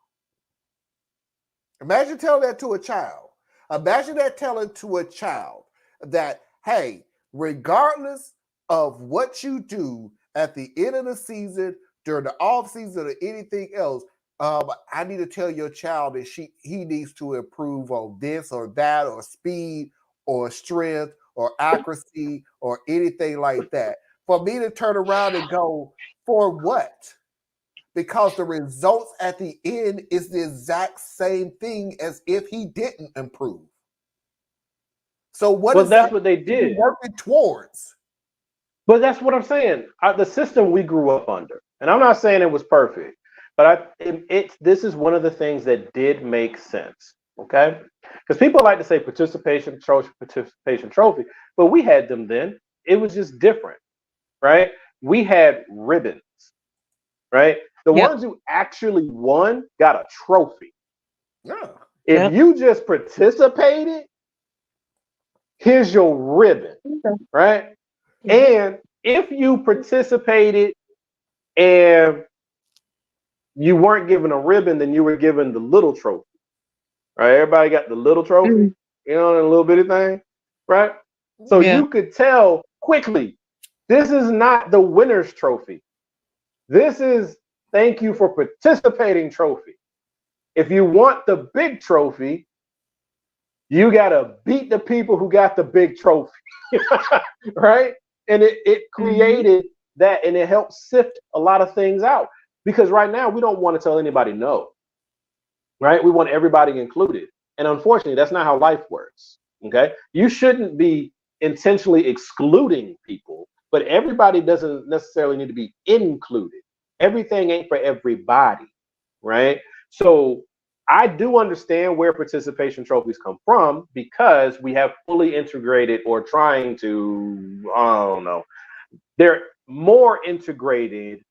Imagine telling that to a child. Imagine that telling to a child that, hey, regardless of what you do at the end of the season, during the off season, or anything else, I need to tell your child that he needs to improve on this or that, or speed, or strength, or accuracy, or anything like that. For me to turn around and go, for what? Because the results at the end is the exact same thing as if he didn't improve. So what But is that's that what they did. working towards? But that's what I'm saying. The system we grew up under, and I'm not saying it was perfect, but this is one of the things that did make sense. Okay, because people like to say participation trophy, but we had them then. It was just different, right? We had ribbons, right? The ones who actually won got a trophy. Yeah. If you just participated, here's your ribbon, right? And if you participated and you weren't given a ribbon, then you were given the little trophy, right? Everybody got the little trophy, you know, the little bitty thing, right? So you could tell quickly, this is not the winner's trophy. This is thank you for participating trophy. If you want the big trophy, you got to beat the people who got the big trophy, right? And it created that, and it helped sift a lot of things out. Because right now, we don't want to tell anybody no, right? We want everybody included. And unfortunately, that's not how life works, okay? You shouldn't be intentionally excluding people, but everybody doesn't necessarily need to be included. Everything ain't for everybody, right? So I do understand where participation trophies come from, because we have fully integrated, or trying to, I don't know, they're more integrated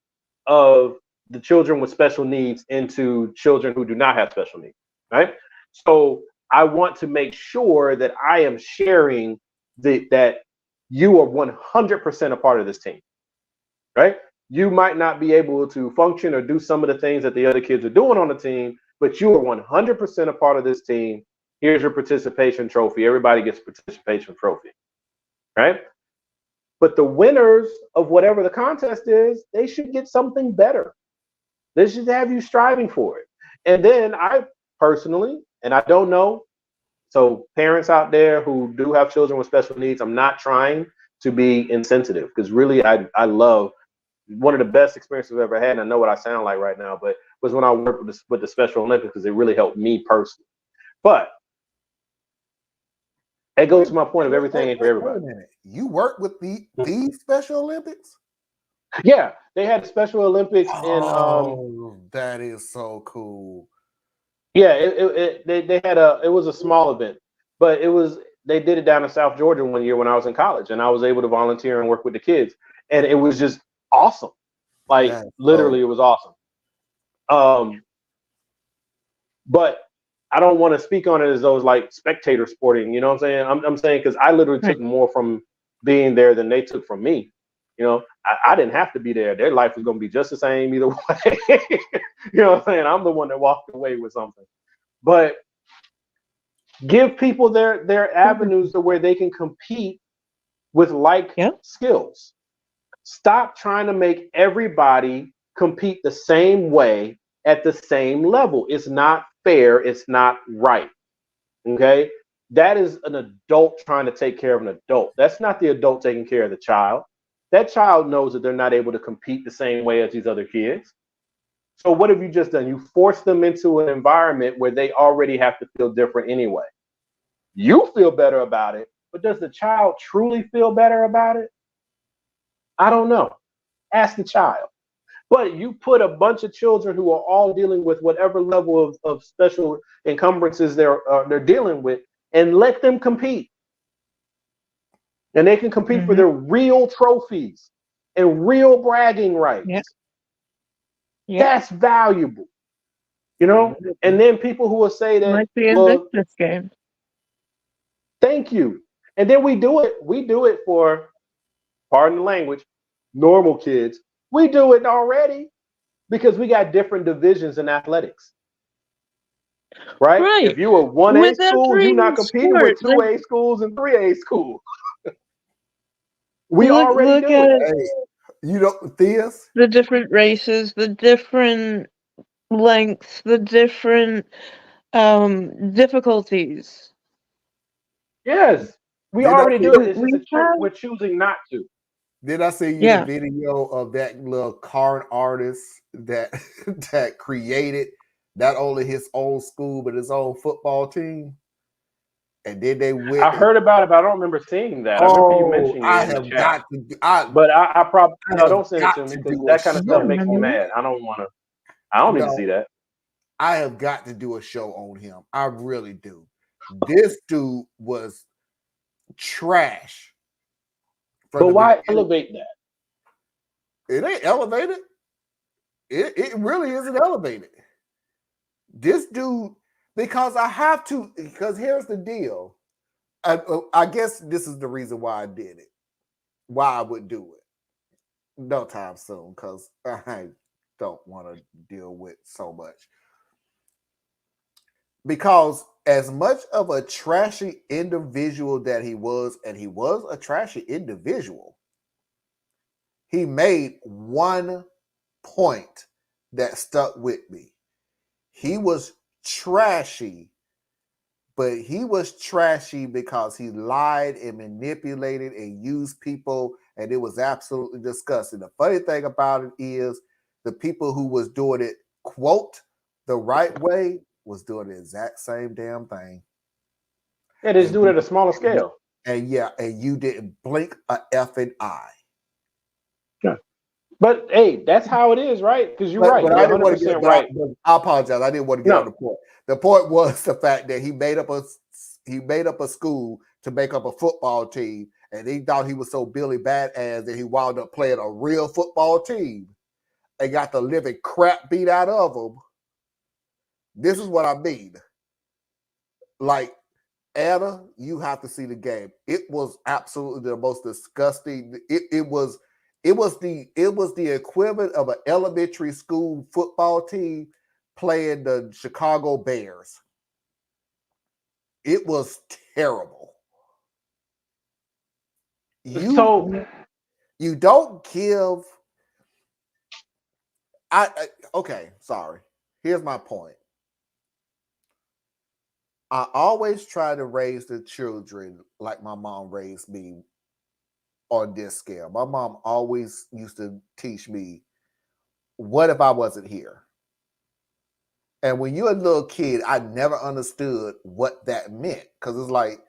of the children with special needs into children who do not have special needs, right? So I want to make sure that I am sharing that you are 100% a part of this team, right? You might not be able to function or do some of the things that the other kids are doing on the team, but you are 100% a part of this team. Here's your participation trophy. Everybody gets a participation trophy, right? But the winners of whatever the contest is, they should get something better. They should have you striving for it. And then I personally, and I don't know, so parents out there who do have children with special needs, I'm not trying to be insensitive, because really I love, one of the best experiences I've ever had, and I know what I sound like right now, but was when I worked with the Special Olympics, because it really helped me personally. But it goes to my point of everything ain't for everybody. Wait a minute. You work with the Special Olympics? Yeah, they had the Special Olympics in that is so cool. Yeah, they had it was a small event, but they did it down in South Georgia one year when I was in college, and I was able to volunteer and work with the kids, and it was just awesome. Like literally, it was awesome. But I don't want to speak on it as though it's like spectator sporting. You know what I'm saying? I'm saying, because I literally took more from being there than they took from me. You know, I didn't have to be there. Their life was going to be just the same either way. You know what I'm saying? I'm the one that walked away with something. But give people their avenues to where they can compete with skills. Stop trying to make everybody compete the same way at the same level. It's not fair. It's not right. Okay? That is an adult trying to take care of an adult. That's not the adult taking care of the child. that child knows that they're not able to compete the same way as these other kids. So what have you just done? You force them into an environment where they already have to feel different anyway. You feel better about it, but does the child truly feel better about it? I don't know. Ask the child. But you put a bunch of children who are all dealing with whatever level of special encumbrances they're dealing with, and let them compete. And they can compete for their real trophies and real bragging rights. Yep. That's valuable, you know. And then people who will say that, Like the well, Invictus game. thank you. And then we do it for, pardon the language, normal kids. We do it already because we got different divisions in athletics. Right? If you were 1A With school, you're every not competing sport, with 2A schools and 3A schools. We look already do at it. Hey, you know, Theus? the different races, the different lengths, the different difficulties. Yes, we Did I already see- do it. It's We just have, we're choosing not to. Did I see you the video of that little card artist that that created not only his own school but his own football team? And then they went. I heard about it, but I don't remember seeing that. I remember you mentioning I it in the have chat. got to. But I probably have don't send it got to me to because do a that kind of stuff show. makes me mad. I don't want to. I don't need to see that. I have got to do a show on him. I really do. This dude was trash. But why elevate that? It ain't elevated. It really isn't elevated. This dude, because I have to, because here's the deal. I guess this is the reason why I did it. Why I would do it. No time soon, because I don't want to deal with so much. Because as much of a trashy individual that he was, and he was a trashy individual, he made one point that stuck with me. He was trashy, but he was trashy because he lied and manipulated and used people, and it was absolutely disgusting. The funny thing about it is the people who was doing it, quote, the right way, was doing the exact same damn thing. Yeah, they just do it at a smaller scale. And you didn't blink a effing eye. Yeah. But hey, that's how it is, right? Because you're right. But You're I didn't want to 100% right. I apologize. I didn't want to get on the point. The point was the fact that he made up a school to make up a football team, and he thought he was so Billy Badass that he wound up playing a real football team and got the living crap beat out of him. This is what I mean. Like, Anna, you have to see the game. It was absolutely the most disgusting. It was the equivalent of an elementary school football team playing the Chicago Bears. It was terrible. You don't give. Okay, sorry. Here's my point. I always try to raise the children like my mom raised me on this scale. My mom always used to teach me, what if I wasn't here? And when you're a little kid, I never understood what that meant. Because it's like,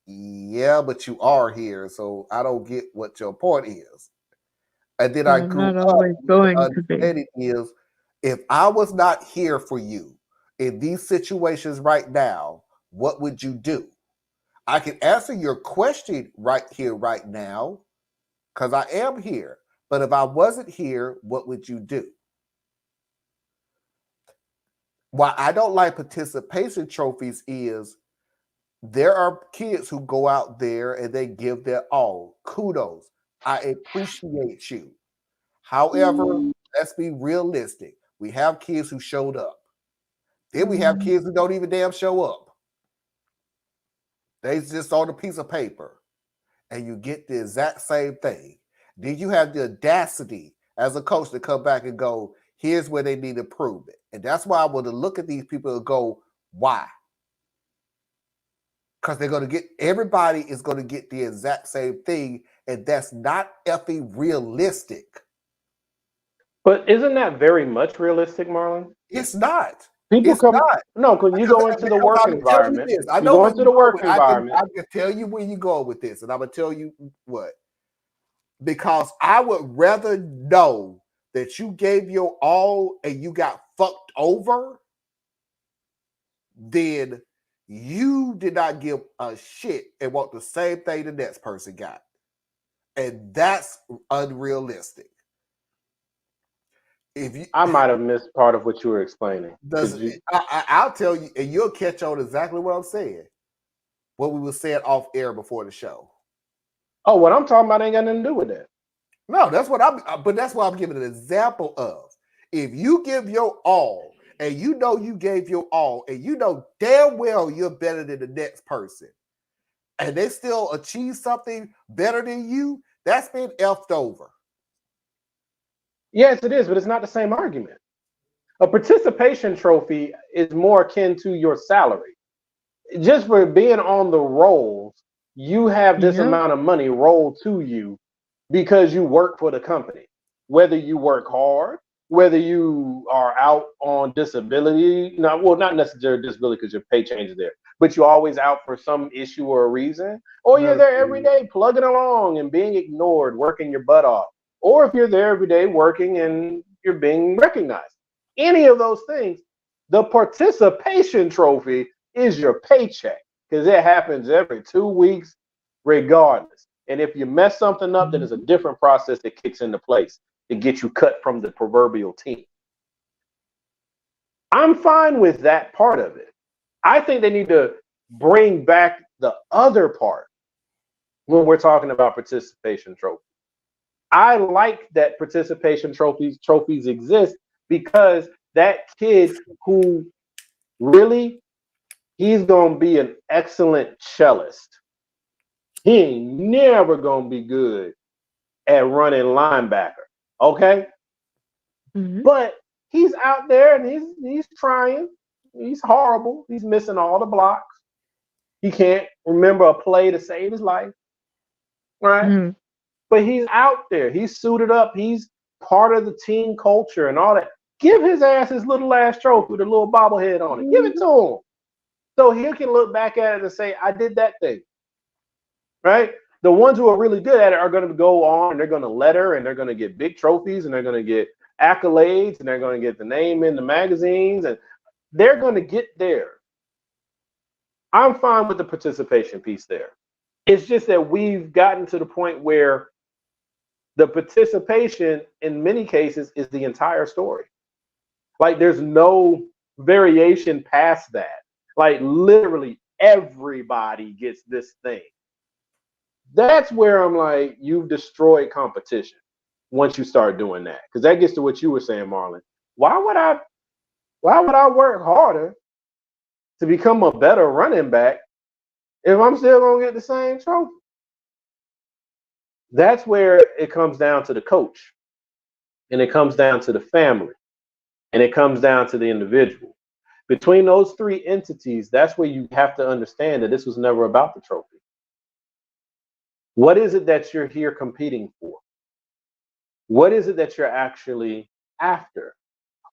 yeah, but you are here, so I don't get what your point is. And then I grew not up always going to be. understanding is, if I was not here for you in these situations right now, what would you do? I can answer your question right here, right now, because I am here. But if I wasn't here, what would you do? Why I don't like participation trophies is there are kids who go out there and they give their all. Kudos. I appreciate you. However, let's be realistic. We have kids who showed up. Then we have kids who don't even damn show up. They just on a piece of paper. And you get the exact same thing. Then you have the audacity as a coach to come back and go, here's where they need improvement. And that's why I want to look at these people and go, why? Because everybody is going to get the exact same thing, and that's not effing realistic. But isn't that very much realistic, Marlon? It's not. People It's come not. no, because you go into the work I'm gonna tell you environment. this. I You know go where into you the go work with. environment. I can tell you where you go with this, and I'm gonna tell you what. Because I would rather know that you gave your all and you got fucked over than you did not give a shit and want the same thing the next person got. And that's unrealistic. I might have missed part of what you were explaining. I'll tell you, and you'll catch on exactly what I'm saying. What we were saying off air before the show. Oh, what I'm talking about ain't got nothing to do with that. No, that's what I'm giving an example of. If you give your all, and you know you gave your all, and you know damn well you're better than the next person, and they still achieve something better than you, that's been effed over. Yes, it is, but it's not the same argument. A participation trophy is more akin to your salary. Just for being on the rolls, you have this amount of money rolled to you because you work for the company. Whether you work hard, whether you are out on disability, not necessarily disability because your pay changes there, but you're always out for some issue or a reason, or you're there every day plugging along and being ignored, working your butt off, or if you're there every day working and you're being recognized. Any of those things, the participation trophy is your paycheck because it happens every 2 weeks regardless. And if you mess something up, then it's a different process that kicks into place to get you cut from the proverbial team. I'm fine with that part of it. I think they need to bring back the other part when we're talking about participation trophies. I like that participation trophies exist because that kid who really, he's going to be an excellent cellist. He ain't never going to be good at running linebacker. Okay? But he's out there and he's trying. He's horrible. He's missing all the blocks. He can't remember a play to save his life. Right? But he's out there. He's suited up. He's part of the team culture and all that. Give his ass his little ass trophy with a little bobblehead on it. Give it to him. So he can look back at it and say, I did that thing. Right? The ones who are really good at it are going to go on and they're going to letter and they're going to get big trophies and they're going to get accolades and they're going to get the name in the magazines and they're going to get there. I'm fine with the participation piece there. It's just that we've gotten to the point where the participation in many cases is the entire story. Like there's no variation past that. Like literally everybody gets this thing. That's where I'm like, you've destroyed competition once you start doing that. Because that gets to what you were saying, Marlon. Why would I work harder to become a better running back if I'm still gonna get the same trophy? That's where it comes down to the coach, and it comes down to the family, and it comes down to the individual. Between those three entities, that's where you have to understand that this was never about the trophy. What is it that you're here competing for? What is it that you're actually after?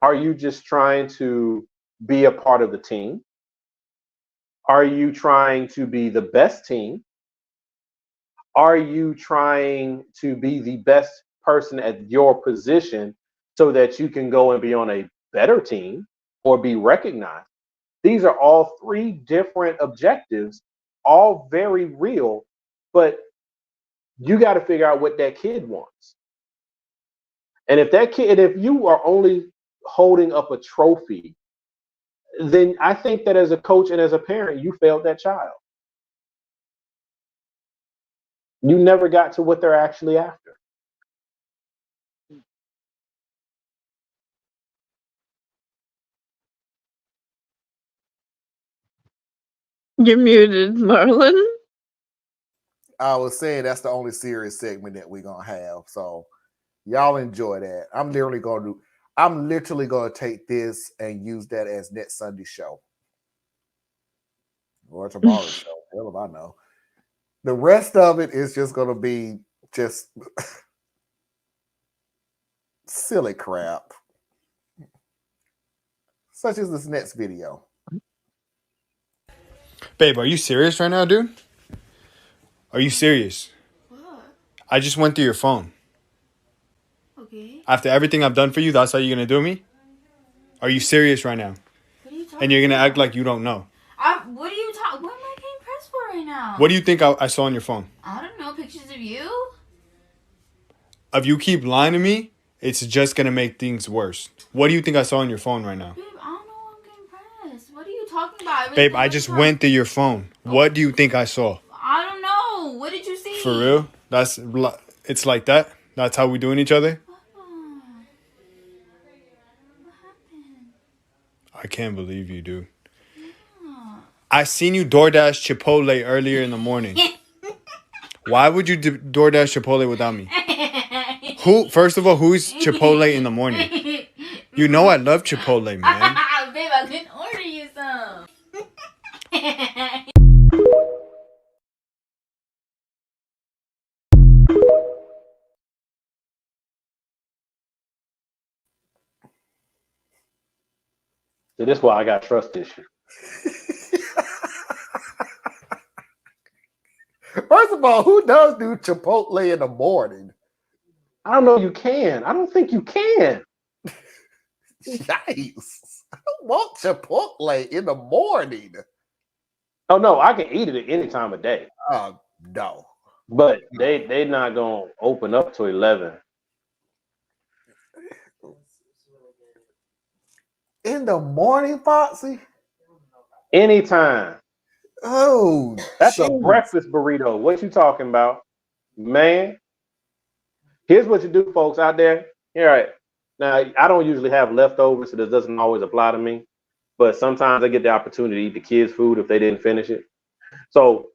Are you just trying to be a part of the team? Are you trying to be the best team? Are you trying to be the best person at your position so that you can go and be on a better team or be recognized? These are all three different objectives, all very real, but you got to figure out what that kid wants. And if you are only holding up a trophy, then I think that as a coach and as a parent, you failed that child. You never got to what they're actually after. You're muted, Marlon. I was saying that's the only serious segment that we're gonna have. So y'all enjoy that. I'm literally gonna take this and use that as next Sunday show or tomorrow's show. hell if I know. The rest of it is just going to be just silly crap, such as this next video. Babe, are you serious right now, dude? Are you serious? What? I just went through your phone. Okay. After everything I've done for you, that's how you're going to do me? Are you serious right now? What are you talking And you're going to about? act like you don't know. What are you talking? What am I getting pressed for right now? What do you think I saw on your phone? I don't know. Pictures of you? If you keep lying to me, it's just going to make things worse. What do you think I saw on your phone right now? Babe, I don't know why I'm getting pressed. What are you talking about? Babe, I just went through your phone. What do you think I saw? I don't know. What did you see? For real? It's like that? That's how we doing each other? I can't believe you, dude. I seen you DoorDash Chipotle earlier in the morning. Why would you DoorDash Chipotle without me? First of all, who's Chipotle in the morning? You know I love Chipotle, man. Babe, I couldn't order you some. So this is why I got trust issues. First of all, who does do Chipotle in the morning? I don't know. You can. I don't think you can. Yikes! I don't want Chipotle in the morning. Oh no, I can eat it at any time of day. No. But they not gonna open up till 11. In the morning, Foxy? Anytime. Oh, that's geez. a breakfast burrito. What you talking about, man? Here's what you do, folks out there. All right. Now, I don't usually have leftovers, so this doesn't always apply to me. But sometimes I get the opportunity to eat the kids' food if they didn't finish it. So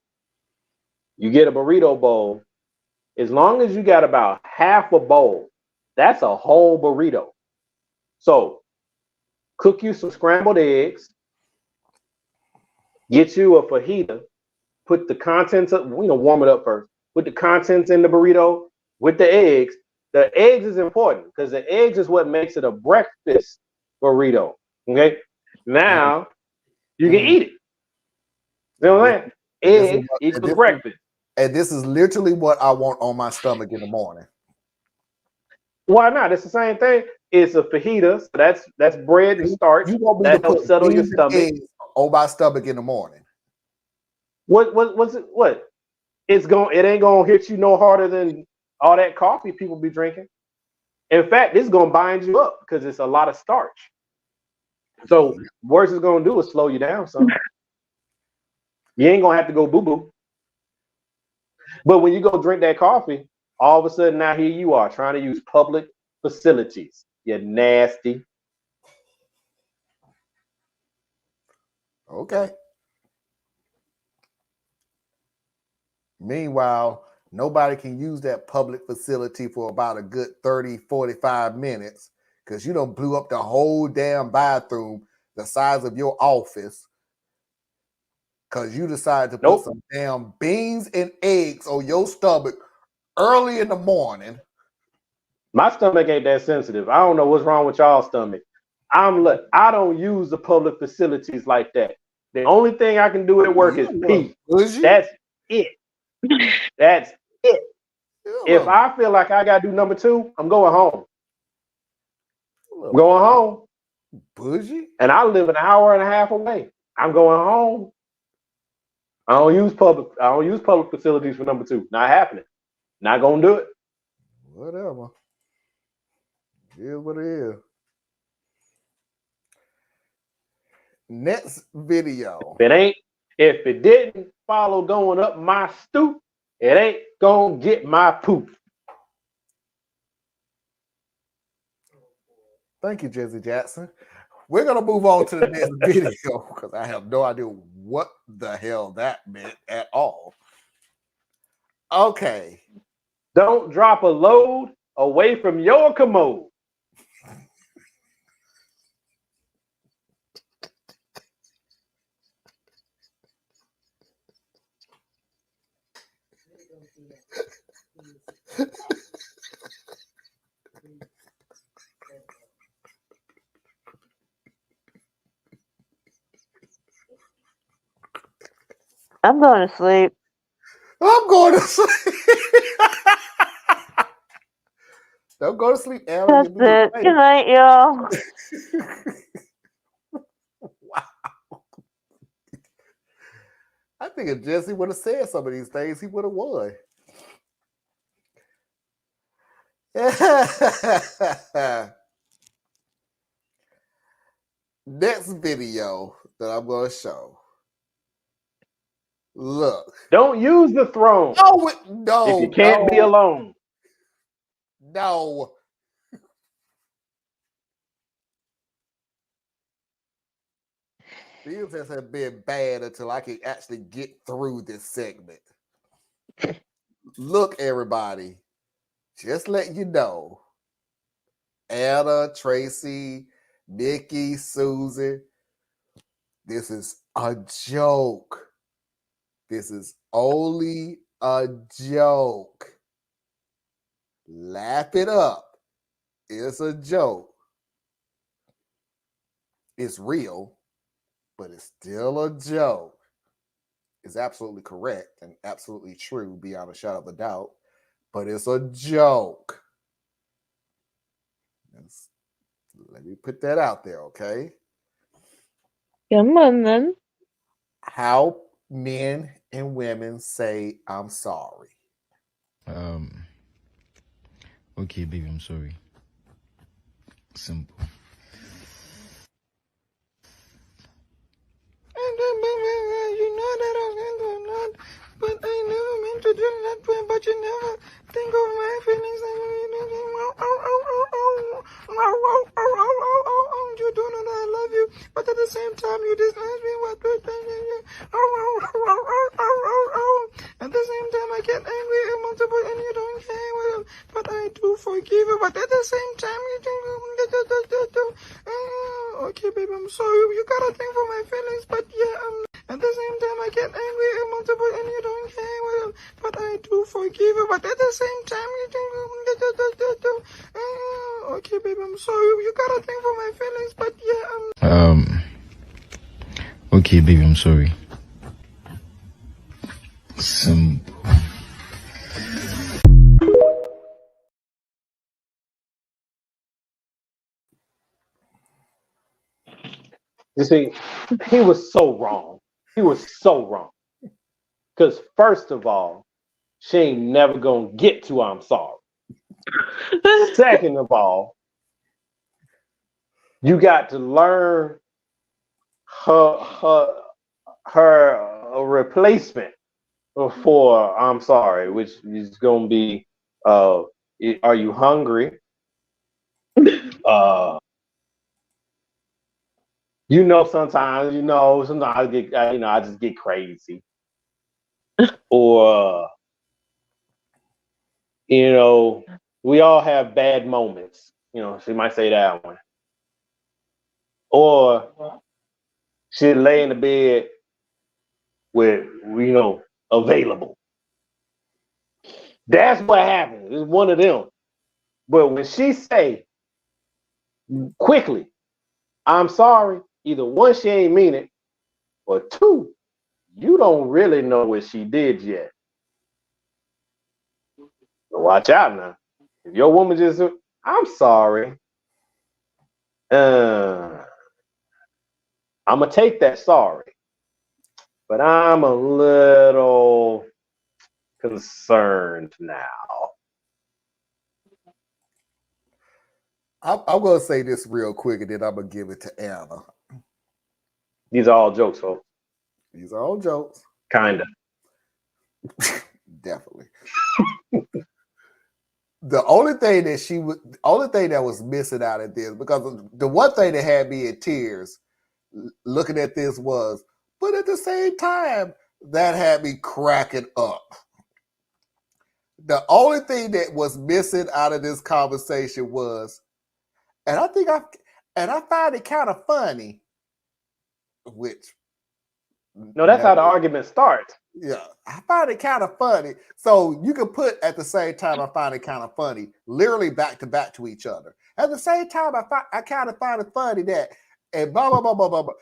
you get a burrito bowl. As long as you got about half a bowl, that's a whole burrito. So cook you some scrambled eggs. Get you a fajita. Put the contents up, warm it up first. Put the contents in the burrito with the eggs. The eggs is important because the eggs is what makes it a breakfast burrito. Okay. Now you can eat it. You know what I'm saying? Eggs equals breakfast. And this is literally what I want on my stomach in the morning. Why not? It's the same thing. It's a fajita. So that's bread and starch. You want me that to helps put settle your beans and stomach. eggs on my stomach in the morning? What's it? What? It ain't gonna hit you no harder than all that coffee people be drinking. In fact, it's gonna bind you up because it's a lot of starch. So worst it's gonna do is slow you down some. You ain't gonna have to go boo-boo. But when you go drink that coffee, all of a sudden now here you are trying to use public facilities. You're nasty. Okay. Meanwhile, nobody can use that public facility for about a good 30, 45 minutes because you done blew up the whole damn bathroom the size of your office because you decided to put some damn beans and eggs on your stomach early in the morning. My stomach ain't that sensitive. I don't know what's wrong with y'all's stomach. I don't use the public facilities like that. The only thing I can do at work is pee. That's it. That's it. If I feel like I gotta do number 2, I'm going home. I'm going home. Bougie? And I live an hour and a half away. I'm going home. I don't use public facilities for number 2. Not happening. Not gonna do it. Whatever. It is what it is. Next video. If it didn't follow going up my stoop, it ain't gonna get my poop. Thank you, Jesse Jackson. We're gonna move on to the next video because I have no idea what the hell that meant at all. Okay. Don't drop a load away from your commode. I'm going to sleep. I'm going to sleep. Don't go to sleep, Alan. That's it. Good night, y'all. Wow. I think if Jesse would have said some of these things, he would have won. Next video that I'm going to show. Look. Don't use the throne. No. If you can't be alone. No. These have been bad until I can actually get through this segment. Look, everybody. Just let you know. Anna, Tracy, Nikki, Susan. This is a joke. This is only a joke. Laugh it up. It's a joke. It's real, but it's still a joke. It's absolutely correct and absolutely true beyond a shadow of a doubt, but it's a joke. Let me put that out there, okay? Come on, then. How men and women say I'm sorry. Okay, baby, I'm sorry. Simple. You know that I was going to do that, but I never meant to do that way, but you never think of my feelings. You don't know that I love you, but at the same time, you despise me. At the same time, I get angry and multiple, and you don't care. But I do forgive you, but at the same time, you do. Okay, baby, I'm sorry. You gotta think for my feelings, but yeah, at the same time, I get angry and multiple, and you don't care. But I do forgive you, but at the same time, you do. Okay, baby, I'm sorry. You gotta think for my feelings, but yeah, Okay, baby, I'm sorry. Simple. You see, he was so wrong. He was so wrong. Because first of all, she ain't never gonna get to I'm sorry. Second of all, you got to learn her replacement for I'm sorry, which is gonna be are you hungry? Sometimes I get I just get crazy, or we all have bad moments. She might say that one, or she'd lay in the bed with available. That's what happens. It's one of them. But when she say quickly, I'm sorry, either one, she ain't mean it, or two, you don't really know what she did yet. So watch out now. If your woman just, I'm sorry, I'm gonna take that sorry, but I'm a little concerned now. I'm going to say this real quick, and then I'm going to give it to Anna. These are all jokes, folks. These are all jokes. Kinda. Definitely. The only thing that was missing out of this, because the one thing that had me in tears looking at this was, but at the same time, that had me cracking up. The only thing that was missing out of this conversation was, and I find it kind of funny, which no, that's how the argument starts. Yeah, I find it kind of funny. So you can put at the same time, I find it kind of funny, literally back to back to each other. At the same time, I kind of find it funny that, and blah, blah, blah, blah, blah, blah.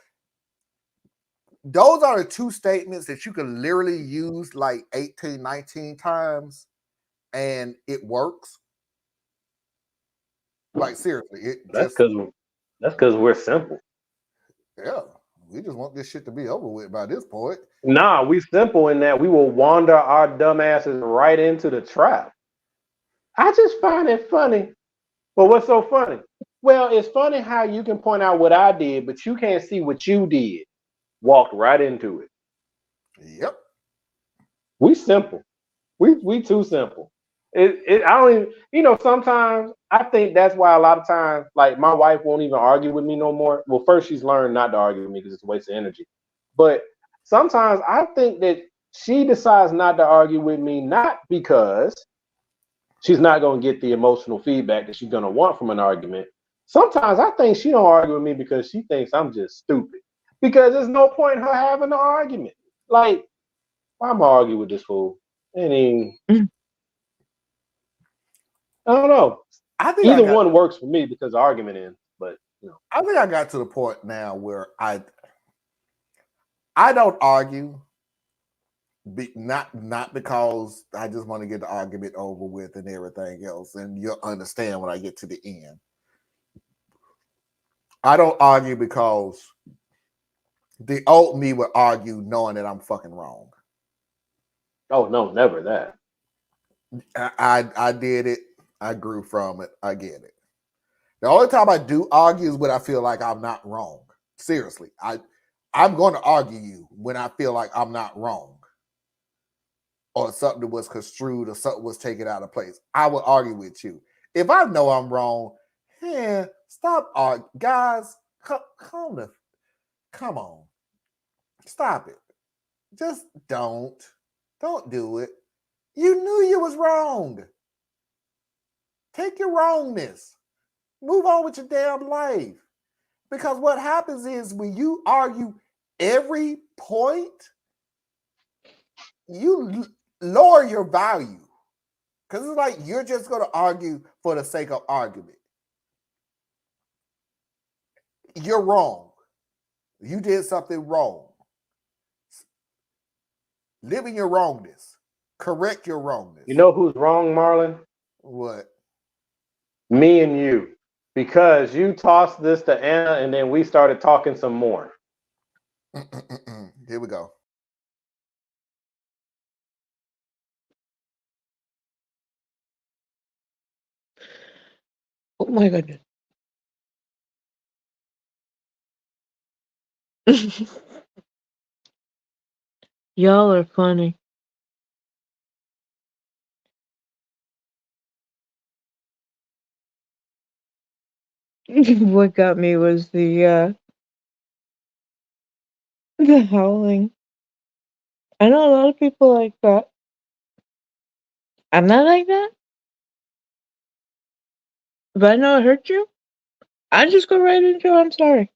Those are the two statements that you can literally use like 18, 19 times and it works. Like seriously, it That's just, because we're simple. yeah, we just want this shit to be over with by this point. Nah, we simple in that we will wander our dumbasses right into the trap. I just find it funny. But what's so funny? Well, it's funny how you can point out what I did, but you can't see what you did. Walked right into it. Yep. We simple. We too simple. I don't even, sometimes I think that's why a lot of times, like my wife won't even argue with me no more. Well, first she's learned not to argue with me because it's a waste of energy. But sometimes I think that she decides not to argue with me, not because she's not going to get the emotional feedback that she's going to want from an argument. Sometimes I think she don't argue with me because she thinks I'm just stupid. Because there's no point in her having an argument. Like, why am I arguing with this fool? I don't know. I think Either one works for me because the argument ends. But I think I got to the point now where I don't argue, not because I just want to get the argument over with and everything else, and you'll understand when I get to the end. I don't argue because the old me would argue knowing that I'm fucking wrong. Oh no, never that. I did it. I grew from it. I get it. The only time I do argue is when I feel like I'm not wrong. Seriously, I'm going to argue you when I feel like I'm not wrong, or something was construed, or something was taken out of place. I will argue with you. If I know I'm wrong, stop arguing, guys. Come on, stop it. Just don't do it. You knew you was wrong. Take your wrongness. Move on with your damn life. Because what happens is when you argue every point, you lower your value. Because it's like you're just going to argue for the sake of argument. You're wrong. You did something wrong. Live in your wrongness. Correct your wrongness. You know who's wrong, Marlon? What? Me and you. Because you tossed this to Anna and then we started talking some more. Here we go. Oh my goodness. Y'all are funny. What got me was the howling. I know a lot of people like that. I'm not like that. If I know I hurt you, I just go right into I'm sorry.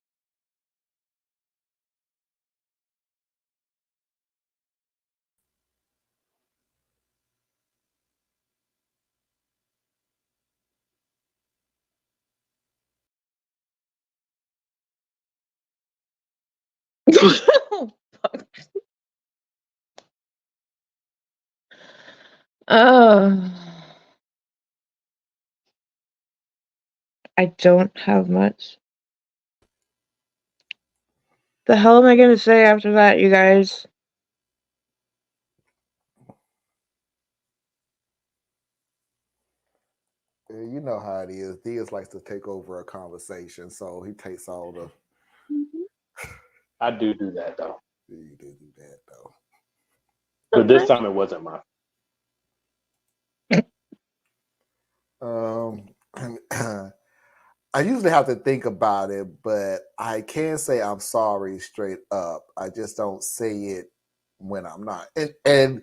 Uh, I don't have much. The hell am I gonna say after that, you guys? You know how it is. Diaz likes to take over a conversation, so he takes all the. I do that though. You do that though. But this time it wasn't my. I usually have to think about it, but I can say I'm sorry straight up. I just don't say it when I'm not. And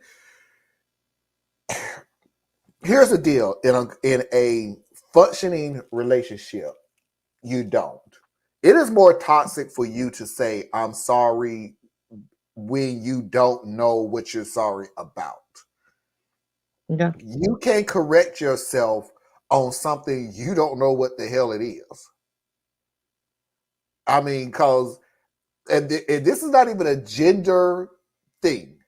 here's the deal: in a functioning relationship, you don't. It is more toxic for you to say I'm sorry when you don't know what you're sorry about. Yeah. You can't correct yourself on something you don't know what the hell it is. I mean, because, and this is not even a gender thing,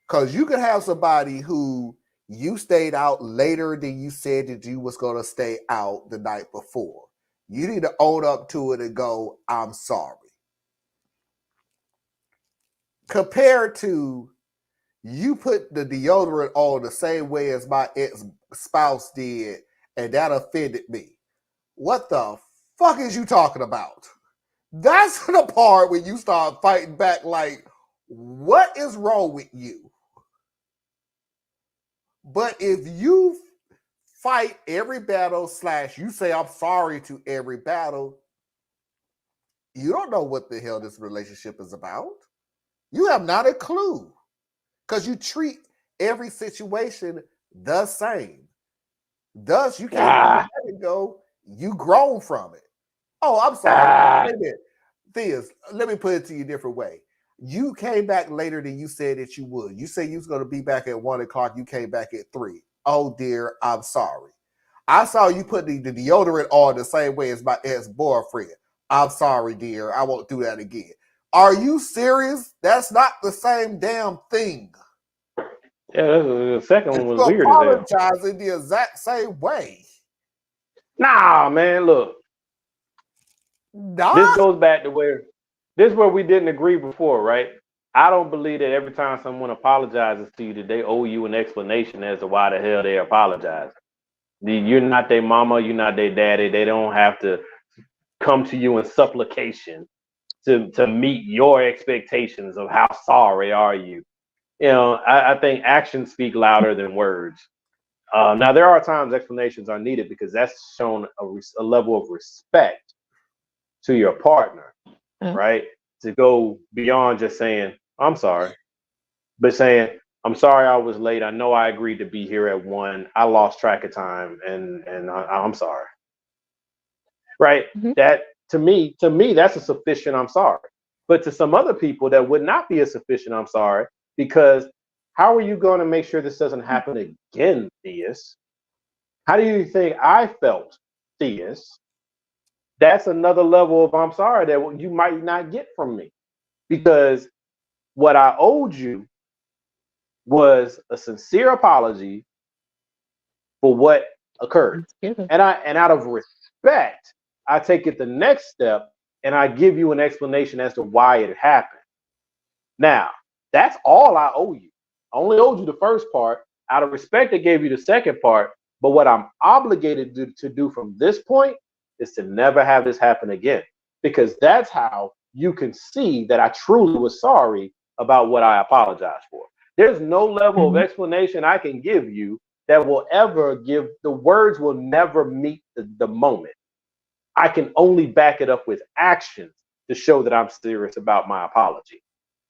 because you could have somebody who you stayed out later than you said that you was going to stay out the night before. You need to own up to it and go, I'm sorry. Compared to you put the deodorant on the same way as my ex-spouse did, and that offended me. What the fuck is you talking about? That's the part when you start fighting back like, what is wrong with you? But if you fight every battle / you say I'm sorry to every battle, you don't know what the hell this relationship is about. You have not a clue, because you treat every situation the same. Thus, you can't let it go. You grown from it. Oh, I'm sorry. Wait a minute. Theus, let me put it to you a different way. You came back later than you said that you would. You said you was going to be back at 1 o'clock. You came back at 3. Oh, dear, I'm sorry. I saw you put the deodorant on the same way as my ex-boyfriend. I'm sorry, dear. I won't do that again. Are you serious? That's not the same damn thing. Yeah, the second one was You weird as hell. apologize in the exact same way. Nah, man, look. This goes back to where we didn't agree before, right? I don't believe that every time someone apologizes to you that they owe you an explanation as to why the hell they apologize. You're not their mama, you're not their daddy. They don't have to come to you in supplication to meet your expectations of how sorry are you. You know, I think actions speak louder than words. Now, there are times explanations are needed because that's shown a level of respect to your partner, right? To go beyond just saying, I'm sorry, but saying, I'm sorry I was late. I know I agreed to be here at 1. I lost track of time and I'm sorry. Right? That to me, that's a sufficient I'm sorry. But to some other people, that would not be a sufficient I'm sorry, because how are you going to make sure this doesn't happen again, Theus? How do you think I felt, Theus? That's another level of I'm sorry that you might not get from me, because what I owed you was a sincere apology for what occurred. And out of respect, I take it the next step and I give you an explanation as to why it happened. Now, that's all I owe you. I only owed you the first part. Out of respect, I gave you the second part. But what I'm obligated to do from this point is to never have this happen again, because that's how you can see that I truly was sorry about what I apologized for. There's no level of explanation I can give you that will ever give, the words will never meet the moment. I can only back it up with actions to show that I'm serious about my apology.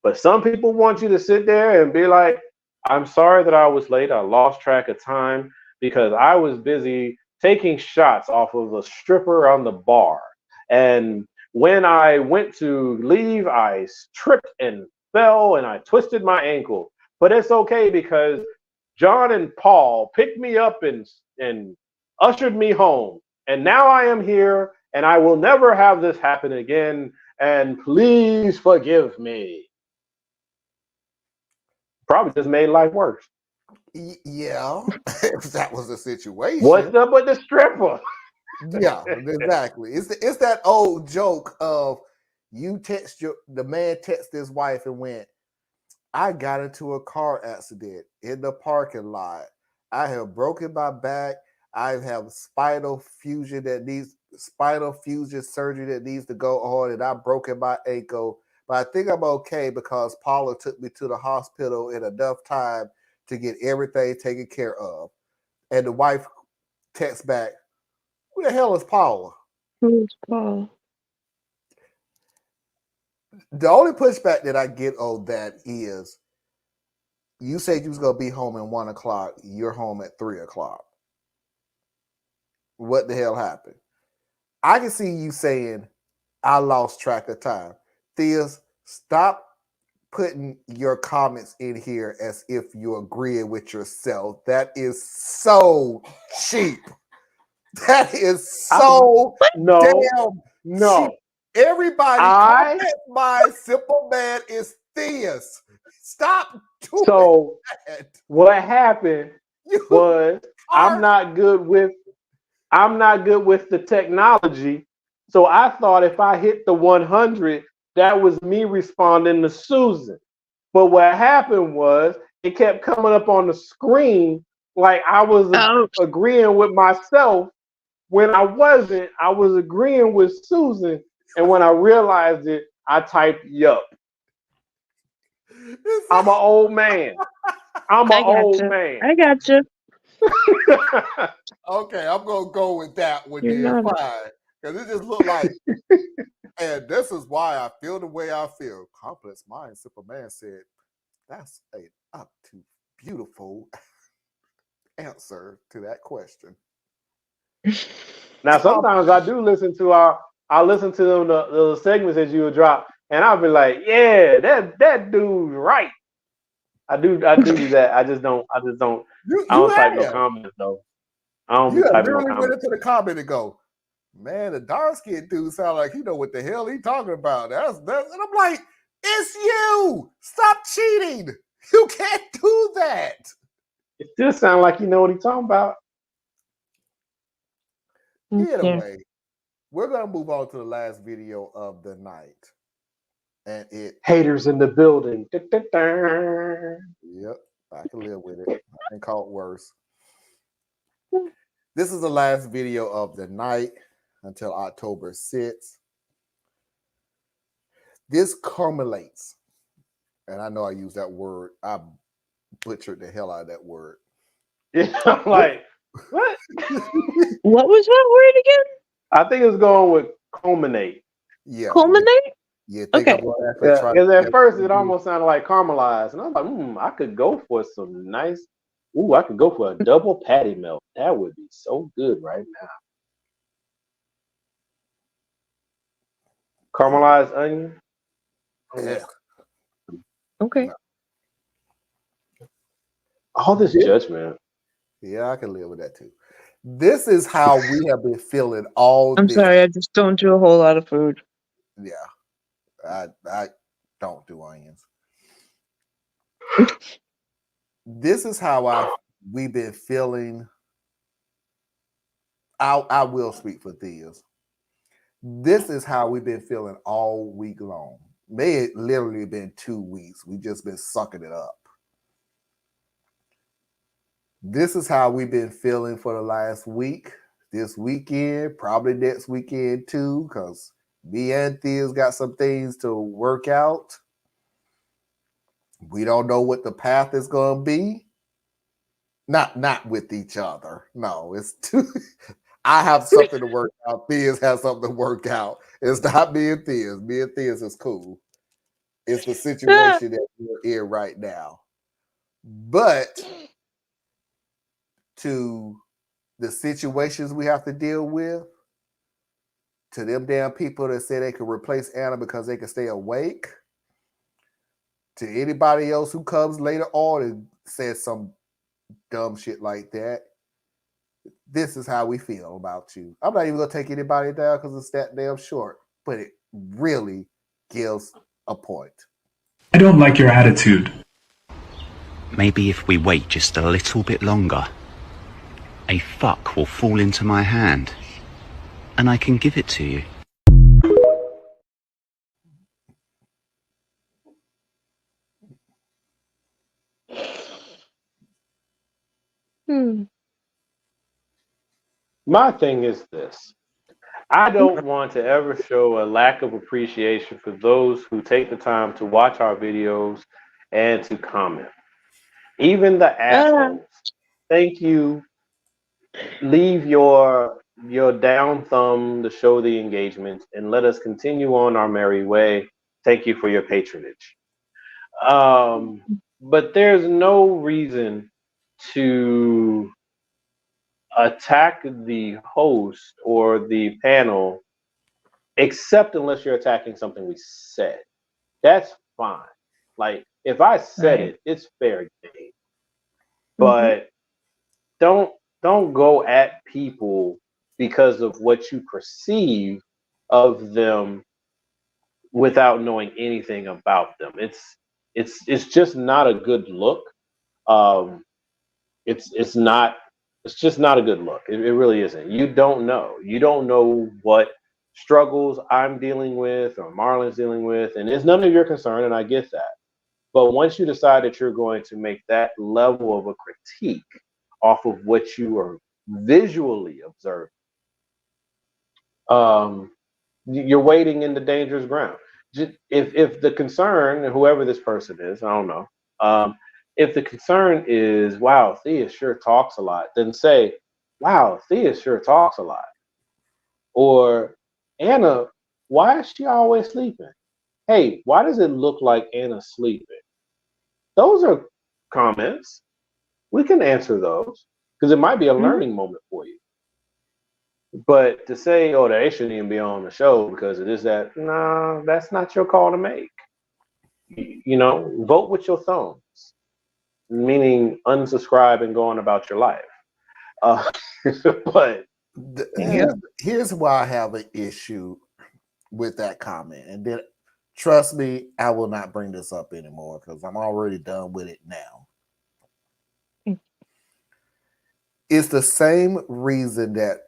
But some people want you to sit there and be like, I'm sorry that I was late. I lost track of time because I was busy taking shots off of a stripper on the bar. And when I went to leave, I tripped and fell and I twisted my ankle. But it's okay because John and Paul picked me up and ushered me home. And now I am here and I will never have this happen again. And please forgive me. Probably just made life worse. Yeah, if that was the situation. What's up with the stripper? Yeah, exactly. It's that old joke of you text the man text his wife and went, I got into a car accident in the parking lot. I have broken my back. I have spinal fusion surgery that needs to go on, and I've broken my ankle. But I think I'm okay because Paula took me to the hospital in enough time to get everything taken care of. And the wife texts back, who the hell is Paula? Who's Paul? The only pushback that I get on that is, you said you was going to be home at 1 o'clock. You're home at 3 o'clock. What the hell happened? I can see you saying, I lost track of time. Theus, stop putting your comments in here as if you agree with yourself. That is so cheap. That is so damn cheap. Everybody comment my simple man is theist. Stop doing that. What happened was I'm not good with the technology. So I thought if I hit the 100, that was me responding to Susan. But what happened was it kept coming up on the screen like I was agreeing with myself when I wasn't. I was agreeing with Susan. And when I realized it, I typed yup. I'm an old man. I'm an old man. I got you. Okay, I'm gonna go with that one You're then. not- Fine, because it just looked like, and this is why I feel the way I feel. Complex mind, Superman said, "That's a up to beautiful answer to that question." Now sometimes I do listen to the segments that you would drop, and I'll be like, yeah, that dude's right. I do that. I don't type no comments though. I don't You be have typing no literally went comments. into the comment and go, "Man, the dark skinned dude sound like he know what the hell he talking about." That's and I'm like, "It's you! Stop cheating! You can't do that." It still sound like you know what he's talking about. Either way, we're gonna move on to the last video of the night, and it haters in the building. Yep, I can live with it. I can call it worse. This is the last video of the night until October 6th. This culminates, and I know I use that word. I butchered the hell out of that word. Yeah, I'm like, what? What was that word again? I think it's going with culminate. Yeah. Culminate? Yeah, think okay. Because at first it almost sounded like caramelized, and I was like, I could go for some nice. I could go for a double patty melt. That would be so good right now. Caramelized onion. Oh, yeah. Okay. All this judgment. Yeah, I can live with that too. This is how we have been feeling all I'm this. sorry, I just don't do a whole lot of food. Yeah, I don't do onions. This is how we've been feeling. I will speak for Theas. This is how we've been feeling all week long. May it literally been 2 weeks. We just been sucking it up. This is how we've been feeling for the last week. This weekend, probably next weekend too, because me and Thea's got some things to work out. We don't know what the path is going to be. Not with each other. No, it's too. I have something to work out. Thea's has something to work out. It's not me and Thea's. Me and Thea's is cool. It's the situation that we're in right now. But to the situations we have to deal with, to them damn people that say they could replace Anna because they can stay awake, to anybody else who comes later on and says some dumb shit like that, this is how we feel about you. I'm not even going to take anybody down because it's that damn short, but it really gives a point. I don't like your attitude. Maybe if we wait just a little bit longer, a fuck will fall into my hand, and I can give it to you. My thing is this. I don't want to ever show a lack of appreciation for those who take the time to watch our videos and to comment. Even the assholes. Thank you. Leave your down thumb to show the engagement and let us continue on our merry way. Thank you for your patronage. But there's no reason to attack the host or the panel except unless you're attacking something we said. That's fine. Like if I said Right. it, it's fair game. Mhm. But don't go at people because of what you perceive of them without knowing anything about them. It's just not a good look. Um, it's not it's just not a good look. It really isn't. You don't know. You don't know what struggles I'm dealing with or Marlon's dealing with, and it's none of your concern, and I get that. But once you decide that you're going to make that level of a critique off of what you are visually observing, um, you're wading into dangerous ground. If the concern, whoever this person is, I don't know, if the concern is, wow, Thea sure talks a lot, then say, wow, Thea sure talks a lot. Or Anna, why is she always sleeping? Hey, why does it look like Anna's sleeping? Those are comments. We can answer those because it might be a Mhm. learning moment for you. But to say, oh, they shouldn't even be on the show because it is that, nah, that's not your call to make. You know, vote with your thumbs, meaning unsubscribe and go on about your life. Uh, but Yeah. Here's why I have an issue with that comment. And then trust me, I will not bring this up anymore because I'm already done with it now. It's the same reason that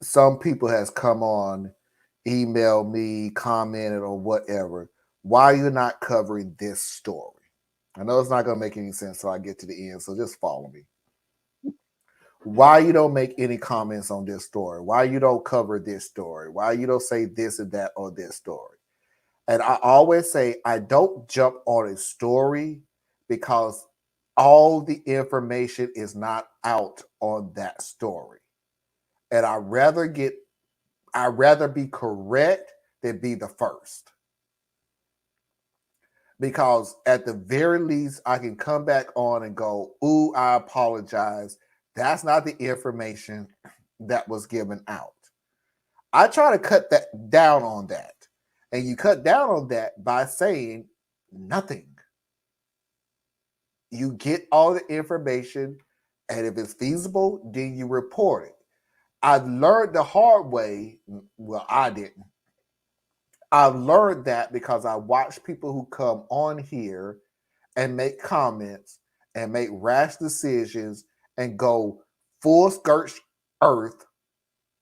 some people has come on, emailed me, commented or whatever. Why you're not covering this story? I know it's not going to make any sense till I get to the end, so just follow me. Why you don't make any comments on this story? Why you don't cover this story? Why you don't say this and that on this story? And I always say I don't jump on a story because all the information is not out on that story. And I'd rather be correct than be the first. Because at the very least, I can come back on and go, ooh, I apologize. That's not the information that was given out. I try to cut that down on that. And you cut down on that by saying nothing. You get all the information, and if it's feasible, then you report it. I've learned the hard way. Well, I didn't. I've learned that because I watch people who come on here and make comments and make rash decisions and go full scorched earth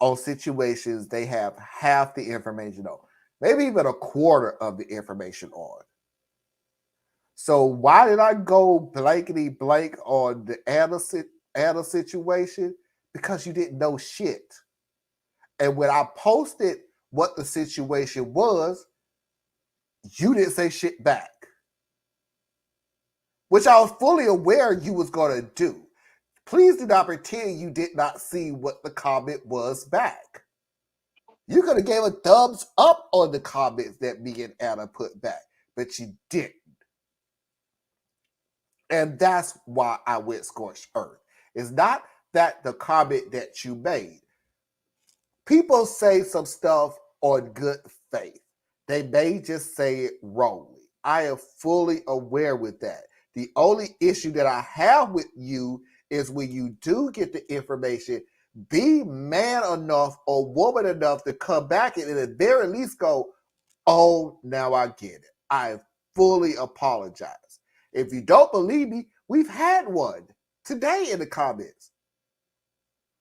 on situations they have half the information on, maybe even a quarter of the information on. So why did I go blankety blank on the Anna situation? Because you didn't know shit. And when I posted what the situation was, you didn't say shit back, which I was fully aware you was going to do. Please do not pretend you did not see what the comment was back. You could have gave a thumbs up on the comments that me and Anna put back, but you didn't. And that's why I went scorched earth. It's not that the comment that you made. People say some stuff on good faith. They may just say it wrongly. I am fully aware with that. The only issue that I have with you is when you do get the information, be man enough or woman enough to come back and at the very least go, oh, now I get it. I fully apologize. If you don't believe me, we've had one today in the comments.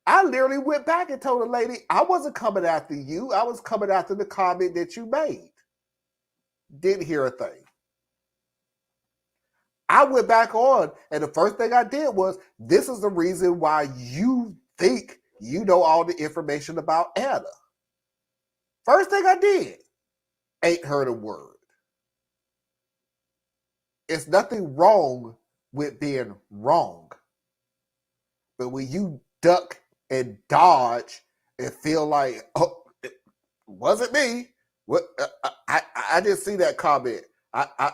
I literally went back and told the lady, I wasn't coming after you. I was coming after the comment that you made. Didn't hear a thing. I went back on, and the first thing I did was, this is the reason why you think you know all the information about Anna. First thing I did, ain't heard a word. It's nothing wrong with being wrong. But when you duck and dodge and feel like, oh, it wasn't me. What I didn't see that comment. I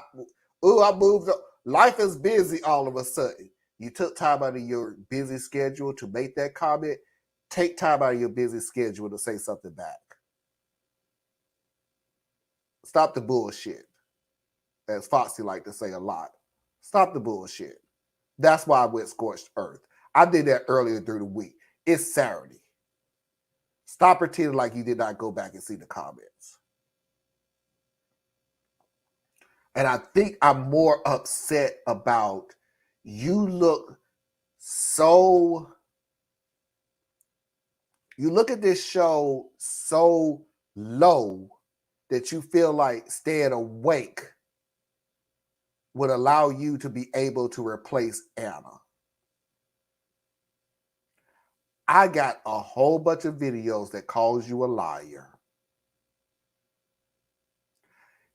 moved up. Life is busy all of a sudden. You took time out of your busy schedule to make that comment. Take time out of your busy schedule to say something back. Stop the bullshit. as Foxy like to say a lot. Stop the bullshit. That's why I went scorched earth. I did that earlier through the week. It's Saturday. Stop pretending like you did not go back and see the comments. And I think I'm more upset about you look at this show so low that you feel like staying awake would allow you to be able to replace Anna. I got a whole bunch of videos that calls you a liar.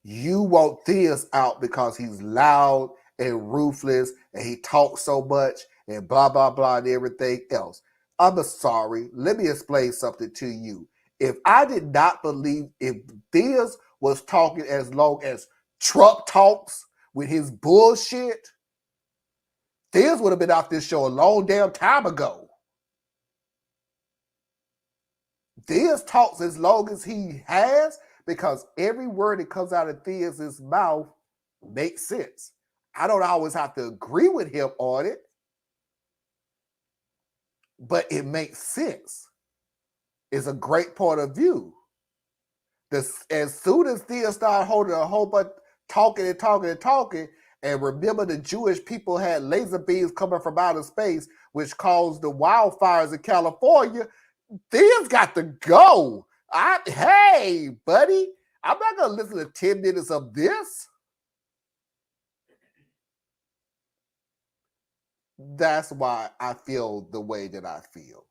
You want Theus out because he's loud and ruthless and he talks so much and blah, blah, blah, and everything else. I'm sorry. Let me explain something to you. If I did not believe, if Theus was talking as long as Trump talks with his bullshit, Theus would have been off this show a long damn time ago. Theus talks as long as he has because every word that comes out of Theus's mouth makes sense. I don't always have to agree with him on it, but it makes sense. It's a great point of view. As soon as Theus started holding a whole bunch, talking, and remember the Jewish people had laser beams coming from outer space, which caused the wildfires in California, Theus got to go. Hey, buddy, I'm not going to listen to 10 minutes of this. That's why I feel the way that I feel.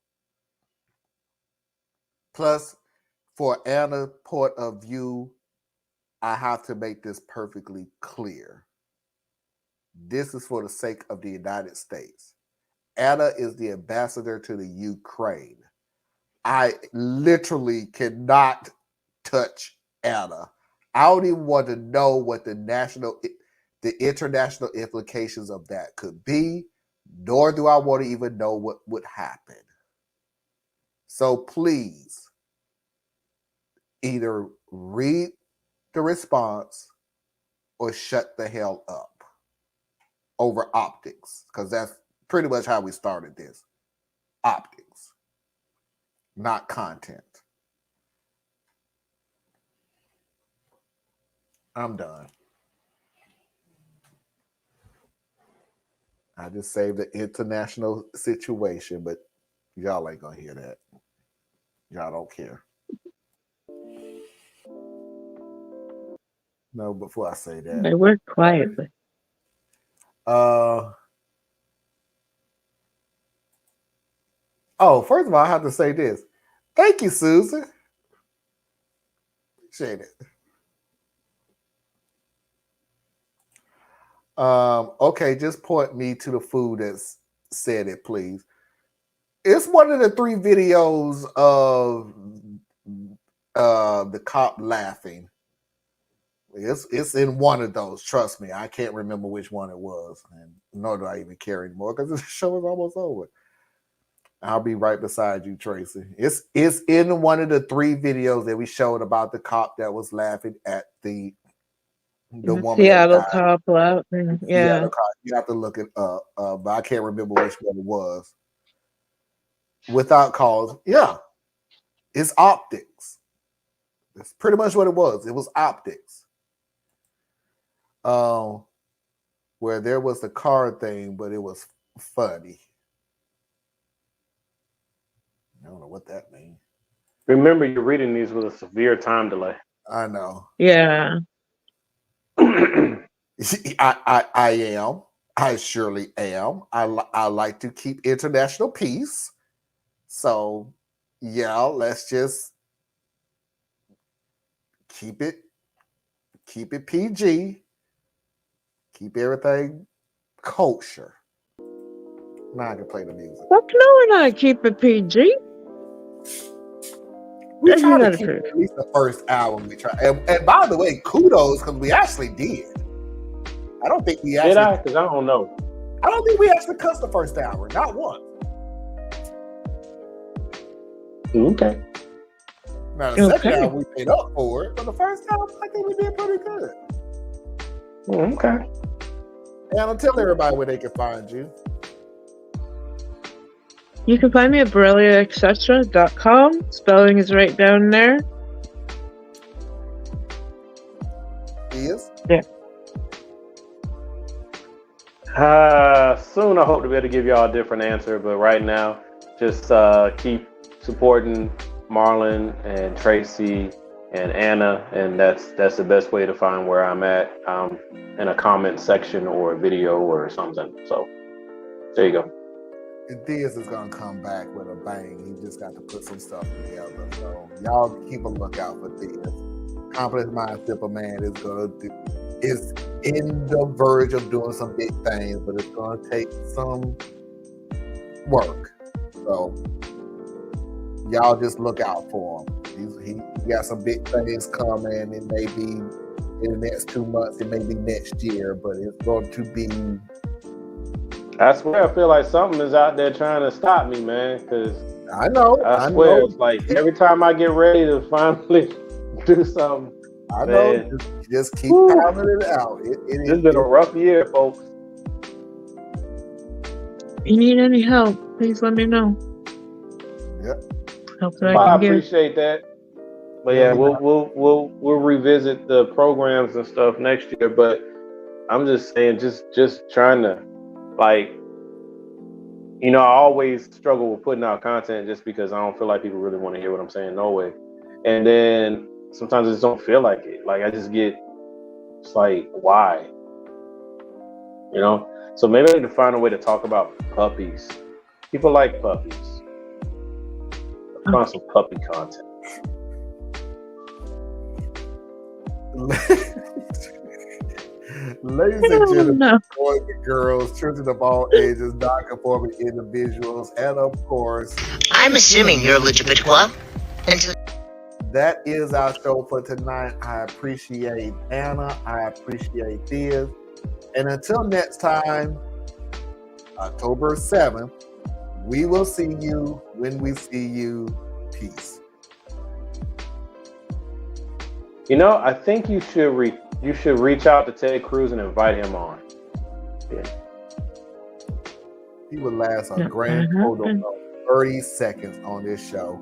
Plus, for Anna's point of view, I have to make this perfectly clear. This is for the sake of the United States. Anna is the ambassador to the Ukraine. I literally cannot touch Anna. I don't even want to know what the international implications of that could be, nor do I want to even know what would happen. So please, either read the response or shut the hell up over optics, because that's pretty much how we started this. Optics, not content. I'm done. I just saved the international situation, but y'all ain't gonna hear that. Y'all don't care. No, before I say that, I work quietly. First of all, I have to say this. Thank you, Susan. Appreciate it. Okay, just point me to the food that's said it, please. It's one of the 3 videos of the cop laughing. It's in one of those. Trust me, I can't remember which one it was, and nor do I even care anymore because the show is almost over. I'll be right beside you, Tracy. It's in one of the 3 videos that we showed about the cop that was laughing at the woman. Seattle cop laughing. Yeah. Seattle cop. You have to look it up, but I can't remember which one it was. Without cause, yeah, it's optics. That's pretty much what it was. It was optics. Where there was the car thing, but it was funny. I don't know what that means. Remember, you're reading these with a severe time delay. I know. Yeah. I am. I surely am. I like to keep international peace. So, yeah, let's just keep it PG. Keep everything kosher. Now I can play the music. Fuck no, we're not keep it PG. We try to keep it at least the first hour. We try, and by the way, kudos because we actually did. I don't think we actually. Did I? Because I don't know. I don't think we actually cussed the first hour. Not once. Okay. Now the second hour we paid up for it, but the first hour I think we did pretty good. Okay. Anna, tell everybody where they can find you. You can find me at BoreliaEtc. Spelling is right down there. Is? Yeah. Soon I hope to be able to give y'all a different answer, but right now, just keep supporting Marlon and Tracy and Anna, and that's the best way to find where I'm at, in a comment section or a video or something. So there you go. And Diaz is gonna come back with a bang. He just got to put some stuff together. So y'all keep a lookout for Diaz. Confidence Mind Superman is in the verge of doing some big things, but it's gonna take some work. So y'all just look out for him. He got some big things coming. It may be in the next 2 months, it may be next year, but it's going to be. I swear, I feel like something is out there trying to stop me, man. Because I know. I swear, it's like every time I get ready to finally do something, I know. man, Just keep pounding it out. It's been a rough year, folks. If you need any help, please let me know. Yep. Help that Well, I I can give. appreciate that. But yeah, we'll revisit the programs and stuff next year. But I'm just saying, just trying to, like, I always struggle with putting out content just because I don't feel like people really want to hear what I'm saying. No way. And then sometimes I just don't feel like it. Like I just get, it's like, why? So maybe I need to find a way to talk about puppies. People like puppies. Find some puppy content. Ladies and gentlemen, boys and girls, children of all ages, non-conforming individuals, and of course, I'm assuming you're LGBTQ. That is our show for tonight. I appreciate Anna. I appreciate Diaz. And until next time, October 7th, we will see you when we see you. Peace. I think you should reach out to Ted Cruz and invite him on. Yeah. He would last a grand total of 30 seconds on this show.